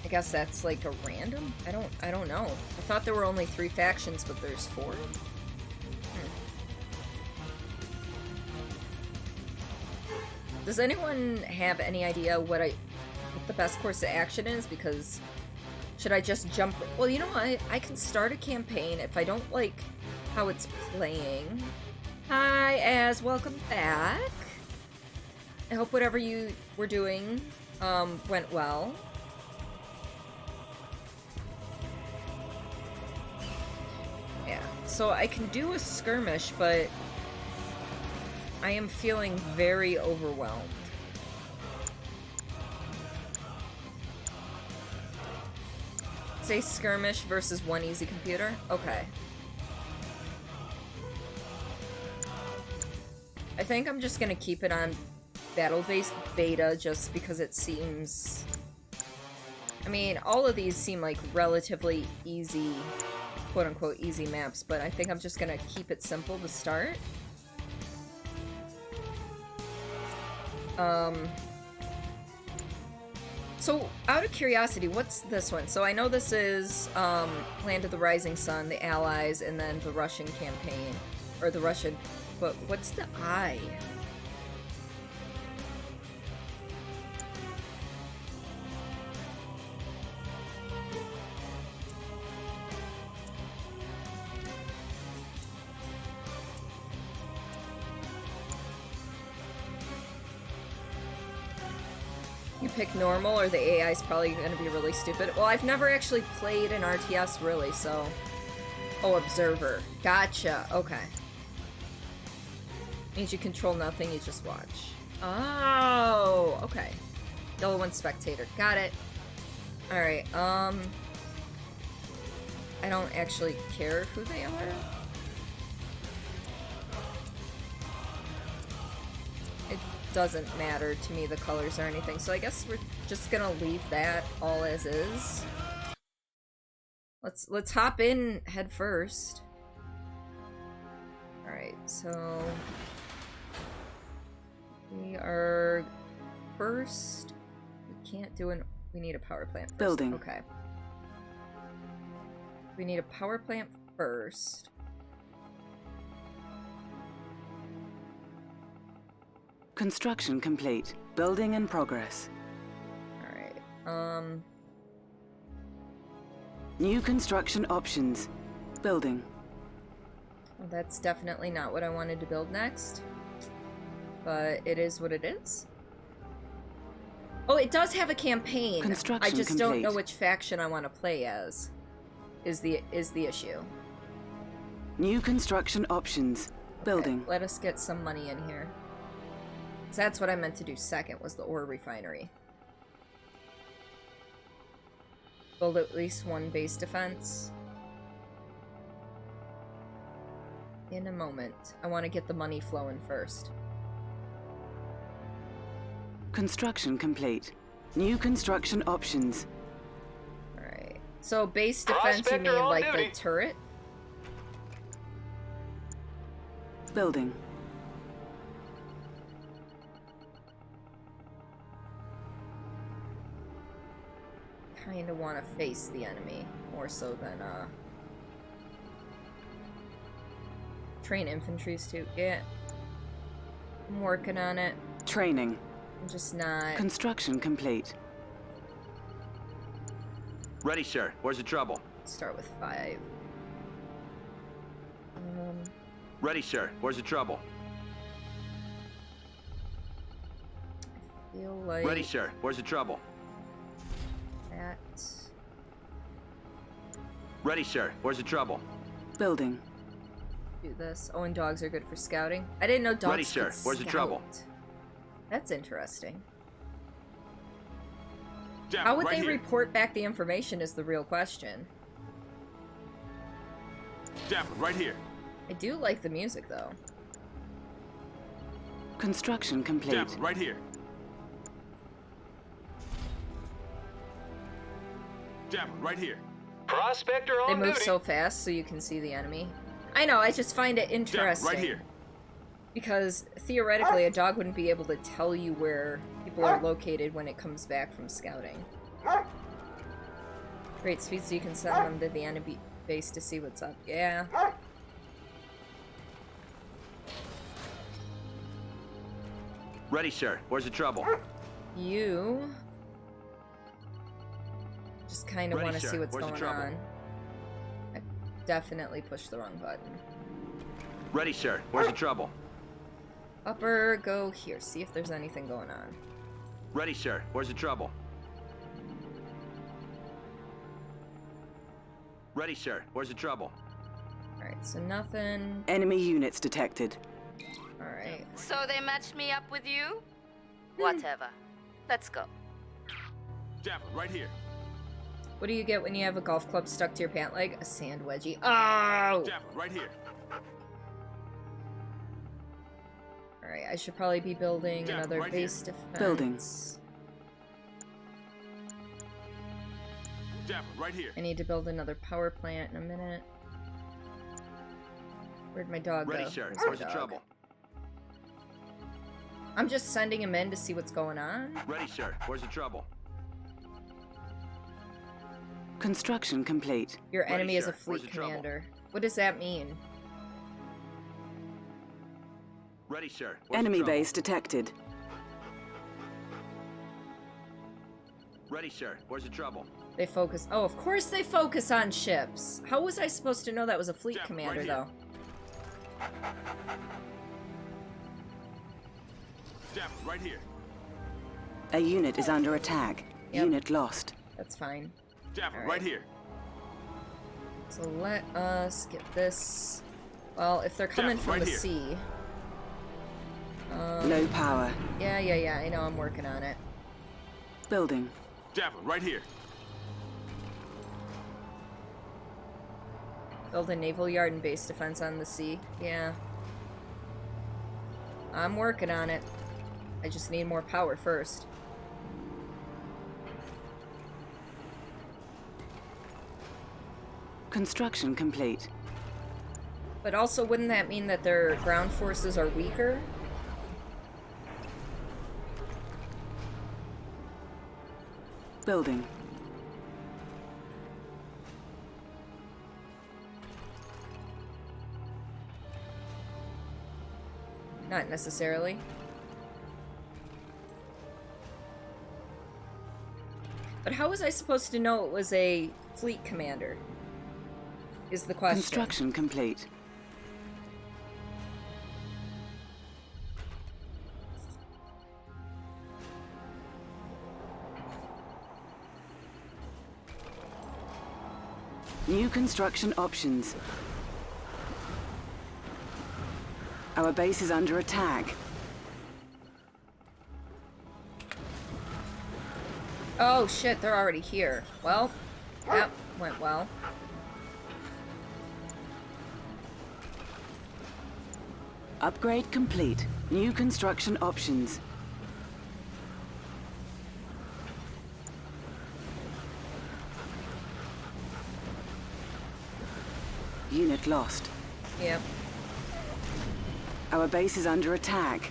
I guess that's like a random? I don't know. I thought there were only 3 factions, but there's 4? Does anyone have any idea what the best course of action is? Because should I just jump? Well, you know what? I can start a campaign if I don't like how it's playing. Hi, Az. Welcome back. I hope whatever you were doing went well. Yeah, so I can do a skirmish, but I am feeling very overwhelmed. Say skirmish versus 1 easy computer? Okay. I think I'm just gonna keep it on battle-based beta just because it seems... I mean, all of these seem like relatively easy, quote-unquote easy maps, but I think I'm just gonna keep it simple to start. So, out of curiosity, what's this one? So I know this is Land of the Rising Sun, the Allies, and then the Russian campaign. Or the Russian... But what's the I? pick normal or the AI is probably going to be really stupid. Well, I've never actually played an RTS really, so... Oh, observer. Gotcha. Okay. Means you control nothing, you just watch. Oh, okay. Yellow one spectator. Got it. Alright, I don't actually care who they are. It doesn't matter to me the colors or anything, so I guess we're just gonna leave that all as is. Let's hop in head first. Alright, so we are first. We can't do an we need a power plant first. Building. Okay. We need a power plant first. Construction complete. Building in progress. Alright. New construction options. Building. Well, that's definitely not what I wanted to build next. But it is what it is. Oh, it does have a campaign. Construction I just don't know complete. which faction I want to play as. Is the issue. New construction options. Building. Okay, let us get some money in here. 'Cause that's what I meant to do second, was the ore refinery. Build at least one base defense. In a moment. I want to get the money flowing first. Construction complete. New construction options. Alright. So base defense, you mean like the turret? Building. Kinda want to face the enemy more so than train infantries too. Yeah, I'm working on it. Training. I'm just not. Construction complete. Ready, sir. Where's the trouble? Start with 5. Ready, sir. Where's the trouble? Feel like Ready, sir. Where's the trouble? that. Ready, sir. Where's the trouble? Building. Do this. Oh, and dogs are good for scouting. I didn't know dogs Ready, sir. could Where's the trouble? scout. That's interesting. Jam, How would right they here. report back the information is the real question. Jam, right here. I do like the music though. Construction complete. Jam, right here. Jam, right here. Prospector They on move duty. so fast so you can see the enemy. I know, I just find it interesting. Right here. Because theoretically, a dog wouldn't be able to tell you where people are located when it comes back from scouting. Great speed so you can send them to the enemy base to see what's up. Yeah. Ready, sir. Where's the trouble? You just kind of Ready, want to sir. see what's Where's the going trouble? on. I definitely pushed the wrong button. Ready, sir. Where's the trouble? Upper, go here. See if there's anything going on. Ready, sir. Where's the trouble? Ready, sir. Where's the trouble? Alright, so nothing. Enemy units detected. Alright. So they matched me up with you? Whatever. Let's go. Jam, right here. What do you get when you have a golf club stuck to your pant leg? A sand wedgie. Oh! Jam, right here. Alright, I should probably be building Jam, another right base here. defense. Building. Jam, right here. I need to build another power plant in a minute. Where'd my dog Ready, go? sir. Where's my Where's the dog? trouble? I'm just sending him in to see what's going on. Ready, sir. Where's the trouble? Construction complete. Your Ready, enemy is sir. a Where's fleet the trouble? commander. What does that mean? Ready, sir. Where's Enemy the trouble? base detected. Ready, sir. Where's the trouble? They focus. Oh, of course they focus on ships. How was I supposed to know that was a fleet Jam, commander, right here. though? Jam, right here. A unit is under attack. Yep. Unit lost. That's fine. Javelin, All right here. So let us get this. Well, if they're coming Javelin, from right the here. sea. Low power. Yeah, I know, I'm working on it. Building. Javelin, right here. Build a naval yard and base defense on the sea. Yeah. I'm working on it. I just need more power first. Construction complete. But also, wouldn't that mean that their ground forces are weaker? Building. Not necessarily. But how was I supposed to know it was a fleet commander? Is the question. Construction complete. New construction options. Our base is under attack. Oh shit, they're already here. Well, that went well. Upgrade complete. New construction options. Unit lost. Yep. Our base is under attack.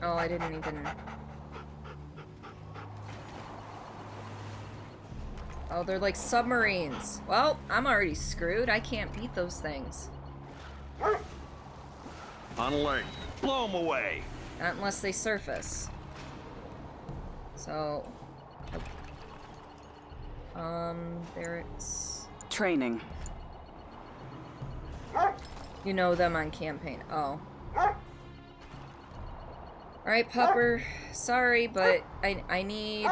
Oh, I didn't even... Oh, they're like submarines. Well, I'm already screwed. I can't beat those things. On alert. Blow them away. Not unless they surface. So... barracks... Training. You know them on campaign. Oh. Alright, Pupper. Sorry, but I need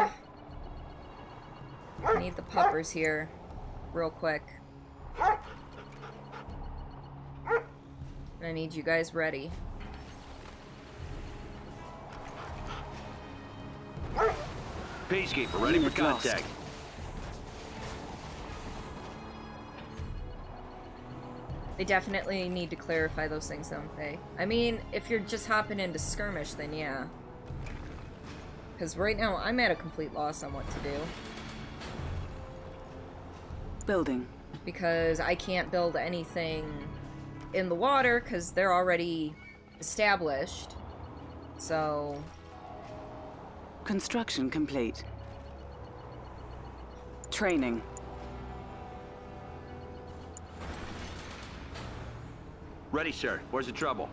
the puppers here. Real quick. And I need you guys ready. Peacekeeper, ready for contact. They definitely need to clarify those things, don't they? I mean, if you're just hopping into skirmish, then yeah. Because right now, I'm at a complete loss on what to do. Building. Because I can't build anything in the water, because they're already established. So... Construction complete. Training. Ready, sir. Where's the trouble?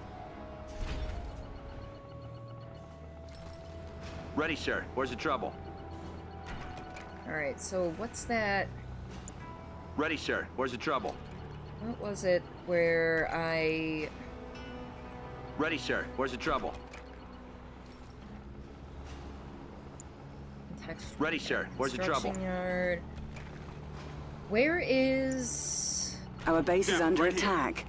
Ready, sir. Where's the trouble? Alright, so what's that? Ready, sir. Where's the trouble? What was it where I... Ready, sir. Where's the trouble? Ready, sir. Where's the trouble? Construction yard. Where is... Our base is under attack.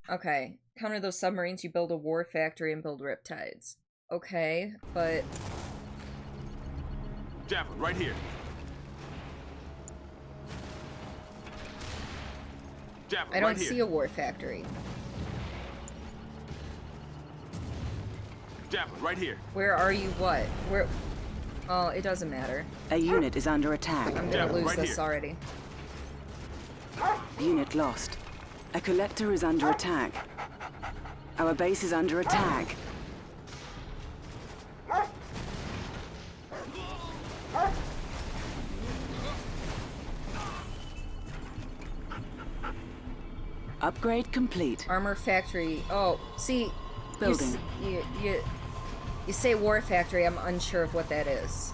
Okay. Counter those submarines, you build a war factory and build riptides. Okay, but... Javelin, right here. Javelin, I don't right here. see a war factory. Javelin, right here. Where are you? What? Where? Oh, it doesn't matter. A unit is under attack. I'm gonna lose this already. Unit lost. A collector is under attack. Our base is under attack. Upgrade complete. Armor factory. Oh, see, Building. You say war factory. I'm unsure of what that is.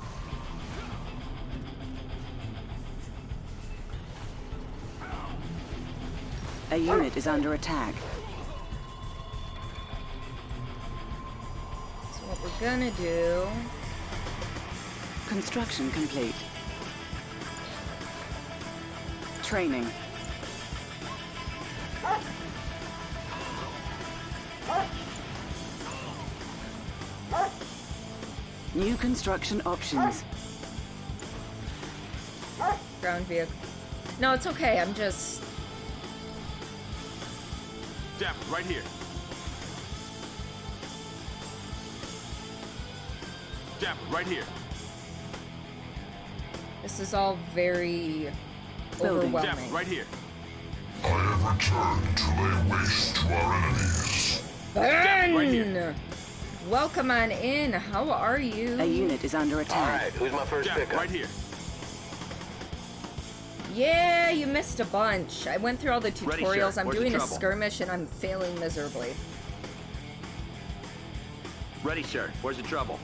A unit is under attack. gonna do... Construction complete. Training. New construction options. Ground vehicle. No, it's okay. I'm just... Jeff, right here. Jeff, right here. This is all very Building. overwhelming. Jeff, right here. I have returned to lay waste to our enemies. Jeff, right here. Burn! Welcome on in. How are you? A unit is under attack. Alright, who's my first Jeff, pickup? right here. Yeah, you missed a bunch. I went through all the Ready, tutorials. sir. I'm Where's the doing a trouble? skirmish and I'm failing miserably. Ready, sir. Where's the trouble?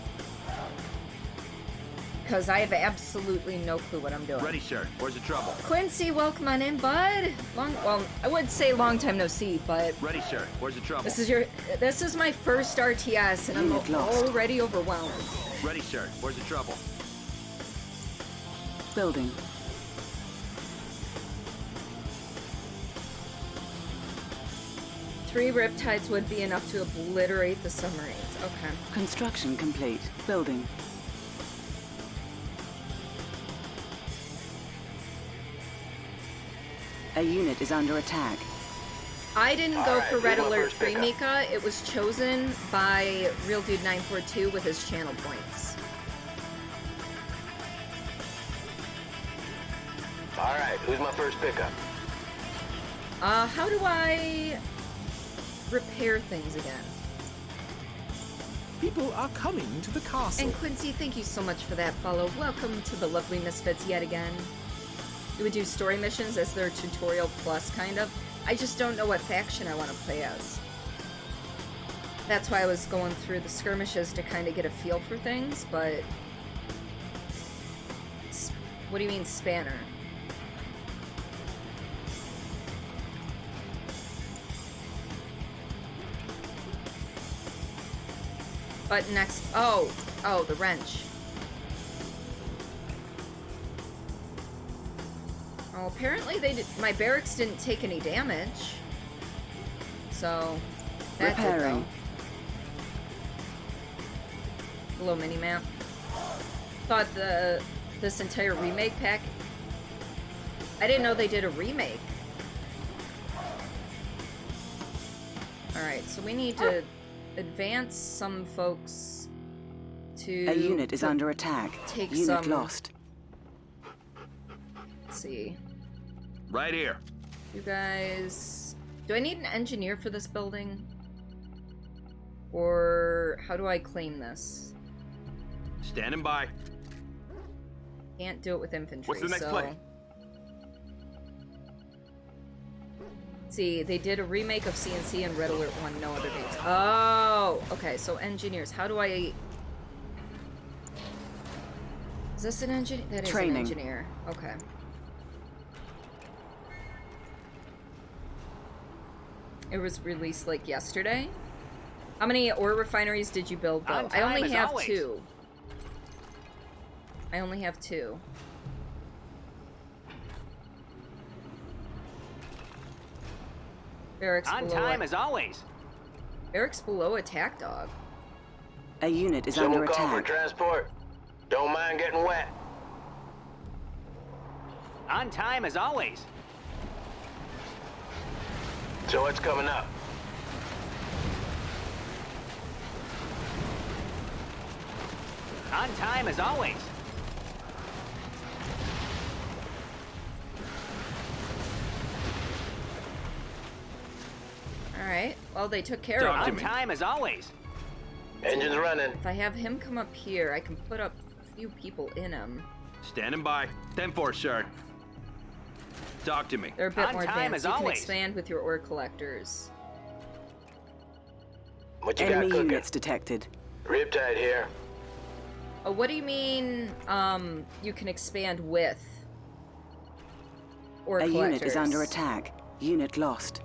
Because I have absolutely no clue what I'm doing. Ready, sir. Where's the trouble? Quincy, welcome on in, bud. Well, I would say long time no see, but Ready, sir. Where's the trouble? this is my first RTS, and I'm Unit lost. already overwhelmed. Ready, sir. Where's the trouble? Building. Three riptides would be enough to obliterate the submarines. Okay. Construction complete. Building. A unit is under attack. I didn't go Alright, for who's Red my Alert first 3, pickup? Mika. It was chosen by RealDude942 with his channel points. Alright, who's my first pickup? How do I repair things again? People are coming to the castle. And Quincy, thank you so much for that follow. Welcome to the lovely Misfits yet again. You would do story missions as their tutorial plus, kind of. I just don't know what faction I want to play as. That's why I was going through the skirmishes to kind of get a feel for things, but... What do you mean, Spanner? But next... Oh, the wrench. Oh, apparently my barracks didn't take any damage. So, that did Repairing. go. Hello, mini-map. Thought this entire remake pack... I didn't know they did a remake. Alright, so we need to advance some folks to... A unit is under attack. Take Unit some... lost. Let's see. Right here. You guys... Do I need an engineer for this building? Or how do I claim this? Standing by. Can't do it with infantry, What's the next so... play? See, they did a remake of CNC and Red Alert 1, no other games. Oh! Okay, so engineers. How do I... Is this an engineer? That is Training. an engineer. Okay. It was released like yesterday. How many ore refineries did you build though? On I only time, as have always. 2. I only have 2. Barracks On below time it. as always. Barracks below attack dog. A unit is under Someone call for attack. transport. Don't mind getting wet. On time as always. So what's coming up? On time as always. Alright, well they took care of On him. time as always. Engine's running. If I have him come up here, I can put up a few people in him. Standing by. 10-4, sir. Talk to me. They're a bit On more time advanced. as You can always. expand with your ore collectors. What you Enemy got cooking? units detected. Riptide here. Oh, what do you mean, you can expand with ore A collectors? unit is under attack. Unit lost.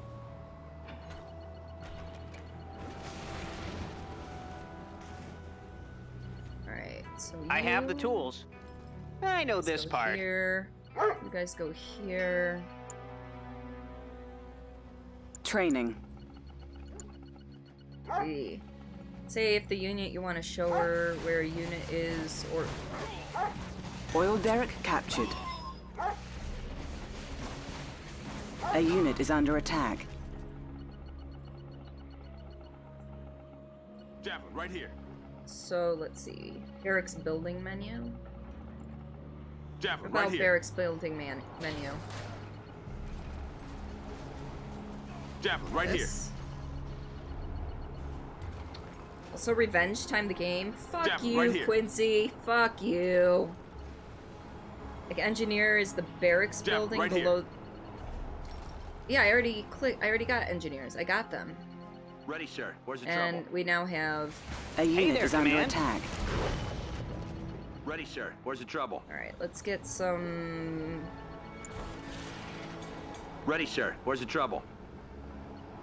so I have the you tools. I know guys this go part. Here. You guys go here. Training. See. Say if the unit you want to show her where a unit is, or Oil derrick captured. A unit is under attack. Javelin, right here. so let's see. Barracks building menu. Javelin, About right here. barracks building menu. Javelin, right This. Also, revenge time the game. Fuck Javelin, you, right here. Quincy. Fuck you. Like, engineer is the barracks Javelin, building right below. here. Yeah, I already got engineers. I got them. Ready, sir. Where's the And trouble? we now have. A unit there, is under Command. attack. Ready, sir. Where's the trouble? All right, let's get some. Ready, sir. Where's the trouble?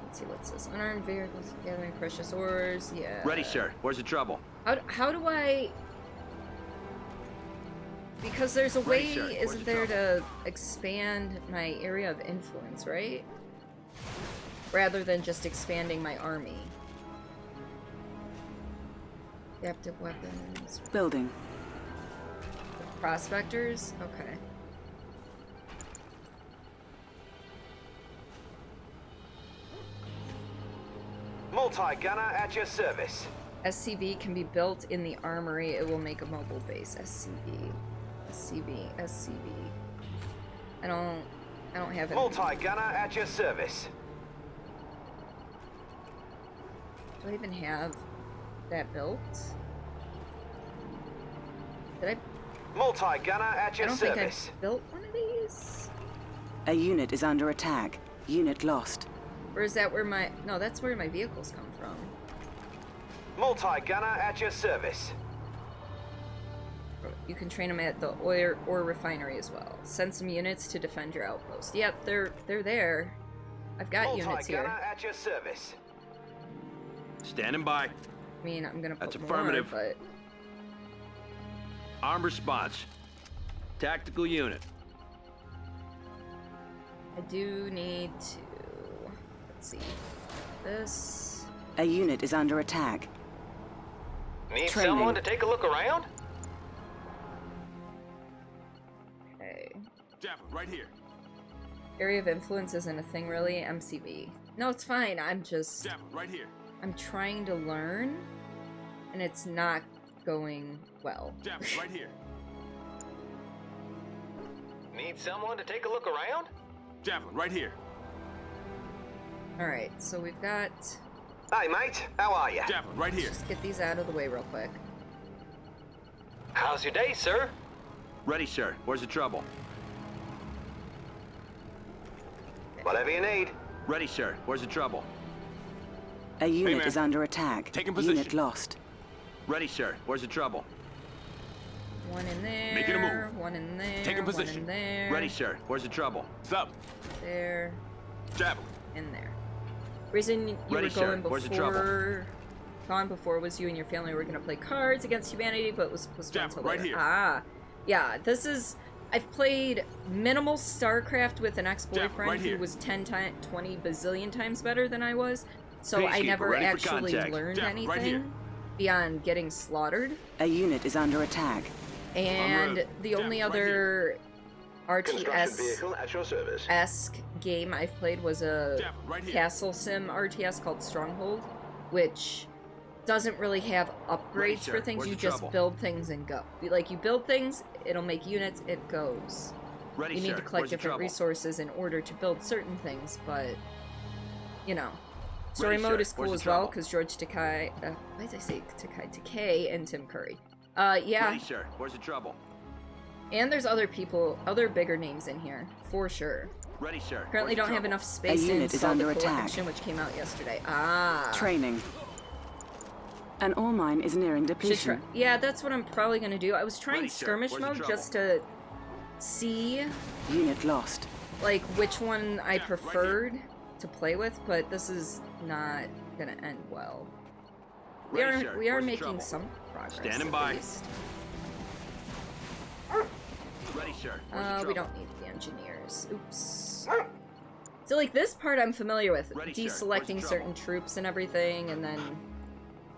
Let's see, what's this? Unarmed vehicles gathering precious ores. Yeah. Ready, sir. Where's the trouble? How do I? Because there's a Ready, way, sir. Where's isn't the there, to expand my area of influence, right? Rather than just expanding my army. Adaptive weapons. Building. Prospectors? Okay. Multi-gunner at your service. SCV can be built in the armory. It will make a mobile base. SCV. I don't have it. Multi-gunner at your service. Do I even have that built? Did I? Multi-gunner at I your don't service. think I built one of these. A unit is under attack. Unit lost. Or is that where my... No, that's where my vehicles come from. Multi-gunner at your service. You can train them at the oil or refinery as well. Send some units to defend your outpost. Yep, they're there. I've got units here. Multi-gunner at your service. Standing by. I mean, I'm gonna put That's more, affirmative. but Armed response. Tactical unit. I do need to... Let's see. This... A unit is under attack. Need Training. someone to take a look around? Okay. Javelin, right here. Area of influence isn't a thing, really. MCV. No, it's fine. I'm just... Javelin, right here. I'm trying to learn, and it's not going well. Javelin, right here. Need someone to take a look around? Javelin, right here. Alright, so we've got... Hey, mate. How are you? Javelin, right here. Just get these out of the way real quick. How's your day, sir? Ready, sir. Where's the trouble? Whatever you need. Ready, sir. Where's the trouble? A unit man. is under attack. Taking Unit position. lost. Ready, sir. Where's the trouble? One in there. Making a move. One in there. Taking One position. in there. Ready, sir. Where's the trouble? Sub. There. Javelin. In there. Reason you Ready, were sir. going Where's the trouble? before... Gone before was you and your family were going to play Cards Against Humanity, but was postponed Javelin, until right later. here. Ah. Yeah, this is... I've played minimal StarCraft with an ex-boyfriend right who here. was 20 bazillion times better than I was, so I Peacekeeper, never ready for actually contact. learned Javelin, right anything here. beyond getting slaughtered. A unit is under attack. And road. the only Javelin, right other Construction vehicle at your service. RTS-esque game I've played was a Javelin, right here. castle sim RTS called Stronghold, which doesn't really have upgrades sir. for things. Where's You the just trouble? build things and go. Like, you build things, it'll make units, it goes. Ready, You need sir. to collect Where's the different trouble? resources in order to build certain things, but, you know. Story Ready, mode sir. is cool Where's the as well, trouble? because George Takei, why did I say Takei? Takei and Tim Curry. Yeah, Ready, sir. Where's the trouble? and there's other people, other bigger names in here, for sure. Ready, sir. Currently Where's the don't have trouble? enough space A to unit is install the under attack. collection, which came out yesterday. Ah. Training. An ore mine is nearing Should depletion. try. Yeah, that's what I'm probably gonna do. I was trying Ready, sir. skirmish Where's the mode trouble? just to see, Unit lost. like, which one I Yeah, right preferred to play with, but this is not gonna end well. Ready, sir. We are Where's the making trouble? some progress. Standing at by. least. sir. Where's the We trouble? don't need the engineers. Oops. So, like, this part I'm familiar with. Ready, sir. Where's the Deselecting trouble? certain troops and everything, and then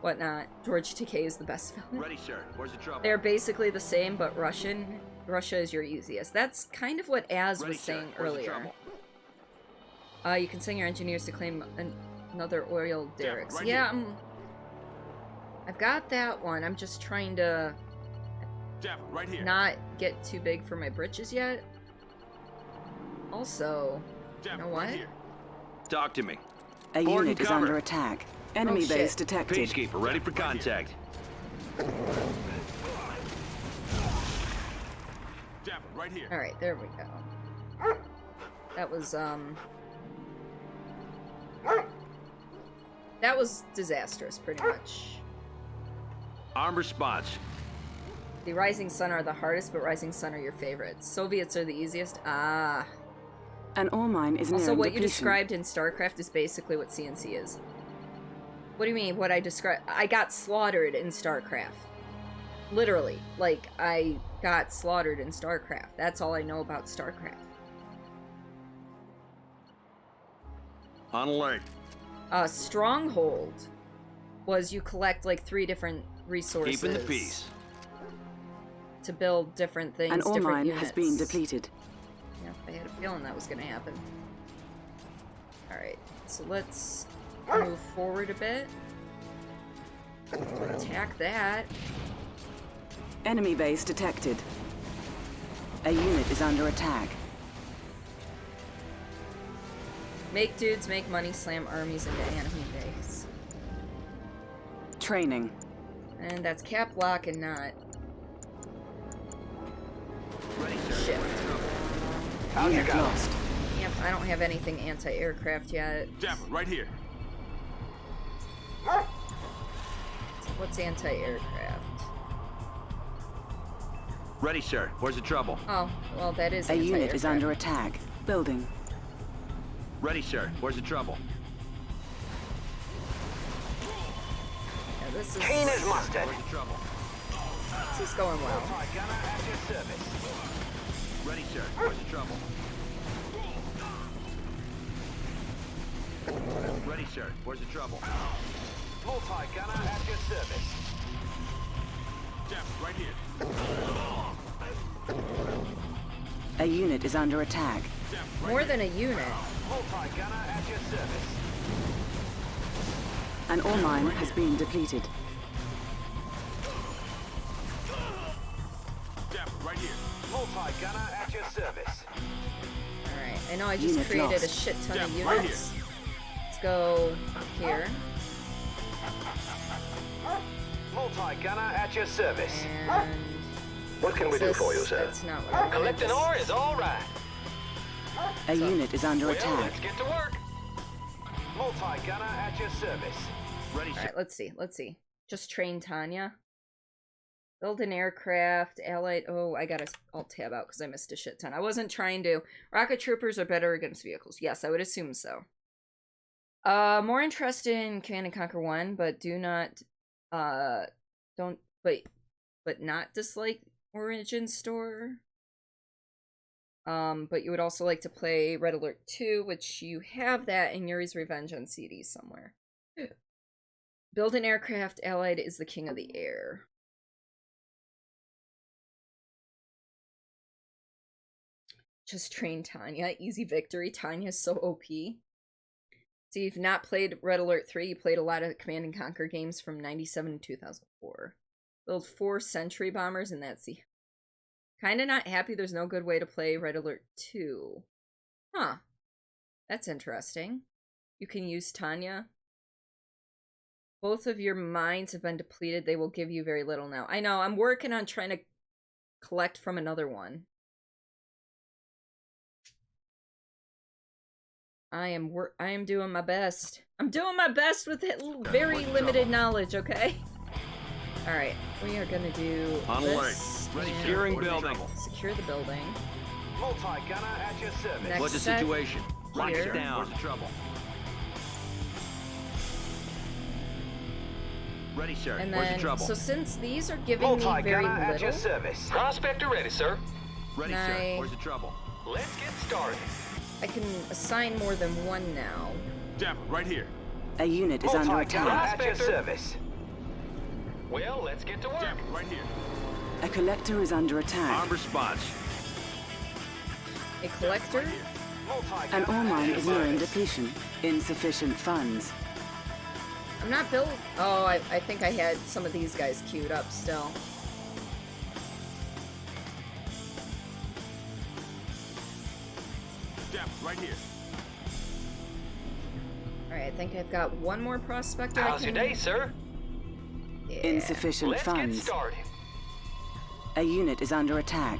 whatnot. George Takei is the best villain. Ready, sir. Where's the trouble? They're basically the same, but Russian. Russia is your easiest. That's kind of what Az Ready, was sir. saying Where's the earlier. trouble? You can send your engineers to claim another oil derricks. right Yeah, I've got that one. I'm just trying to Jeff, right here. not get too big for my britches yet. Also, Jeff, you know what? right here. Talk to me. A Port unit and is cover. under attack. Enemy Oh, shit. base detected. Peacekeeper, ready for contact. Jeff, right here. All right, there we go. That was disastrous, pretty much. Arm response. The Rising Sun are the hardest, but Rising Sun are your favorites. Soviets are the easiest. Ah. An ore mine is Also, nearing what you depletion. described in StarCraft is basically what CNC is. What do you mean, what I described? I got slaughtered in StarCraft. Literally. Like, I got slaughtered in StarCraft. That's all I know about StarCraft. On alert. Stronghold was you collect, like, 3 different resources. Keeping the peace. To build different things, An ore different mine units. has been depleted. Yeah, I had a feeling that was going to happen. Alright, so let's move forward a bit. Attack that. Enemy base detected. A unit is under attack. Make dudes make money, slam armies into enemy base. Training. And that's cap lock and not shift. Unit lost. Yep, I don't have anything anti-aircraft yet. Jeff, right here. What's anti-aircraft? Ready, sir. Where's the trouble? Oh, well, that is A anti-aircraft. unit is under attack. Building. Ready, sir. Where's the trouble? Yeah, this is... Keen as mustard. Where's the trouble? This is going well. Gunner at your service. Ready, sir. Where's the trouble? Ready, sir. Where's the trouble? Multi-gunner at your service. Jeff, right here. A unit is under attack. Jeff, right More here. than a unit. Multi-gunner at your service. An ore mine has been depleted. Jeff, right here. Multi-gunner at your service. Alright, I know I just Unit created a lost. shit ton of Yeah, right units. Let's go here. Multi-gunner at your service. And... What can we do for you, sir? That's not what I wanted. Collecting ore is all right. A unit is under Well, attack. let's get to work. Multi-gunner at your service. Ready, sir. Alright, let's see. Just train Tanya. Build an aircraft, allied... Oh, I gotta alt-tab out because I missed a shit ton. I wasn't trying to... Rocket troopers are better against vehicles. Yes, I would assume so. More interested in Command & Conquer 1, but do not... But not dislike Origin Store. But you would also like to play Red Alert 2, which you have that in Yuri's Revenge on CD somewhere. Build an aircraft, allied is the king of the air. Just train Tanya. Easy victory. Tanya's so OP. So you've not played Red Alert 3, you played a lot of Command & Conquer games from 97 to 2004. Build 4 Sentry Bombers, and that's the... Kinda not happy there's no good way to play Red Alert 2. Huh. That's interesting. You can use Tanya. Both of your mines have been depleted. They will give you very little now. I know, I'm working on trying to collect from another one. I am doing my best. I'm doing my best with very limited knowledge, okay? Alright, we are gonna do On this. alert. Ready, securing building. Secure the building. Multi-gunner at your service. Next What's the set situation? Lock here. it down. Where's the trouble? Ready, sir. And Where's then, the trouble? so since these are giving me very Multi-gunner at your little, service. Prospector ready, sir. Ready, Can sir. I- Where's the trouble? Let's get started. I can assign more than one now. Javelin, right here. A unit is under Multi-gunner attack. at your service. Well, let's get to work. Javelin, right here. A collector is under attack. Armed response. A collector? An ore mine is nearing depletion. Insufficient funds. I'm not built. Oh, I think I had some of these guys queued up still. Javelin, right here. Alright, I think I've got one more prospector. How's your day, sir? Yeah. Insufficient Let's funds. get started. A unit is under attack.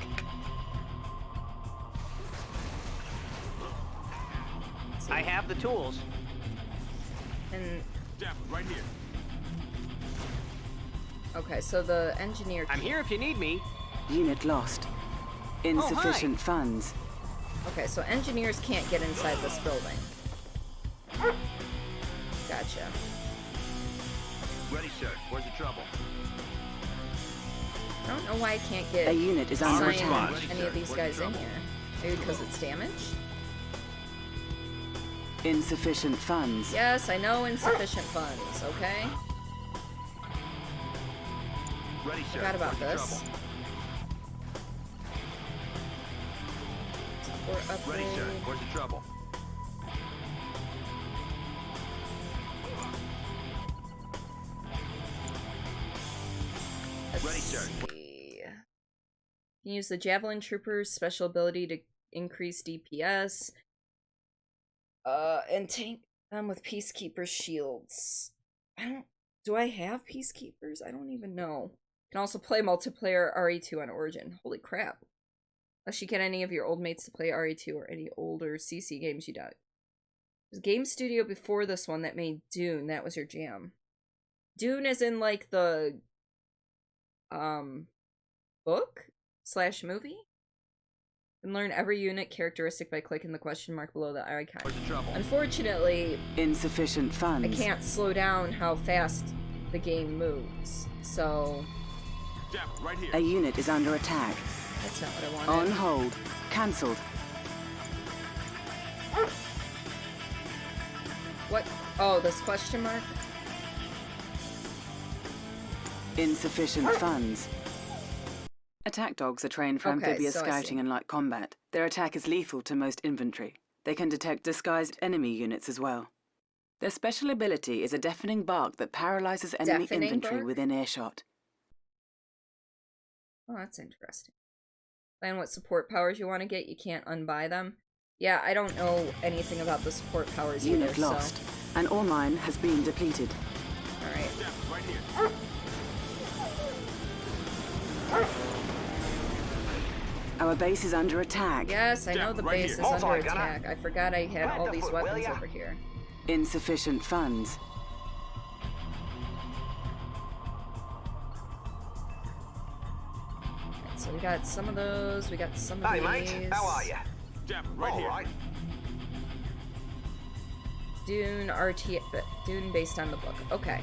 I have the tools. And Javelin, right here. okay, so the engineer. I'm here if you need me. Unit lost. Insufficient funds. Okay, so engineers can't get inside this building. Gotcha. Ready, sir. Where's the trouble? I don't know why I can't get A unit is under assign attack. any of these guys in here. Maybe because it's damaged? Insufficient funds. Yes, I know insufficient funds, okay? Ready, sir. Forgot about Where's the this. trouble? Support Ready, sir. upgrade. Where's the trouble? Let's Ready, sir. see. You can use the Javelin Trooper's special ability to increase DPS. And tank them with Peacekeeper's shields. Do I have Peacekeepers? I don't even know. Can also play multiplayer RE2 on Origin. Holy crap. Unless you get any of your old mates to play RE2 or any older CC games you doubt. There's a game studio before this one that made Dune. That was your jam. Dune is in like the book/movie. And learn every unit characteristic by clicking the question mark below the icon. Where's the trouble? Unfortunately, Insufficient funds. I can't slow down how fast the game moves. So Javelin, right here. A unit is under attack. that's not what I wanted. On hold. Cancelled. What? Oh, this question mark? Insufficient funds. Attack dogs are trained for Okay, amphibious so I see. scouting and light combat. Their attack is lethal to most infantry. They can detect disguised enemy units as well. Their special ability is a deafening bark that paralyzes enemy Deafening infantry bark? within earshot. Oh, that's interesting. Plan what support powers you want to get. You can't unbuy them. Yeah, I don't know anything about the support powers Unit either, lost. so... An ore mine has been depleted. Alright. Javelin, right here. Our base is under attack. Yes, I know the right base here. is under Multi-gunner. attack. I forgot I had Plant all the these foot, will weapons ya? over here. Insufficient funds. Alright, so we got some of those, we got some of Hey, these. mate. How are you? Javelin, right All here. right. Dune Dune based on the book. Okay.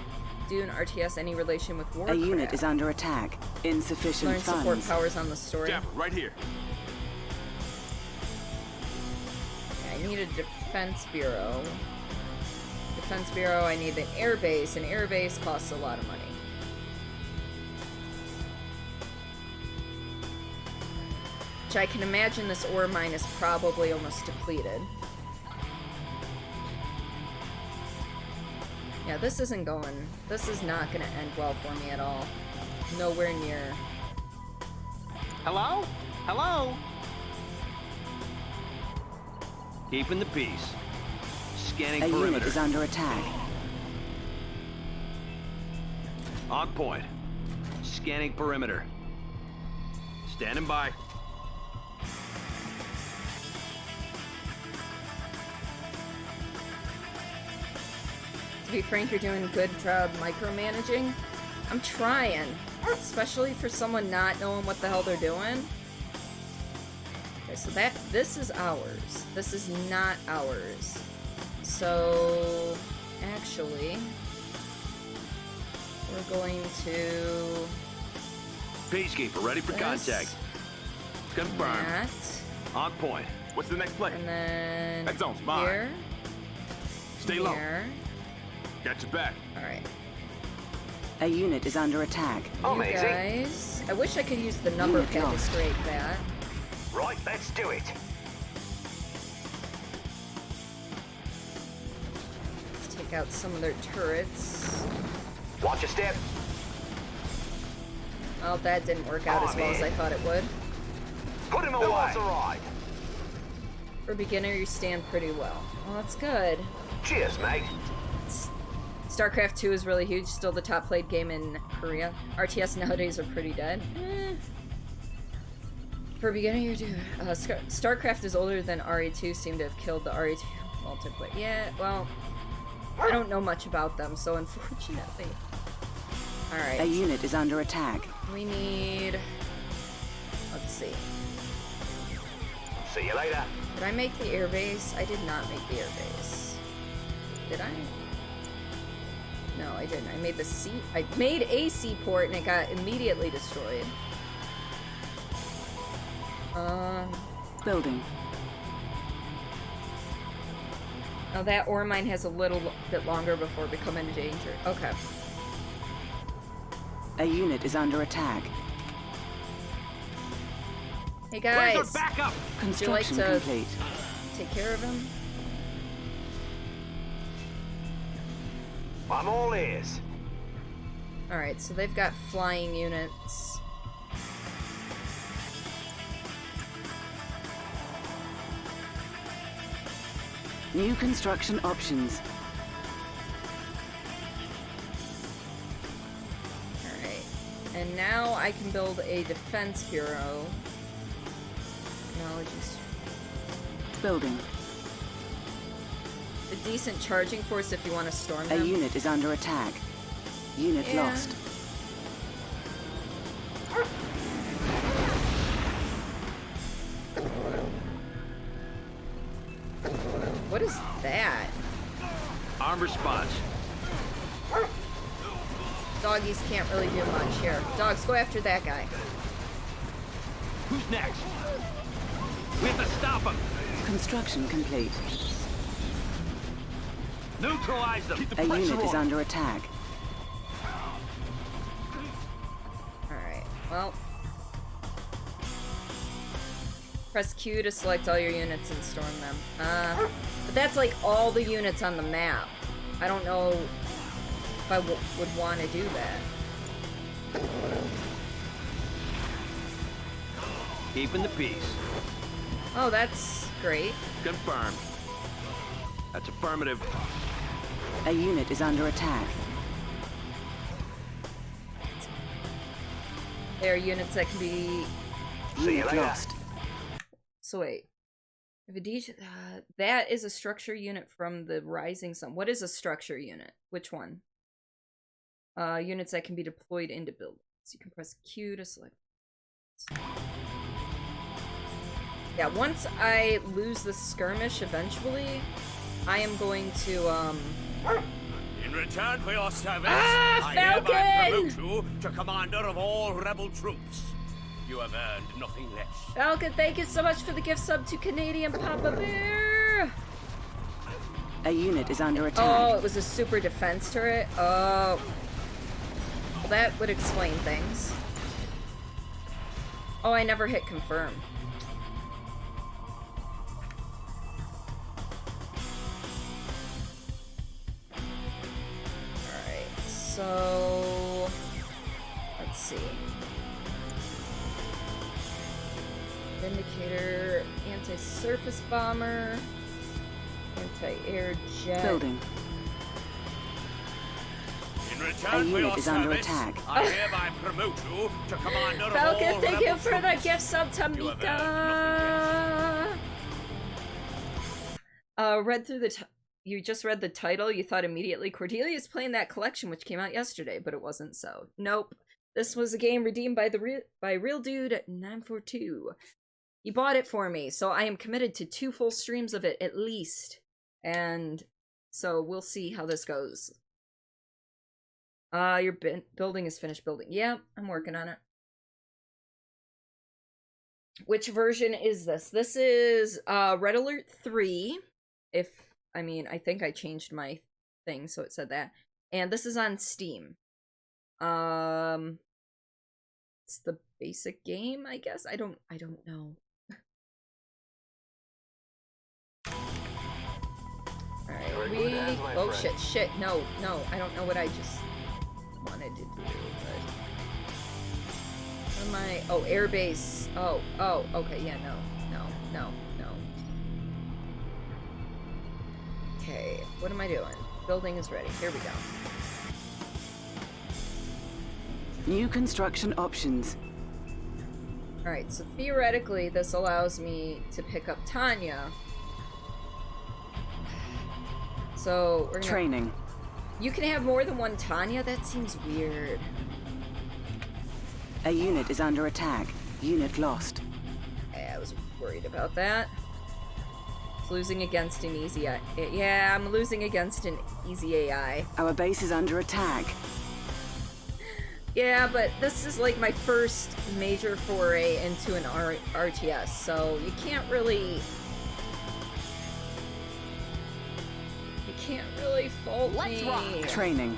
Dune RTS, any relation with Warcraft? A unit is under attack. Insufficient Learn support funds. powers on the story. Javelin, right here. I need a defense bureau. Defense bureau, I need an air base. An air base costs a lot of money. Which I can imagine this ore mine is probably almost depleted. Yeah, this is not gonna end well for me at all. Nowhere near. Hello? Hello? Keeping the peace. Scanning A unit perimeter. is under attack. On point. Scanning perimeter. Standing by. To be frank, you're doing a good job micromanaging. I'm trying. Especially for someone not knowing what the hell they're doing. Okay, so this is ours. This is not ours. So, actually, we're going to... Peacekeeper, ready for This. contact. Confirmed. that. On point. What's the next play? And then That zone's mine. here. Stay low. Here. Got your back. Alright. A unit is under attack. You guys. I wish I could use the number Unit pad to lost. straight that. Right, let's do it. Let's take out some of their turrets. Watch your step. Well, that didn't work out as well as I thought it would. Put him away. That's all right. For beginner, you stand pretty well. Well, that's good. Cheers, mate. StarCraft 2 is really huge, still the top played game in Korea. RTS nowadays are pretty dead. For beginner, you're doing. StarCraft is older than RE2, seem to have killed the RE2 multiplayer. Yeah, well, I don't know much about them, so unfortunately. Alright. A unit is under attack. We need. Let's see. See you later. Did I make the airbase? I did not make the airbase. Did I? No, I didn't. I made the sea. I made a seaport and it got immediately destroyed. Building. Oh, that ore mine has a little bit longer before becoming endangered. Okay. A unit is under attack. Hey guys. Where's our backup? Would you like Construction to complete. take care of him? I'm all ears. Alright, so they've got flying units. New construction options. Alright. And now I can build a defense bureau. Technologies. Building. A decent charging force if you want to storm A them. unit is under attack. Unit Yeah. lost. What is that? Armed response. Doggies can't really do much here. Dogs, go after that guy. Who's next? We have to stop him. Construction complete. Neutralize them. Keep the A pressure unit is on. under attack. Alright, well. Press Q to select all your units and storm them. But that's like all the units on the map. I don't know if I would want to do that. Keeping the peace. Oh, that's great. Confirmed. That's affirmative. A unit is under attack. There are units that can be... Unit lost. So wait. If that is a structure unit from the Rising Sun. What is a structure unit? Which one? Units that can be deployed into buildings. You can press Q to select. Yeah, once I lose the skirmish eventually, I am going to, In return for your service, Ah, I hereby Falcon! promote you to commander of all rebel troops. You have earned nothing less. Falcon, thank you so much for the gift sub to Canadian Papa Bear! A unit is under attack. Oh, it was a super defense turret? Oh. Well, that would explain things. Oh, I never hit confirm. Alright, so... Let's see. Vindicator, anti-surface bomber, anti-air jet. Building. In A return for your unit is under service, attack. I hereby promote you to commander of all Falcon, thank you rebel for the troops. gift sub, You have Tamika. Read through the you just read the title, you thought immediately Cordelia is playing that collection which came out yesterday, but it wasn't so. Nope. This was a game redeemed by Real Dude 942. He bought it for me, so I am committed to 2 full streams of it at least. And so we'll see how this goes. Your building is finished building. Yeah, I'm working on it. Which version is this? This is Red Alert 3. I think I changed my thing so it said that. And this is on Steam. It's the basic game, I guess. I don't know. Alright, oh shit, no, I don't know what I just wanted to do, but what am I? Oh, airbase. Oh, okay, yeah, no. Okay, what am I doing? Building is ready. Here we go. New construction options. Alright, so theoretically this allows me to pick up Tanya. So we're gonna... Training. You can have more than one Tanya? That seems weird. A unit is under attack. Unit lost. Okay, I was worried about that. It's losing against an easy AI. Yeah, I'm losing against an easy AI. Our base is under attack. Yeah, but this is like my first major foray into an RTS, so you can't really fault me. Let's rock. Training.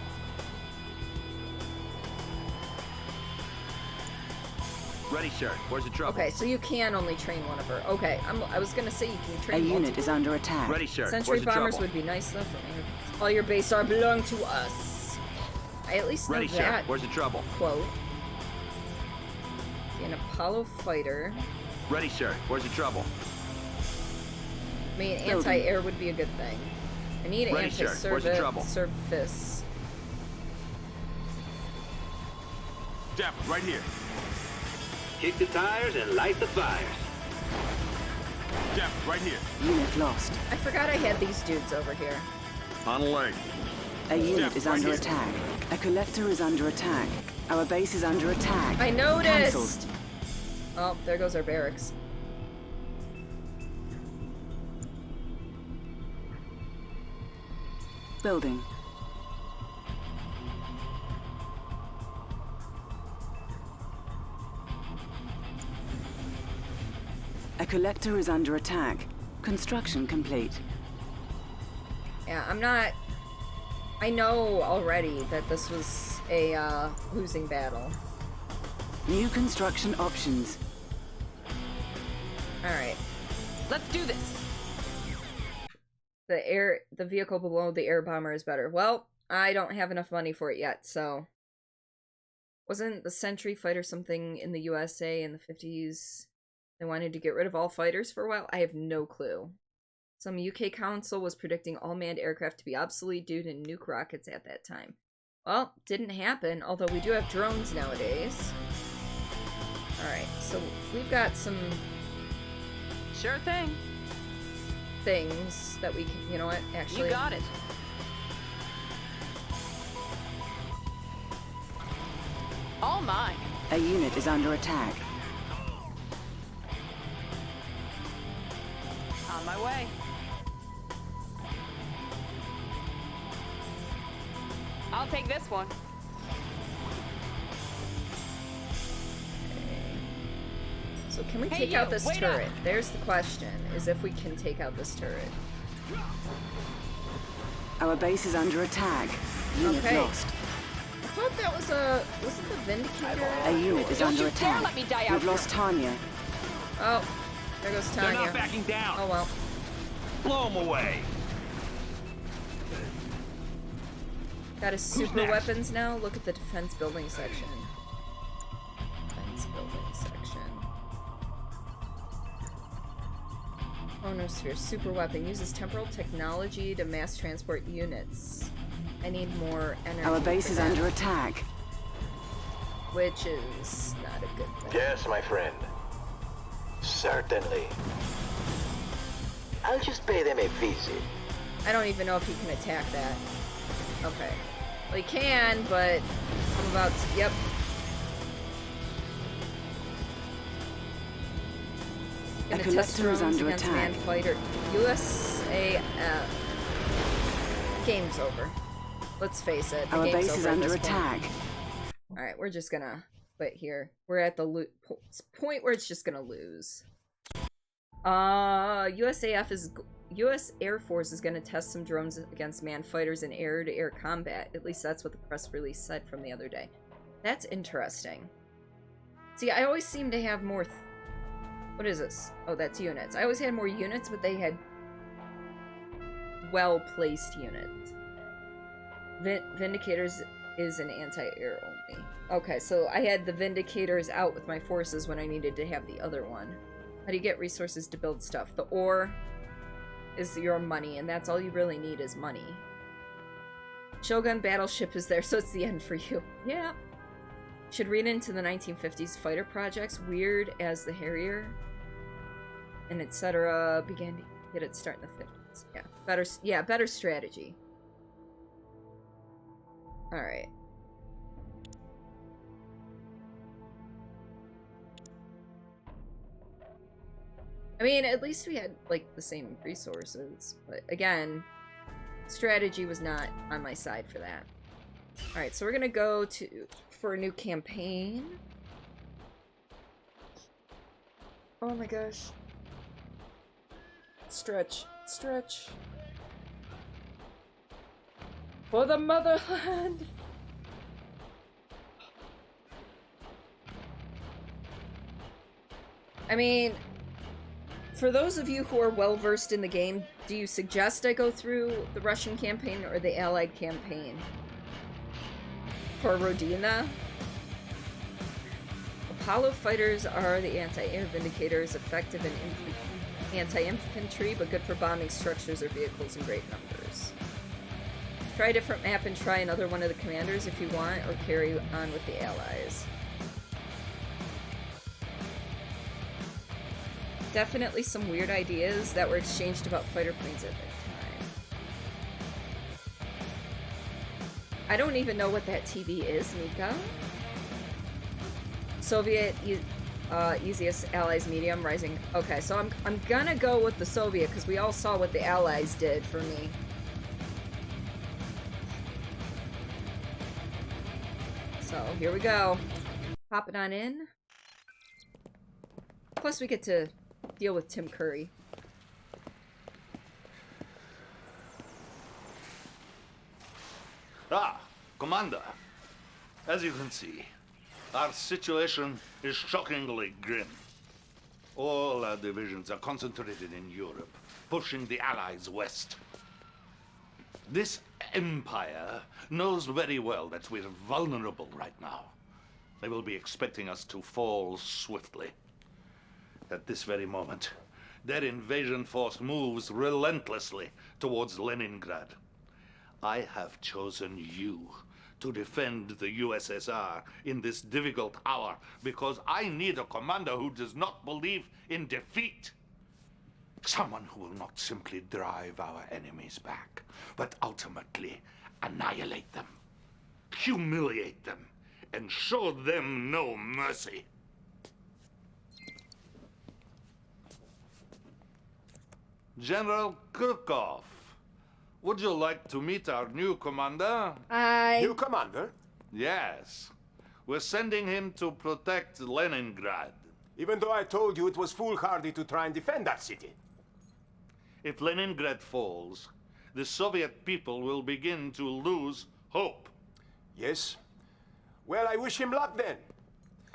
Ready, sir. Where's the trouble? Okay, so you can only train one of her. Okay, I was gonna say you can train A unit multiple. is under attack. Ready, sir. Sentry Where's the bombers trouble? would be nice though for me. All your base are belong to us. I at least know Ready, that sir. Where's the trouble? quote. An Apollo fighter. Ready, sir. Where's the trouble? I mean, anti-air would be a good thing. I need Ready, sir. Where's the trouble? surface. Javelin, right here. Kick the tires and light the fires. Javelin, right here. Unit lost. I forgot I had these dudes over here. On alert. A unit is under attack. A collector is under attack. Our base is under attack. I noticed! Cancelled. Oh, there goes our barracks. Building. A collector is under attack. Construction complete. Yeah, I know already that this was a losing battle. New construction options. Alright. Let's do this. The vehicle below the air bomber is better. Well, I don't have enough money for it yet, so. Wasn't the Sentry fighter something in the USA in the 50s? They wanted to get rid of all fighters for a while? I have no clue. Some UK council was predicting all manned aircraft to be obsolete due to nuke rockets at that time. Well, didn't happen, although we do have drones nowadays. Alright, so we've got some... Sure thing. Things that we can... You know what? Actually... You got it. All mine. A unit is under attack. On my way. I'll take this one. So can we Hey, take you, out this wait turret? up. There's the question, is if we can take out this turret. Our base is under attack. Unit Okay. lost. I thought that was wasn't the Vindicator? A unit is Don't under you dare attack. let me die out We've here. lost Tanya. Oh, there goes They're Tanya. not backing down. Oh well. Blow them away. Got his super next? weapons now? Look at the defense building section. Defense building section. Chronosphere super weapon uses temporal technology to mass transport units. I need more energy. Our base for is that, under attack. which is not a good thing. Yes, my friend. Certainly. I'll just pay them a visit. I don't even know if he can attack that. Okay. Well, he can, but I'm about to... Yep. A collector is under attack. Manned fighter. USAF. Game's over. Let's face it. The Our game's base is over at under this point. attack. Alright, we're just gonna But here, we're at the point where it's just gonna lose. US Air Force is gonna test some drones against manned fighters in air-to-air combat. At least that's what the press release said from the other day. That's interesting. See, I always seem to have more... what is this? Oh, that's units. I always had more units, but they had well-placed units. Vindicators is an anti-air only. Okay, so I had the Vindicators out with my forces when I needed to have the other one. How do you get resources to build stuff? The ore is your money, and that's all you really need is money. Shogun battleship is there, so it's the end for you. Yeah. Should read into the 1950s fighter projects, weird as the Harrier, and etc. began to get its start in the 50s. Yeah, better strategy. Alright. I mean, at least we had, like, the same resources. But, again, strategy was not on my side for that. Alright, so we're gonna go for a new campaign. Oh my gosh. Stretch. Stretch. For the motherland! I mean, for those of you who are well-versed in the game, do you suggest I go through the Russian campaign or the Allied campaign? For Rodina? Apollo fighters are the anti-air Vindicators, effective in anti-infantry, but good for bombing structures or vehicles in great numbers. Try a different map and try another one of the commanders if you want, or carry on with the Allies. Definitely some weird ideas that were exchanged about fighter planes at that time. I don't even know what that TV is, Mika. Soviet easiest allies medium rising. Okay, so I'm gonna go with the Soviet because we all saw what the Allies did for me. So here we go. Popping on in. Plus we get to deal with Tim Curry. Ah, Commander. As you can see, our situation is shockingly grim. All our divisions are concentrated in Europe, pushing the Allies west. This empire knows very well that we're vulnerable right now. They will be expecting us to fall swiftly. At this very moment, their invasion force moves relentlessly towards Leningrad. I have chosen you to defend the USSR in this difficult hour because I need a commander who does not believe in defeat. Someone who will not simply drive our enemies back, but ultimately annihilate them, humiliate them, and show them no mercy. General Kirkov, would you like to meet our new commander? New commander? Yes. We're sending him to protect Leningrad. Even though I told you it was foolhardy to try and defend that city. If Leningrad falls, the Soviet people will begin to lose hope. Yes. Well, I wish him luck then.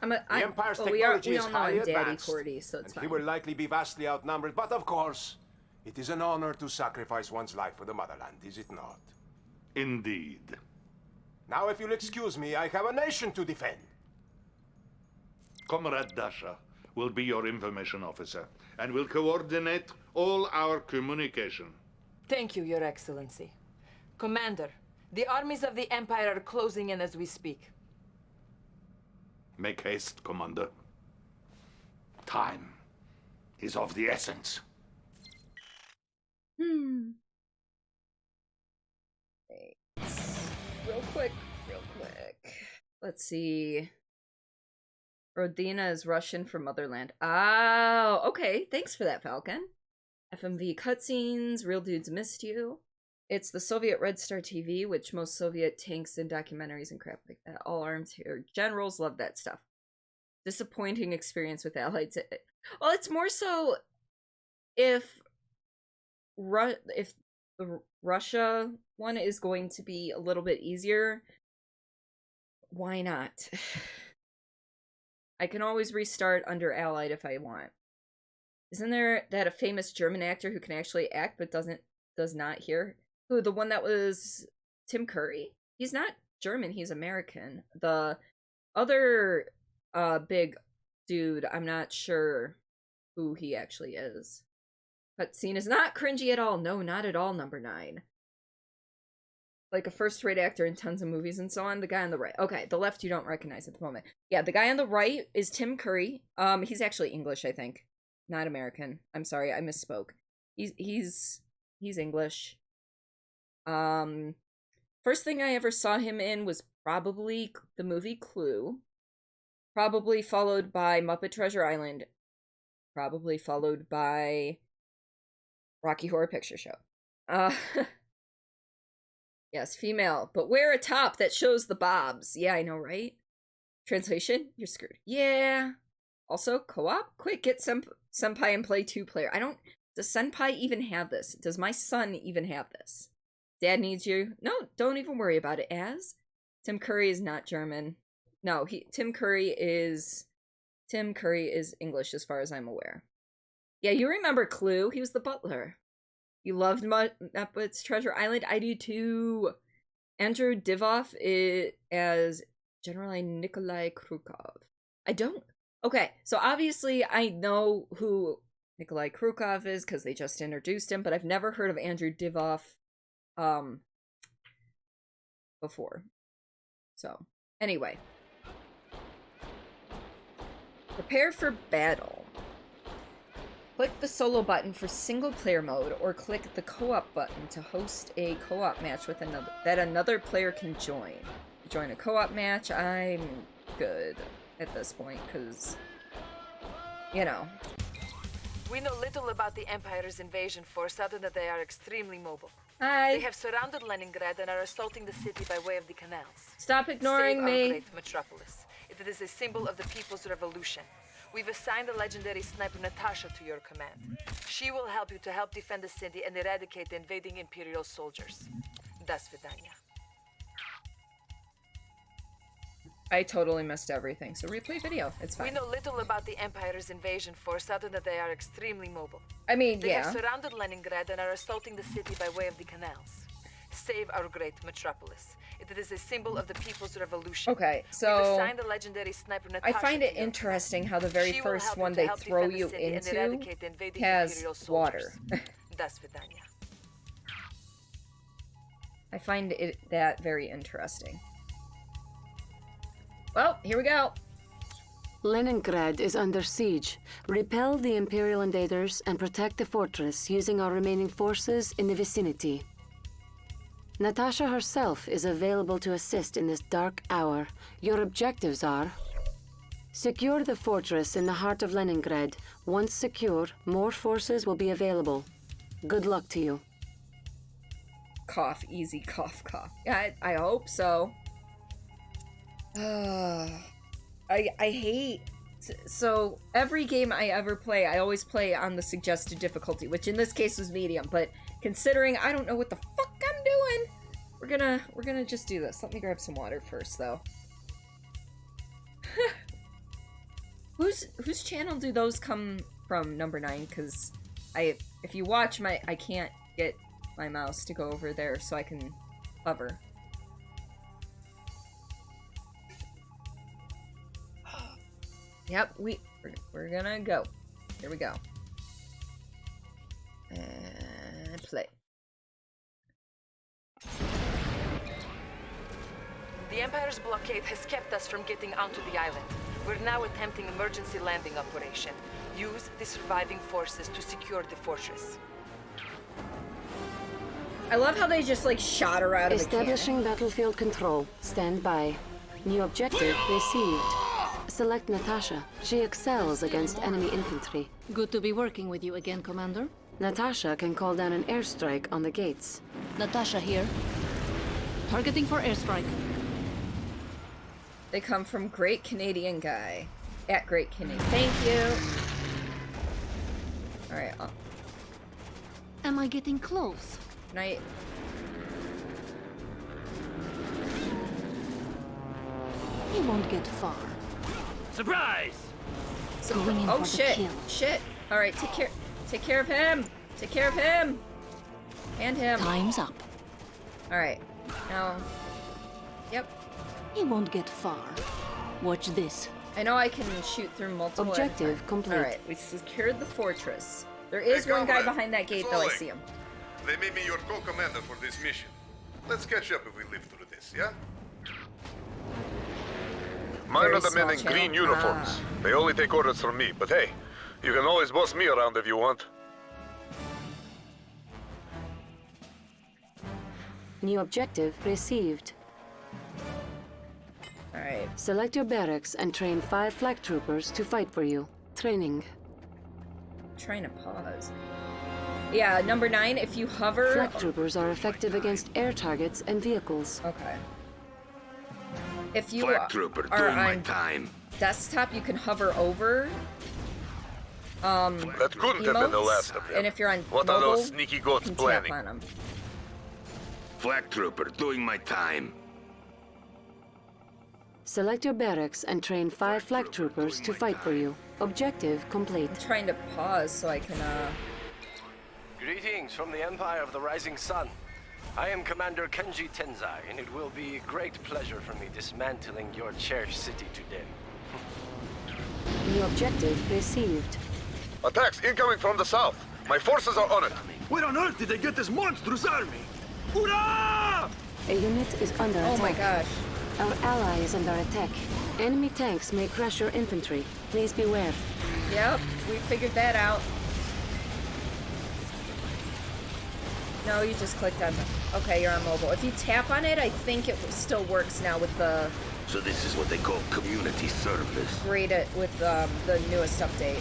The Empire's technology we is all know highly I'm Daddy advanced, Cordy, so it's and fine. he will likely be vastly outnumbered, but of course, it is an honor to sacrifice one's life for the motherland, is it not? Indeed. Now, if you'll excuse me, I have a nation to defend. Comrade Dasha will be your information officer and will coordinate all our communication. Thank you, Your Excellency. Commander, the armies of the Empire are closing in as we speak. Make haste, Commander. Time is of the essence. Wait. Real quick. Let's see. Rodina is Russian for motherland. Oh, okay. Thanks for that, Falcon. FMV cutscenes, real dudes missed you. It's the Soviet Red Star TV, which most Soviet tanks and documentaries and crap like that. All arms here. Generals love that stuff. disappointing experience with Allied. Well, it's more so if the Russia one is going to be a little bit easier, why not? I can always restart under Allied if I want. Isn't there that a famous German actor who can actually act but does not here? Who, the one that was Tim Curry? He's not German, he's American. The other big dude, I'm not sure who he actually is. Cutscene is not cringy at all. No, not at all, number 9. Like a first-rate actor in tons of movies and so on. The guy on the right. Okay, the left you don't recognize at the moment. Yeah, the guy on the right is Tim Curry. He's actually English, I think. Not American. I'm sorry, I misspoke. He's English. First thing I ever saw him in was probably the movie Clue. Probably followed by Muppet Treasure Island. Probably followed by Rocky Horror Picture Show. Yes, female, but wear a top that shows the bobs. Yeah, I know, right? Translation? You're screwed. Yeah. Also, co-op? Quick, get Senpai and play 2-player. Does Senpai even have this? Does my son even have this? Dad needs you? No, don't even worry about it. As? Tim Curry is not German. No, Tim Curry is English as far as I'm aware. Yeah, you remember Clue. He was the butler. You loved Muppets Treasure Island? I do too. Andrew Divoff as General Nikolai Krukov. I don't... Okay, so obviously I know who Nikolai Krukov is because they just introduced him, but I've never heard of Andrew Divoff before. So, anyway. Prepare for battle. Click the solo button for single player mode, or click the co-op button to host a co-op match with another player can join. To join a co-op match, I'm good at this point, because, you know. We know little about the Empire's invasion force other than they are extremely mobile. Hi. They have surrounded Leningrad and are assaulting the city by way of the canals. Stop ignoring Save me. Our great metropolis. It is a symbol of the people's revolution. We've assigned the legendary sniper Natasha to your command. She will help you to help defend the city and eradicate the invading Imperial soldiers. Do svidaniya. I totally missed everything, so replay video. It's fine. We know little about the Empire's invasion force other than they are extremely mobile. I mean, they yeah. have surrounded Leningrad and are assaulting the city by way of the canals. Save our great metropolis. It is a symbol of the people's revolution. Okay, so We've assigned the legendary sniper Natasha. I find it interesting how the very first one they throw you into has water. Do svidaniya. I find that very interesting. Well, here we go. Leningrad is under siege. Repel the Imperial invaders and protect the fortress using our remaining forces in the vicinity. Natasha herself is available to assist in this dark hour. Your objectives are: secure the fortress in the heart of Leningrad. Once secure, more forces will be available. Good luck to you. Cough, easy, cough, cough. Yeah, I hope so. I hate... So, every game I ever play, I always play on the suggested difficulty, which in this case was medium, but considering I don't know what the fuck I'm doing, we're gonna just do this. Let me grab some water first, though. Whose channel do those come from, number 9? Because if you watch I can't get my mouse to go over there so I can hover. Yep, we're gonna go. Here we go. And play. The Empire's blockade has kept us from getting onto the island. We're now attempting emergency landing operation. Use the surviving forces to secure the fortress. I love how they just like shot her out of the cannon. Establishing battlefield control. Stand by. New objective received. Select Natasha. She excels against enemy infantry. Good to be working with you again, Commander. Natasha can call down an airstrike on the gates. Natasha here. Targeting for airstrike. They come from Great Canadian Guy. At Great Kidney. Thank you. Alright. Am I getting close? Can I... He won't get far. Surprise! Going in Oh for shit! the kill. Shit! Alright, take care of him! Take care of him! And him. Time's up. Alright. Now... Yep. He won't get far. Watch this. I know I can shoot through multiple... Objective complete. Alright, we secured the fortress. There is one guy behind that gate, though. I see him. They may be your co-commander for this mission. Let's catch up if we live through this, yeah? Mine are the men in green uniforms. They only take orders from me, but hey, you can always boss me around if you want. New objective received. Alright. Select your barracks and train 5 flak troopers to fight for you. Training. Trying to pause. Yeah, number 9, if you hover... Flak troopers are effective against air targets and vehicles. Okay. If you Flak trooper, are doing my on time. desktop, you can hover over that couldn't have been the last of them. And if you're on what mobile, are those sneaky goats you can planning? tap on them. Flak trooper, doing my time. Select your barracks and train 5 flak troopers to fight for you. Objective complete. I'm trying to pause so I can, Greetings from the Empire of the Rising Sun. I am Commander Kenji Tenzai, and it will be a great pleasure for me dismantling your cherished city today. New objective received. Attacks incoming from the south. My forces are on it. Where on earth did they get this monstrous army? Hurrah! A unit is under attack. Oh my gosh. Our ally is under attack. Enemy tanks may crush your infantry. Please beware. Yep, we figured that out. No, you just clicked on the... Okay, you're on mobile. If you tap on it, I think it still works now with the... So this is what they call community service. With the newest update.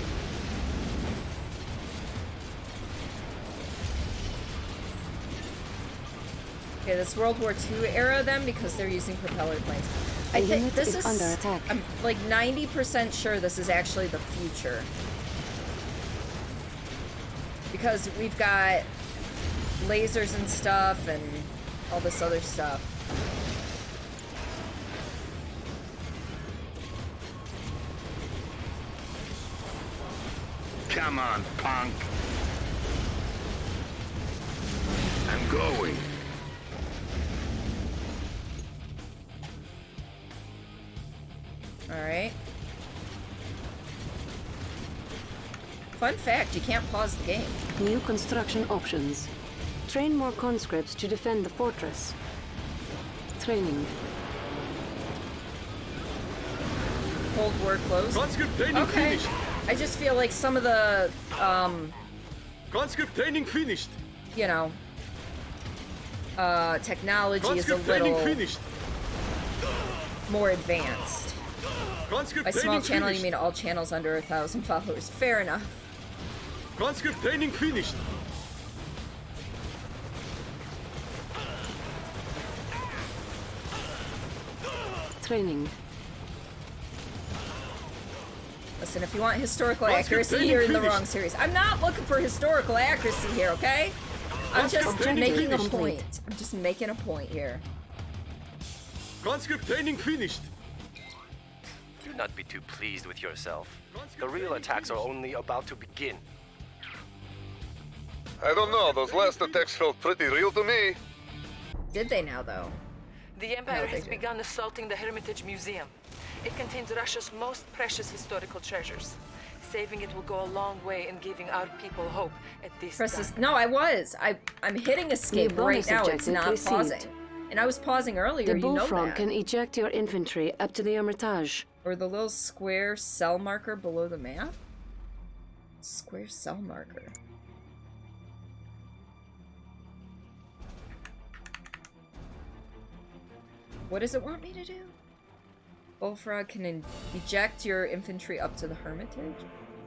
Okay, this World War II era then, because they're using propeller planes. I think this is under attack. I'm like 90% sure this is actually the future. Because we've got lasers and stuff and all this other stuff. Come on, punk. I'm going. Alright. Fun fact, you can't pause the game. New construction options. Train more conscripts to defend the fortress. Training. Cold War closed. Conscript training finished. I just feel like some of the, Conscript training finished. you know, technology Conscript is a little finished. more advanced. Conscript By small training channel, finished. you mean all channels under 1,000 followers. Fair enough. Conscript training finished. Training. Listen, if you want historical Conscript accuracy, training you're in the finished. wrong series. I'm not looking for historical accuracy here, okay? I'm just Conscript training making a finished. point. I'm just making a point here. Conscript training finished. Do not be too pleased with yourself. The real attacks are only about to begin. I don't know, those last attacks felt pretty real to me. Did they now, though? The Empire No, they has didn't. begun assaulting the Hermitage Museum. It contains Russia's most precious historical treasures. Saving it will go a long way in giving our people hope at this Press time. this. No, I was. I'm hitting escape New right bonus now. It's objective not received. pausing. And I was pausing earlier, The you know bullfrog that. can eject your infantry up to the Hermitage. Or the little square cell marker below the map? Square cell marker. What does it want me to do? Bullfrog can eject your infantry up to the Hermitage?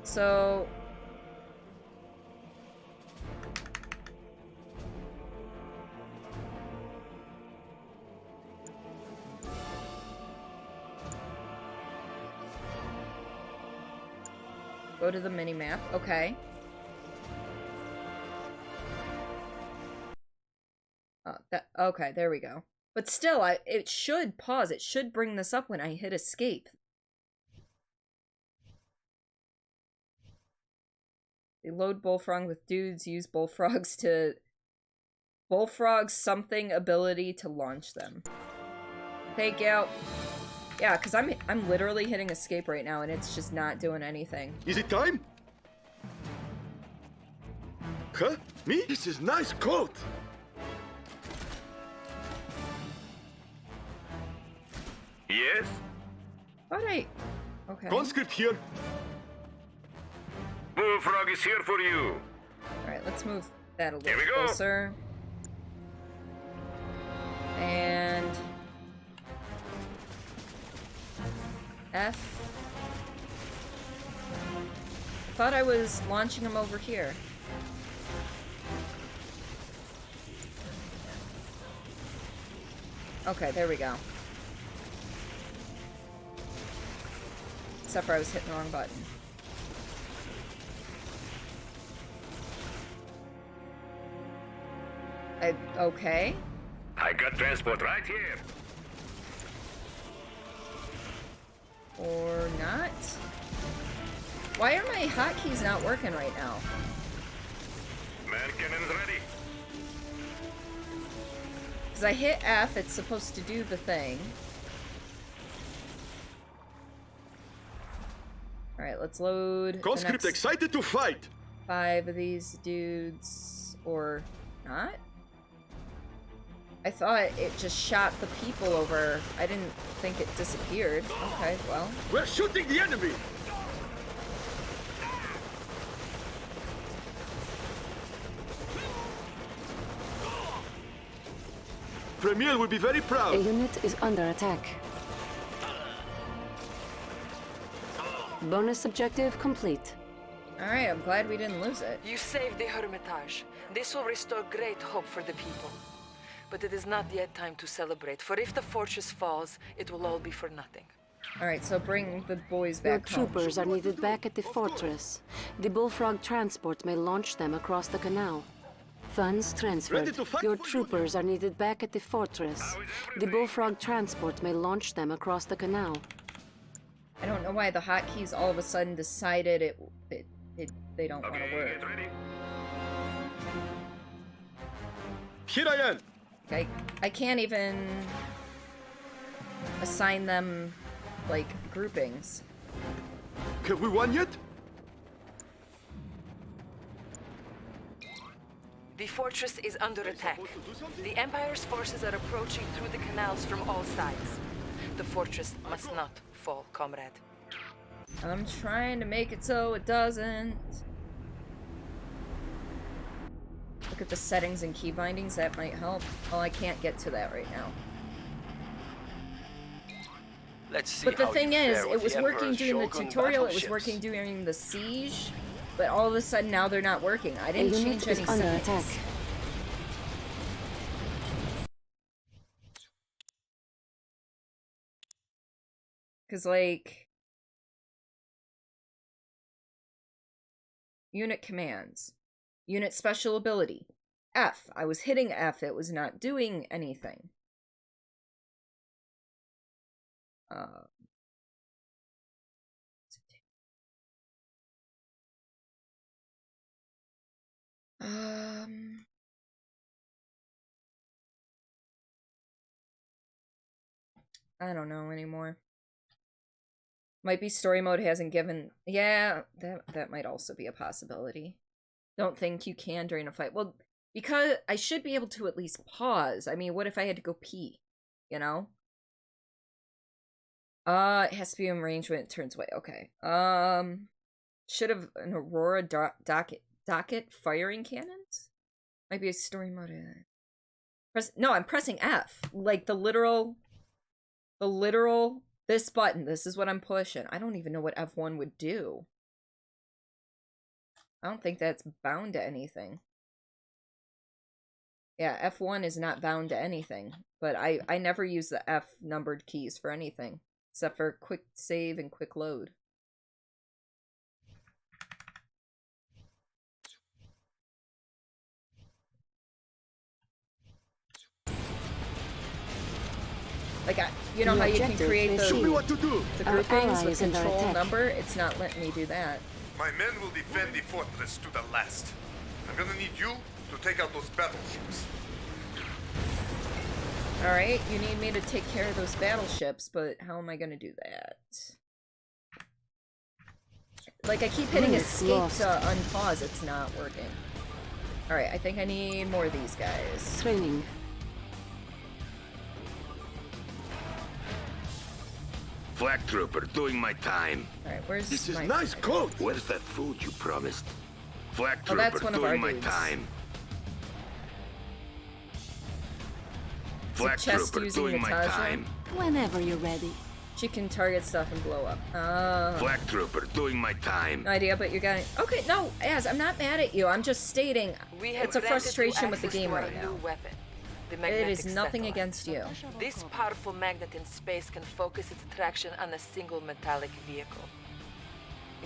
So... Go to the mini-map. Okay. Okay, there we go. But still, it should pause. It should bring this up when I hit escape. They load bullfrog with dudes, use bullfrogs to... Bullfrog something ability to launch them. Thank you. Yeah, because I'm literally hitting escape right now and it's just not doing anything. Is it time? Huh? Me? This is nice coat. Yes? Okay. Conscript here. Bullfrog is here for you. Alright, let's move that a little Here we go. closer. And... F. Thought I was launching him over here. Okay, there we go. Except for I was hitting the wrong button. Okay. I got transport right here. Or not? Why are my hotkeys not working right now? Man cannons ready. Because I hit F, it's supposed to do the thing. Alright, let's load. Conscript excited to fight. 5 of these dudes. Or not? I thought it just shot the people over. I didn't think it disappeared. Okay, well. We're shooting the enemy! Premier will be very proud. A unit is under attack. Bonus objective complete. Alright, I'm glad we didn't lose it. You saved the Hermitage. This will restore great hope for the people. But it is not yet time to celebrate, for if the fortress falls, it will all be for nothing. Alright, so bring the boys Your back home. troopers are needed back at the fortress. The bullfrog transport may launch them across the canal. Funds transferred. Your troopers are needed back at the fortress. The bullfrog transport may launch them across the canal. I don't know why the hotkeys all of a sudden decided they don't want to work. Here I am. I can't even assign them, like, groupings. Have we won yet? The fortress is under attack. The Empire's forces are approaching through the canals from all sides. The fortress must not fall, comrade. I'm trying to make it so it doesn't. Look at the settings and key bindings, that might help. Well, I can't get to that right now. Let's see. But the how thing you is, fare it with was the working Emperor's during the Shogun tutorial, it was battleships. working during the siege, but all of a sudden now they're not working. I didn't A unit change is any under settings. attack. Because, like... Unit commands. Unit special ability. F. I was hitting F, it was not doing anything. I don't know anymore. Might be story mode hasn't given... Yeah, that might also be a possibility. Don't think you can during a fight. Well, because I should be able to at least pause. I mean, what if I had to go pee? You know? It has to be in range when it turns away. Okay. Should have an Aurora docket firing cannons? Might be a story mode. No, I'm pressing F. Like the literal, this button. This is what I'm pushing. I don't even know what F1 would do. I don't think that's bound to anything. Yeah, F1 is not bound to anything. But I never use the F numbered keys for anything. Except for quick save and quick load. You know The how you can objective create is the Show me what to do. Our groupings ally with is under control attack. number? It's not letting me do that. My men will defend the fortress to the last. I'm gonna need you to take out those battleships. Alright, you need me to take care of those battleships, but how am I gonna do that? Like, I keep hitting escape to unpause, it's not working. Alright, I think I need more of these guys. Training. Flak trooper, doing my time. Alright, where's This is my nice coat. Where's that food you promised? Flak Oh, that's trooper, one of our doing my dudes. time. Is it Flak chest trooper, using doing my Natasha? time. Whenever you're ready. She can target stuff and blow up. Oh. Flak trooper, doing my time. No idea, but you're getting... Okay, no, Az, I'm not mad at you. I'm just stating We have it's a granted you frustration with the access game to our right now. new weapon, the It magnetic is nothing satellite. against you. This powerful magnet in space can focus its attraction on a single metallic vehicle.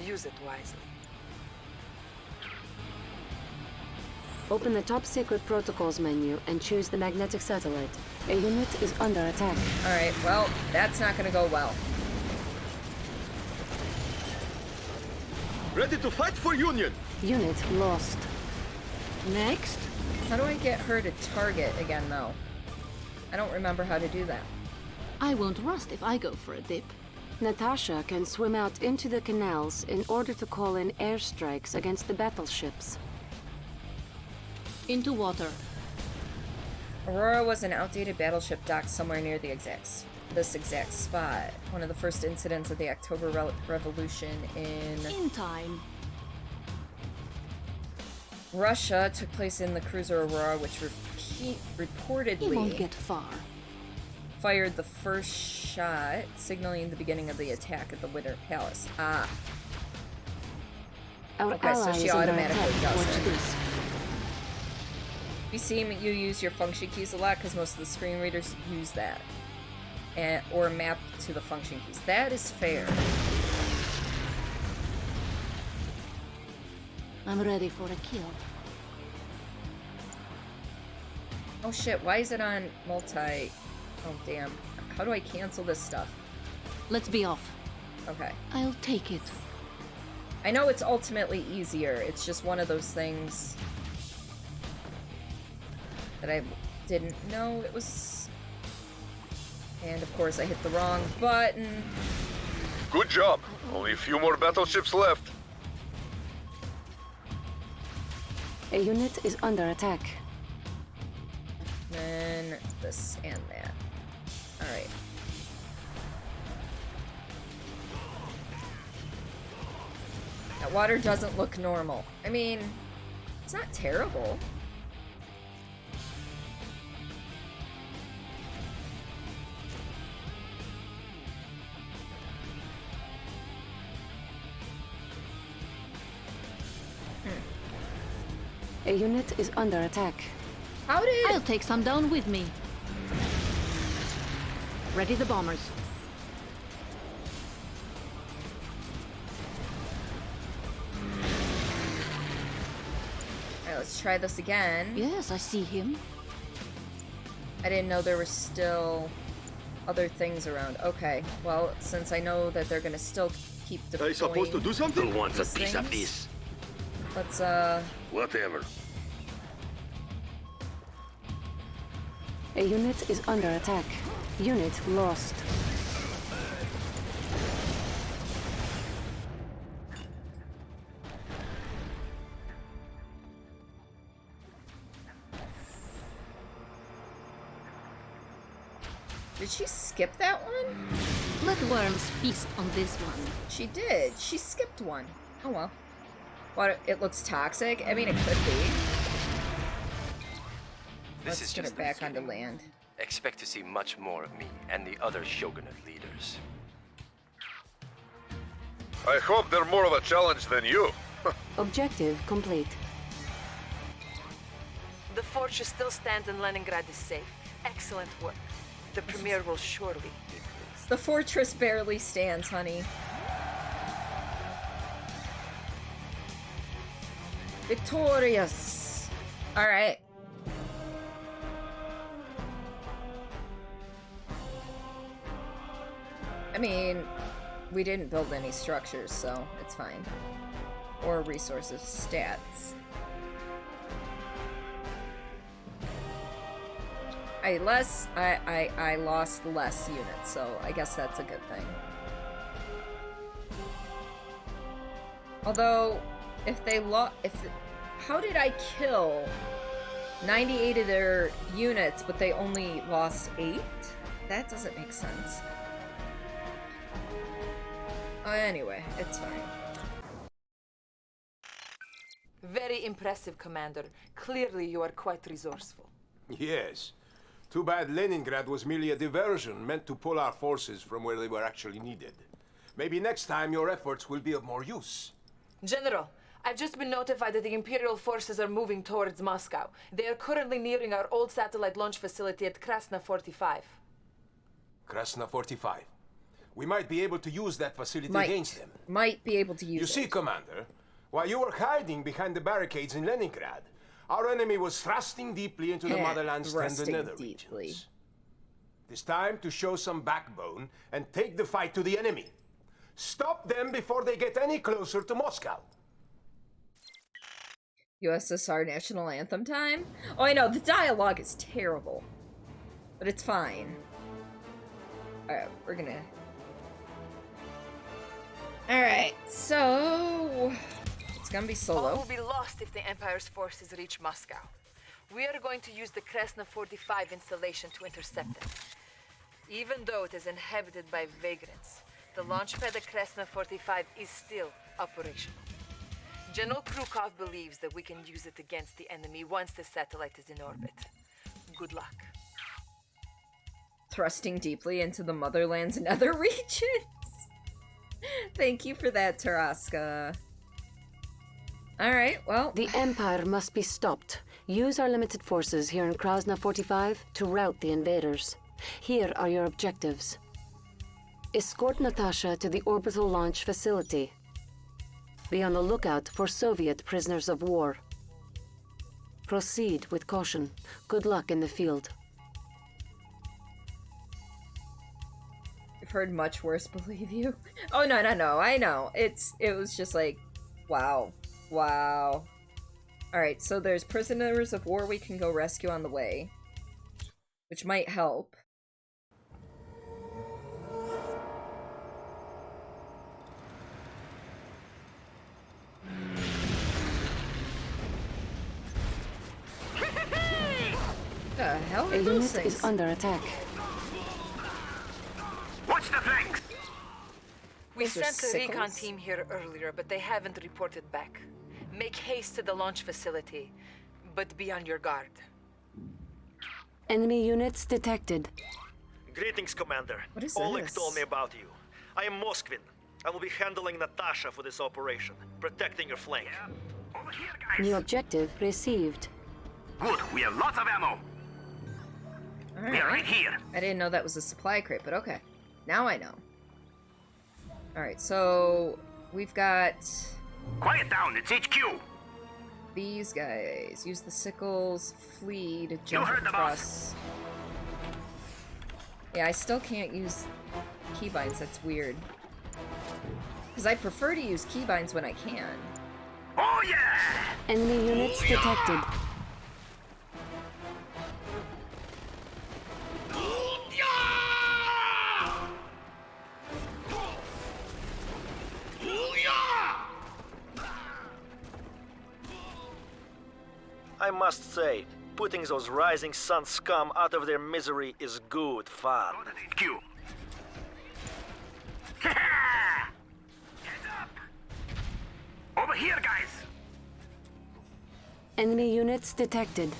Use it wisely. Open the top secret protocols menu and choose the magnetic satellite. A unit is under attack. Alright, well, that's not gonna go well. Ready to fight for Union. Unit lost. Next. How do I get her to target again, though? I don't remember how to do that. I won't rust if I go for a dip. Natasha can swim out into the canals in order to call in airstrikes against the battleships. Into water. Aurora was an outdated battleship docked somewhere near this exact spot. One of the first incidents of the October Revolution In time. Russia took place in the cruiser Aurora, which He won't reportedly get far. fired the first shot, signaling the beginning of the attack at the Winter Palace. Ah. Our Okay, so ally she is under automatically attack. does Watch it. this. You see, you use your function keys a lot because most of the screen readers use that. Or map to the function keys. That is fair. I'm ready for a kill. Oh shit, why is it on multi? Oh damn. How do I cancel this stuff? Let's be off. Okay. I'll take it. I know it's ultimately easier. It's just one of those things that I didn't know it was. And of course I hit the wrong button. Good job. Only a few more battleships left. A unit is under attack. Then this and that. Alright. That water doesn't look normal. I mean, it's not terrible. A unit is under attack. How did... I'll take some down with me. Ready the bombers. Alright, let's try this again. Yes, I see him. I didn't know there were still other things around. Okay, well, since I know that they're gonna still keep deploying... Are you supposed to do something? Who wants a these piece of things? this? Let's, Whatever. A unit is under attack. Unit lost. Did she skip that one? Let worms feast on this one. She did. She skipped one. Oh well. What, it looks toxic? I mean, it could be. This Let's is get just it back the onto beginning. land. Expect to see much more of me and the other Shogunate leaders. I hope they're more of a challenge than you. Objective complete. The fortress still stands and Leningrad is safe. Excellent work. The Premier will surely be pleased. The fortress barely stands, honey. Victorious. All right. I mean, we didn't build any structures, so it's fine. Or resources, stats. I lost less units, so I guess that's a good thing. Although, if they how did I kill 98 of their units, but they only lost 8? That doesn't make sense. Anyway, it's fine. Very impressive, Commander. Clearly you are quite resourceful. Yes. Too bad Leningrad was merely a diversion meant to pull our forces from where they were actually needed. Maybe next time your efforts will be of more use. General, I've just been notified that the Imperial forces are moving towards Moscow. They are currently nearing our old satellite launch facility at Krasna 45. Krasna 45. We might be able to use that facility against them. Might be able to use it. You see, Commander, while you were hiding behind the barricades in Leningrad, our enemy was thrusting deeply into the motherland's and the nether regions. It's time to show some backbone and take the fight to the enemy. Stop them before they get any closer to Moscow. USSR national anthem time? Oh, I know, the dialogue is terrible. But it's fine. Alright, we're gonna... Alright, so... It's gonna be solo. All will be lost if the Empire's forces reach Moscow. We are going to use the Krasna 45 installation to intercept them. Even though it is inhabited by vagrants, the launchpad at Krasna 45 is still operational. General Krukov believes that we can use it against the enemy once the satellite is in orbit. Good luck. Thrusting deeply into the motherland's nether regions. Thank you for that, Taraska. Alright, well... The Empire must be stopped. Use our limited forces here in Krasna 45 to rout the invaders. Here are your objectives. Escort Natasha to the orbital launch facility. Be on the lookout for Soviet prisoners of war. Proceed with caution. Good luck in the field. I've heard much worse, believe you. Oh, no, I know. It was just like, wow. Wow. Alright, so there's prisoners of war we can go rescue on the way. Which might help. The hell A unit is under attack. Watch the flanks! We Those are sent a recon sickles. team here earlier, but they haven't reported back. Make haste to the launch facility, but be on your guard. Enemy units detected. Greetings, Commander. What is Oleg this? told me about you. I am Moskvin. I will be handling Natasha for this operation, protecting your flank. Over here, guys! New objective received. Good, we have lots of ammo. Alright. We are right here. I didn't know that was a supply crate, but okay. Now I know. Alright, so we've got Quiet down, it's HQ. these guys. Use the sickles, flee to jump heard the across. Yeah, I still can't use keybinds, that's weird. Because I prefer to use keybinds when I can. Oh yeah! Enemy units detected. I must say, putting those Rising Sun scum out of their misery is good fun. HQ. Get up! Over here, guys! Enemy units detected.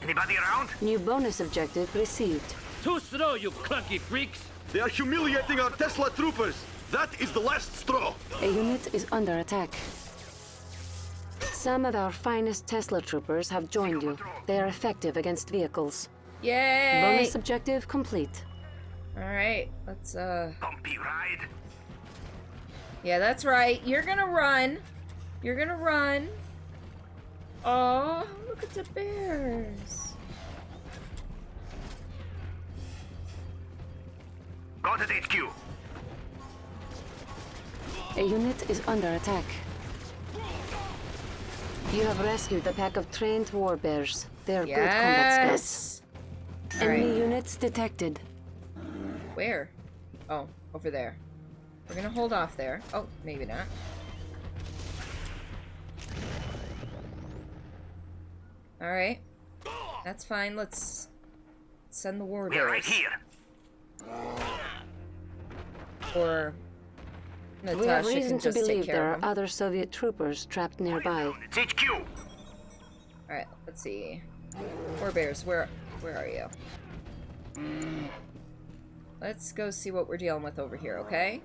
Anybody around? New bonus objective received. Too slow, you clunky freaks! They are humiliating our Tesla troopers. That is the last straw. A unit is under attack. Some of our finest Tesla troopers have joined you. They are effective against vehicles. Yay! Bonus objective complete. Alright, let's Bumpy ride. Yeah, that's right. You're gonna run. You're gonna run. Oh, look at the bears. Got it, HQ. A unit is under attack. You have rescued a pack of trained war bears. They are good combat scouts. Enemy units detected. Where? Oh, over there. We're gonna hold off there. Oh, maybe not. Alright. That's fine. Let's send the war bears. We're right here. Or Natasha We have reason can to just take believe care there of are them. other Soviet troopers trapped nearby. It's HQ. Alright, let's see. War bears, where are you? Let's go see what we're dealing with over here, okay?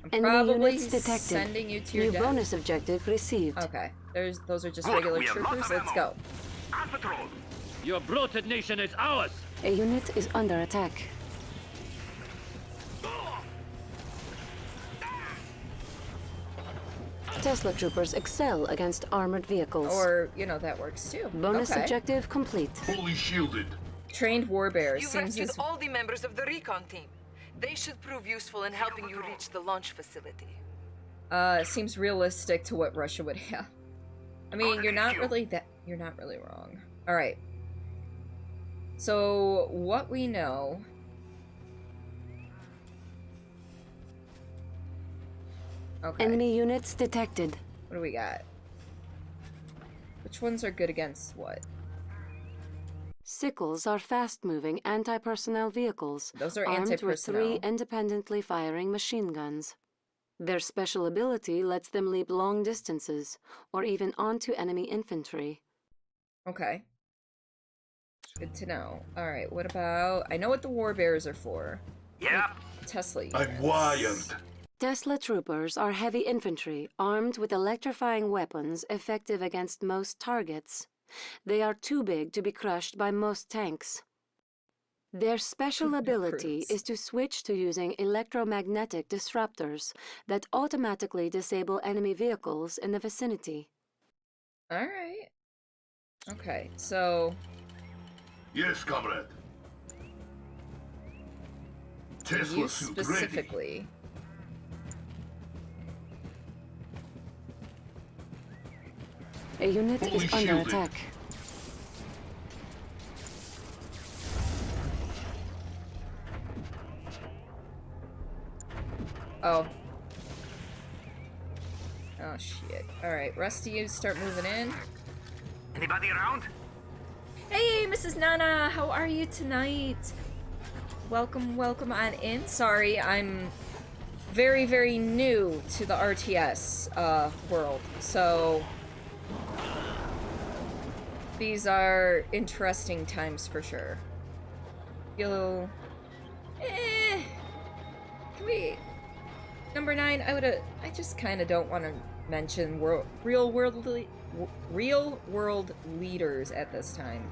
I'm Enemy probably units detected. sending you to your New death. bonus objective received. Okay, those are just regular we have lots troopers. of Let's ammo. go. On patrol. Your bloated nation is ours! A unit is under attack. Tesla troopers excel against armored vehicles. Or, you know, that works too. Bonus okay. objective complete. Fully shielded. Trained war bears. You've Seems rescued as all the members of the recon team. They should prove useful in helping you reach the launch facility. seems realistic to what Russia would have. I mean, you're not really wrong. All right. So, what we know... Okay. Enemy units detected. What do we got? Which ones are good against what? Sickles are fast-moving anti-personnel vehicles. Those are armed with anti-personnel. 3 independently firing machine guns. Their special ability lets them leap long distances, or even onto enemy infantry. Okay. Good to know. Alright, what about... I know what the war bears are for. Yeah. Tesla units. I'm wired. Tesla troopers are heavy infantry, armed with electrifying weapons effective against most targets. They are too big to be crushed by most tanks. Their special ability is to switch to using electromagnetic disruptors that automatically disable enemy vehicles in the vicinity. Alright. Okay, so... Yes, comrade. Tesla you suit ready. specifically... A unit Fully is under shielded. attack. Oh. Oh, shit. Alright, rest of you start moving in. Anybody around? Hey, Mrs. Nana, how are you tonight? Welcome, welcome on in. Sorry, I'm very, very new to the RTS world, so these are interesting times for sure. Can we... Number 9, I just kind of don't want to mention real world leaders at this time.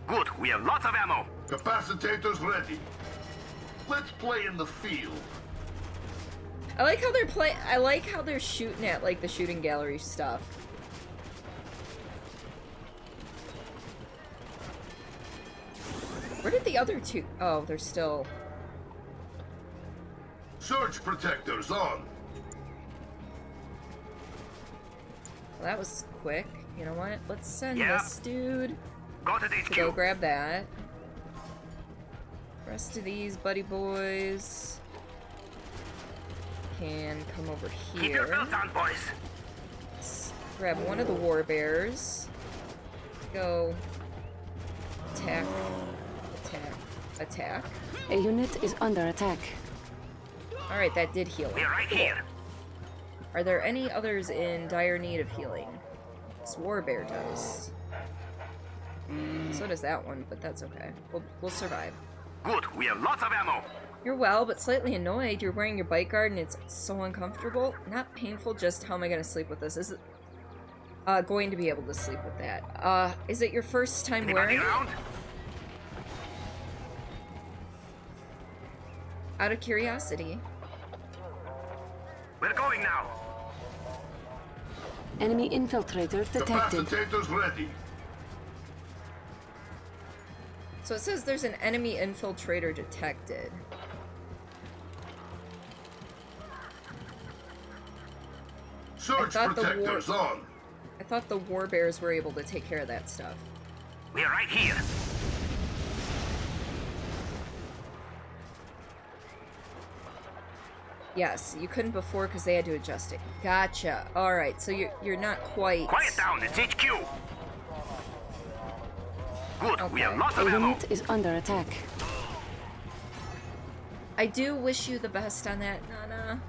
Good, we have lots of ammo. Capacitors ready. Let's play in the field. I like how they're shooting at like the shooting gallery stuff. Where did the other two? Oh, they're still. Surge protectors on. Well, that was quick. You know what? Let's send Yeah. this dude Got it, to HQ. go grab that. Rest of these buddy boys can come over here. Keep your belts on, boys. Let's grab one of the war bears. Go attack, attack, attack. A unit is under attack. Alright, that did heal. We're right here. Are there any others in dire need of healing? This war bear does. So does that one, but that's okay. We'll survive. Good, we have lots of ammo. You're well, but slightly annoyed. You're wearing your bike guard and it's so uncomfortable. Not painful, just how am I gonna sleep with this? Is it going to be able to sleep with that? Is it your first time Anybody wearing around? it? Out of curiosity. We're going now. Enemy infiltrator detected. Capacitors ready. So it says there's an enemy infiltrator detected. I thought the war bears were able to take care of that stuff. We're right here. Yes, you couldn't before because they had to adjust it. Gotcha. All right, so you're not quite. Quiet down. It's HQ. Good. Okay. We have lots of A ammo. unit is under attack. I do wish you the best on that, Nana.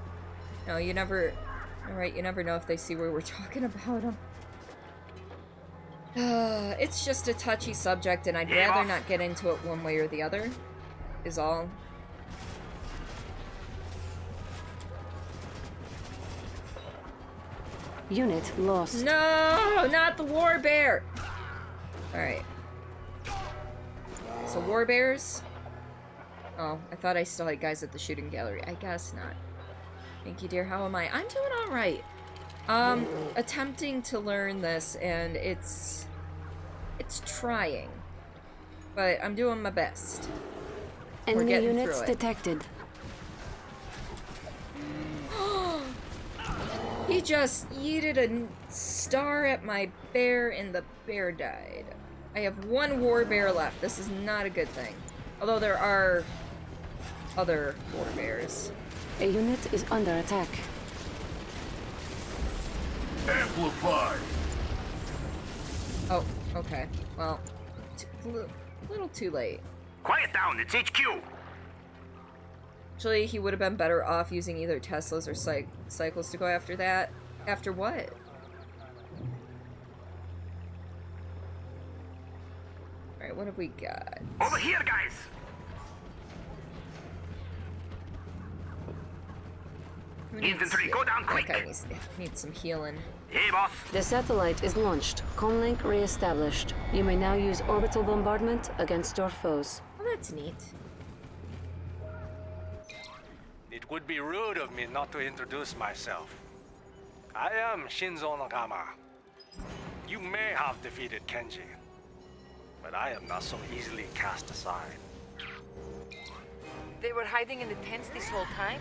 No, you never. All right, you never know if they see where we're talking about them. It's just a touchy subject, and I'd rather not get into it one way or the other. Is all. Unit lost. No, not the war bear. All right. So war bears. Oh, I thought I still had guys at the shooting gallery. I guess not. Thank you, dear. How am I? I'm doing all right. Attempting to learn this, and it's trying, but I'm doing my best. We're Enemy getting units through it. detected. He just yeeted a star at my bear, and the bear died. I have one war bear left. This is not a good thing. Although there are other war bears. A unit is under attack. Amplify. Oh, okay. Well, little too late. Quiet down. It's HQ. Actually, he would have been better off using either Teslas or cycles to go after that. After what? Alright, what have we got? Over here, guys. Infantry, go down quick. That guy needs some healing. Hey, boss. The satellite is launched. Comlink re-established. You may now use orbital bombardment against your foes. Well, that's neat. It would be rude of me not to introduce myself. I am Shinzo Nagama. You may have defeated Kenji, but I am not so easily cast aside. They were hiding in the tents this whole time?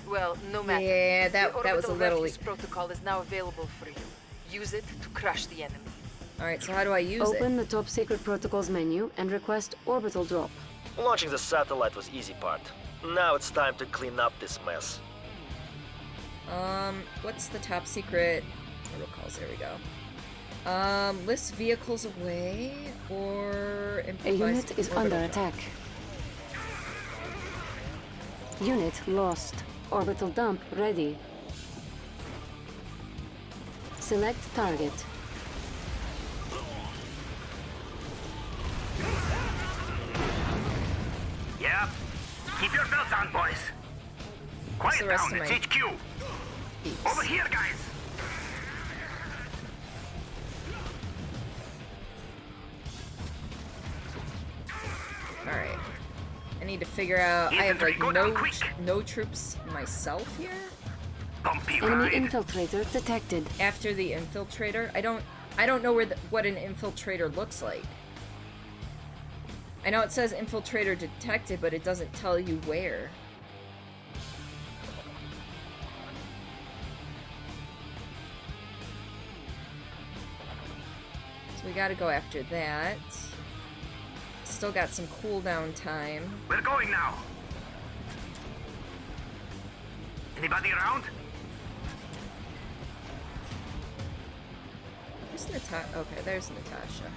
Well, no matter. Yeah, the that was a orbital little. refuse protocol is now available for you. Use it to crush the enemy. All right, so how do I use it? Open the top secret protocols menu and request orbital drop. Launching the satellite was easy part. Now it's time to clean up this mess. What's the top secret protocols? There we go. List vehicles away or A unit is under attack. Unit lost. Orbital dump ready. Select target. Yeah. Keep your belts on, boys. Quiet down. It's HQ. Over here, guys. All right. I need to figure out. I have like no troops myself here. Enemy infiltrator detected. After the infiltrator, I don't know what an infiltrator looks like. I know it says infiltrator detected, but it doesn't tell you where. So we gotta go after that. Still got some cooldown time. We're going now. Anybody around? Where's Natasha? Okay, there's Natasha.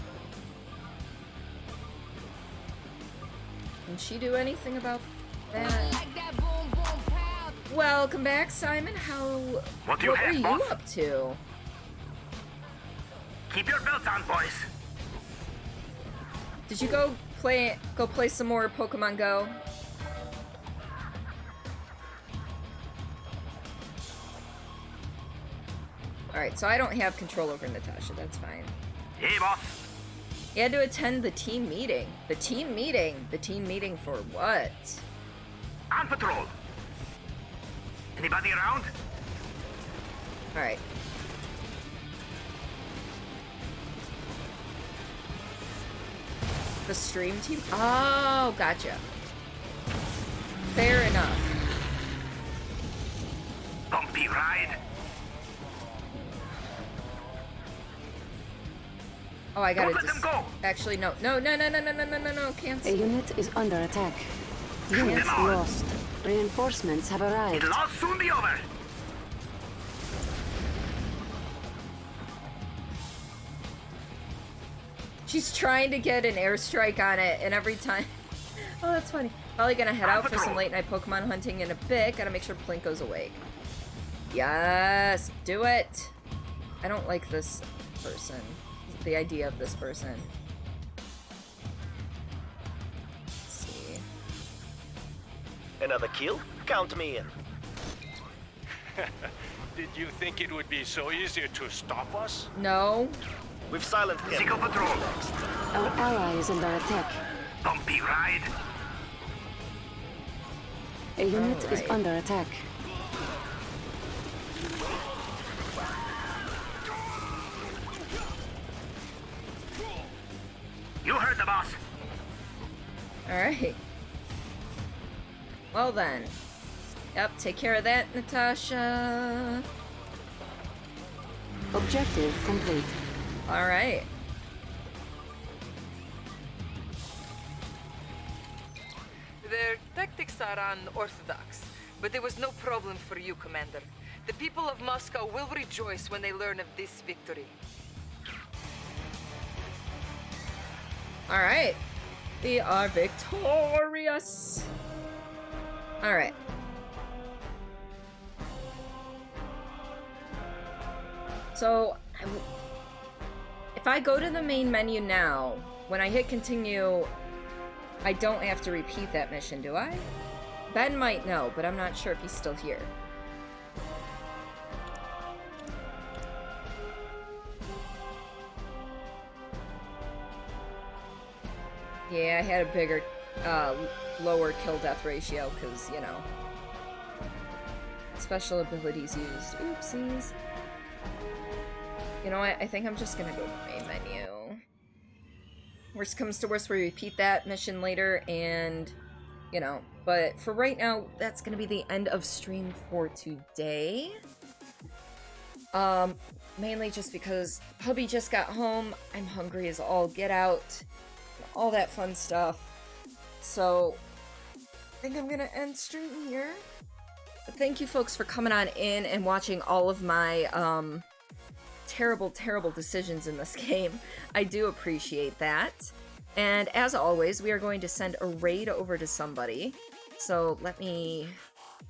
Can she do anything about that? Welcome back, Simon. What were you up to? Keep your belts on, boys. Did you go play some more Pokemon Go? Alright, so I don't have control over Natasha, that's fine. Hey, boss. You had to attend the team meeting. The team meeting? The team meeting for what? On patrol. Anybody around? Alright. The stream team? Oh, gotcha. Fair enough. Bumpy ride. Oh, I gotta actually, no, cancel. A unit is under attack. Units lost. Reinforcements have arrived. It'll all soon be over. She's trying to get an airstrike on it, and every time... Oh, that's funny. Probably gonna head out for some late-night Pokemon hunting in a bit. Gotta make sure Plink goes awake. Yes! Do it! I don't like this person. The idea of this person. Let's see. Another kill? Count me in. Did you think it would be so easy to stop us? No. We've silenced him. Single patrol. Our ally is under attack. Bumpy ride. A unit is under attack. You heard the boss. Alright. Well then. Yep, take care of that, Natasha. Objective complete. Alright. Their tactics are unorthodox, but there was no problem for you, Commander. The people of Moscow will rejoice when they learn of this victory. Alright. We are victorious. Alright. So, if I go to the main menu now, when I hit continue, I don't have to repeat that mission, do I? Ben might know, but I'm not sure if he's still here. Yeah, I had a bigger, lower kill-death ratio, because, you know. Special abilities used. Oopsies. You know what? I think I'm just gonna go to the main menu. Worst comes to worst, we repeat that mission later, and, you know. But for right now, that's gonna be the end of stream for today. Mainly just because hubby just got home. I'm hungry as all get out. All that fun stuff. So, I think I'm gonna end stream here. But thank you folks for coming on in and watching all of my, terrible decisions in this game. I do appreciate that. And as always, we are going to send a raid over to somebody. So let me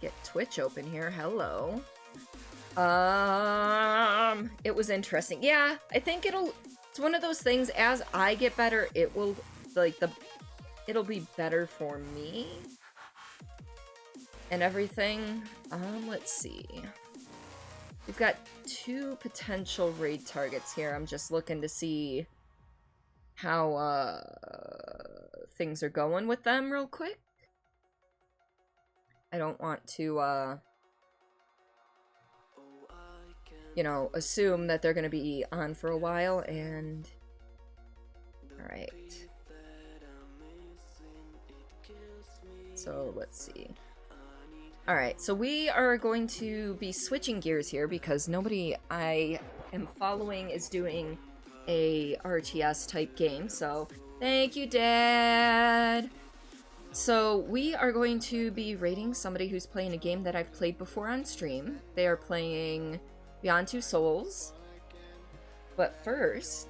get Twitch open here. Hello. It was interesting. Yeah, I think it's one of those things, as I get better, it will, like, it'll be better for me. And everything. Let's see. We've got 2 potential raid targets here. I'm just looking to see how things are going with them real quick. I don't want to, you know, assume that they're going to be on for a while, and... Alright. So, let's see. Alright, so we are going to be switching gears here because nobody I am following is doing a RTS type game, so thank you, Dad! So we are going to be rating somebody who's playing a game that I've played before on stream. They are playing Beyond Two Souls. But first,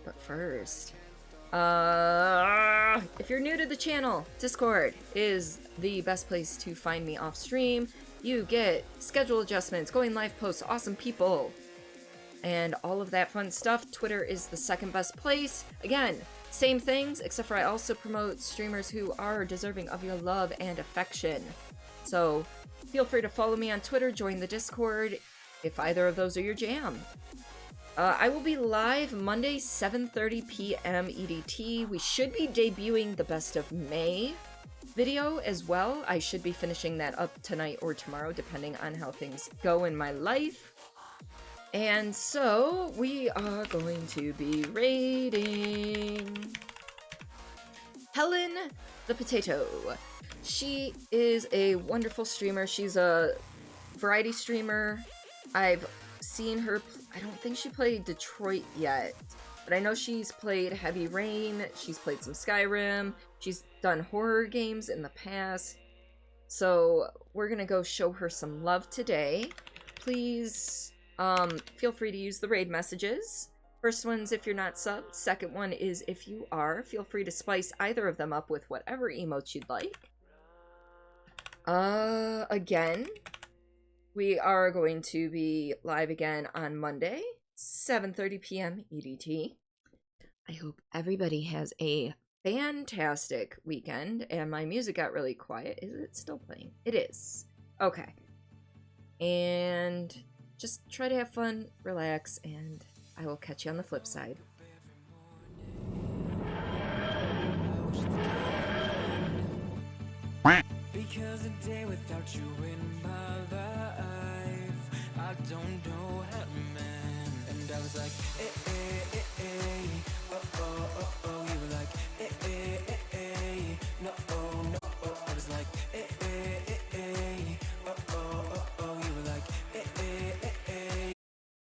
if you're new to the channel, Discord is the best place to find me off stream. You get schedule adjustments, going live posts, awesome people, and all of that fun stuff. Twitter is the second best place. Again, same things, except for I also promote streamers who are deserving of your love and affection. So feel free to follow me on Twitter, join the Discord, if either of those are your jam. I will be live Monday, 7:30 p.m. EDT. We should be debuting the Best of May video as well. I should be finishing that up tonight or tomorrow, depending on how things go in my life. And so, we are going to be raiding Helen the Potato. She is a wonderful streamer. She's a variety streamer. I've seen her, I don't think she played Detroit yet. but I know she's played Heavy Rain, she's played some Skyrim, she's done horror games in the past. So we're gonna go show her some love today. Please feel free to use the raid messages. First one's if you're not subbed. Second one is if you are. Feel free to spice either of them up with whatever emotes you'd like. Again, we are going to be live again on Monday, 7:30 p.m. EDT. I hope everybody has a fantastic weekend. And my music got really quiet. Is it still playing? It is. Okay. And just try to have fun, relax, and I will catch you on the flip side. Because a day without you in my life, I don't know how to mend. And I was like, eh, eh, eh, eh.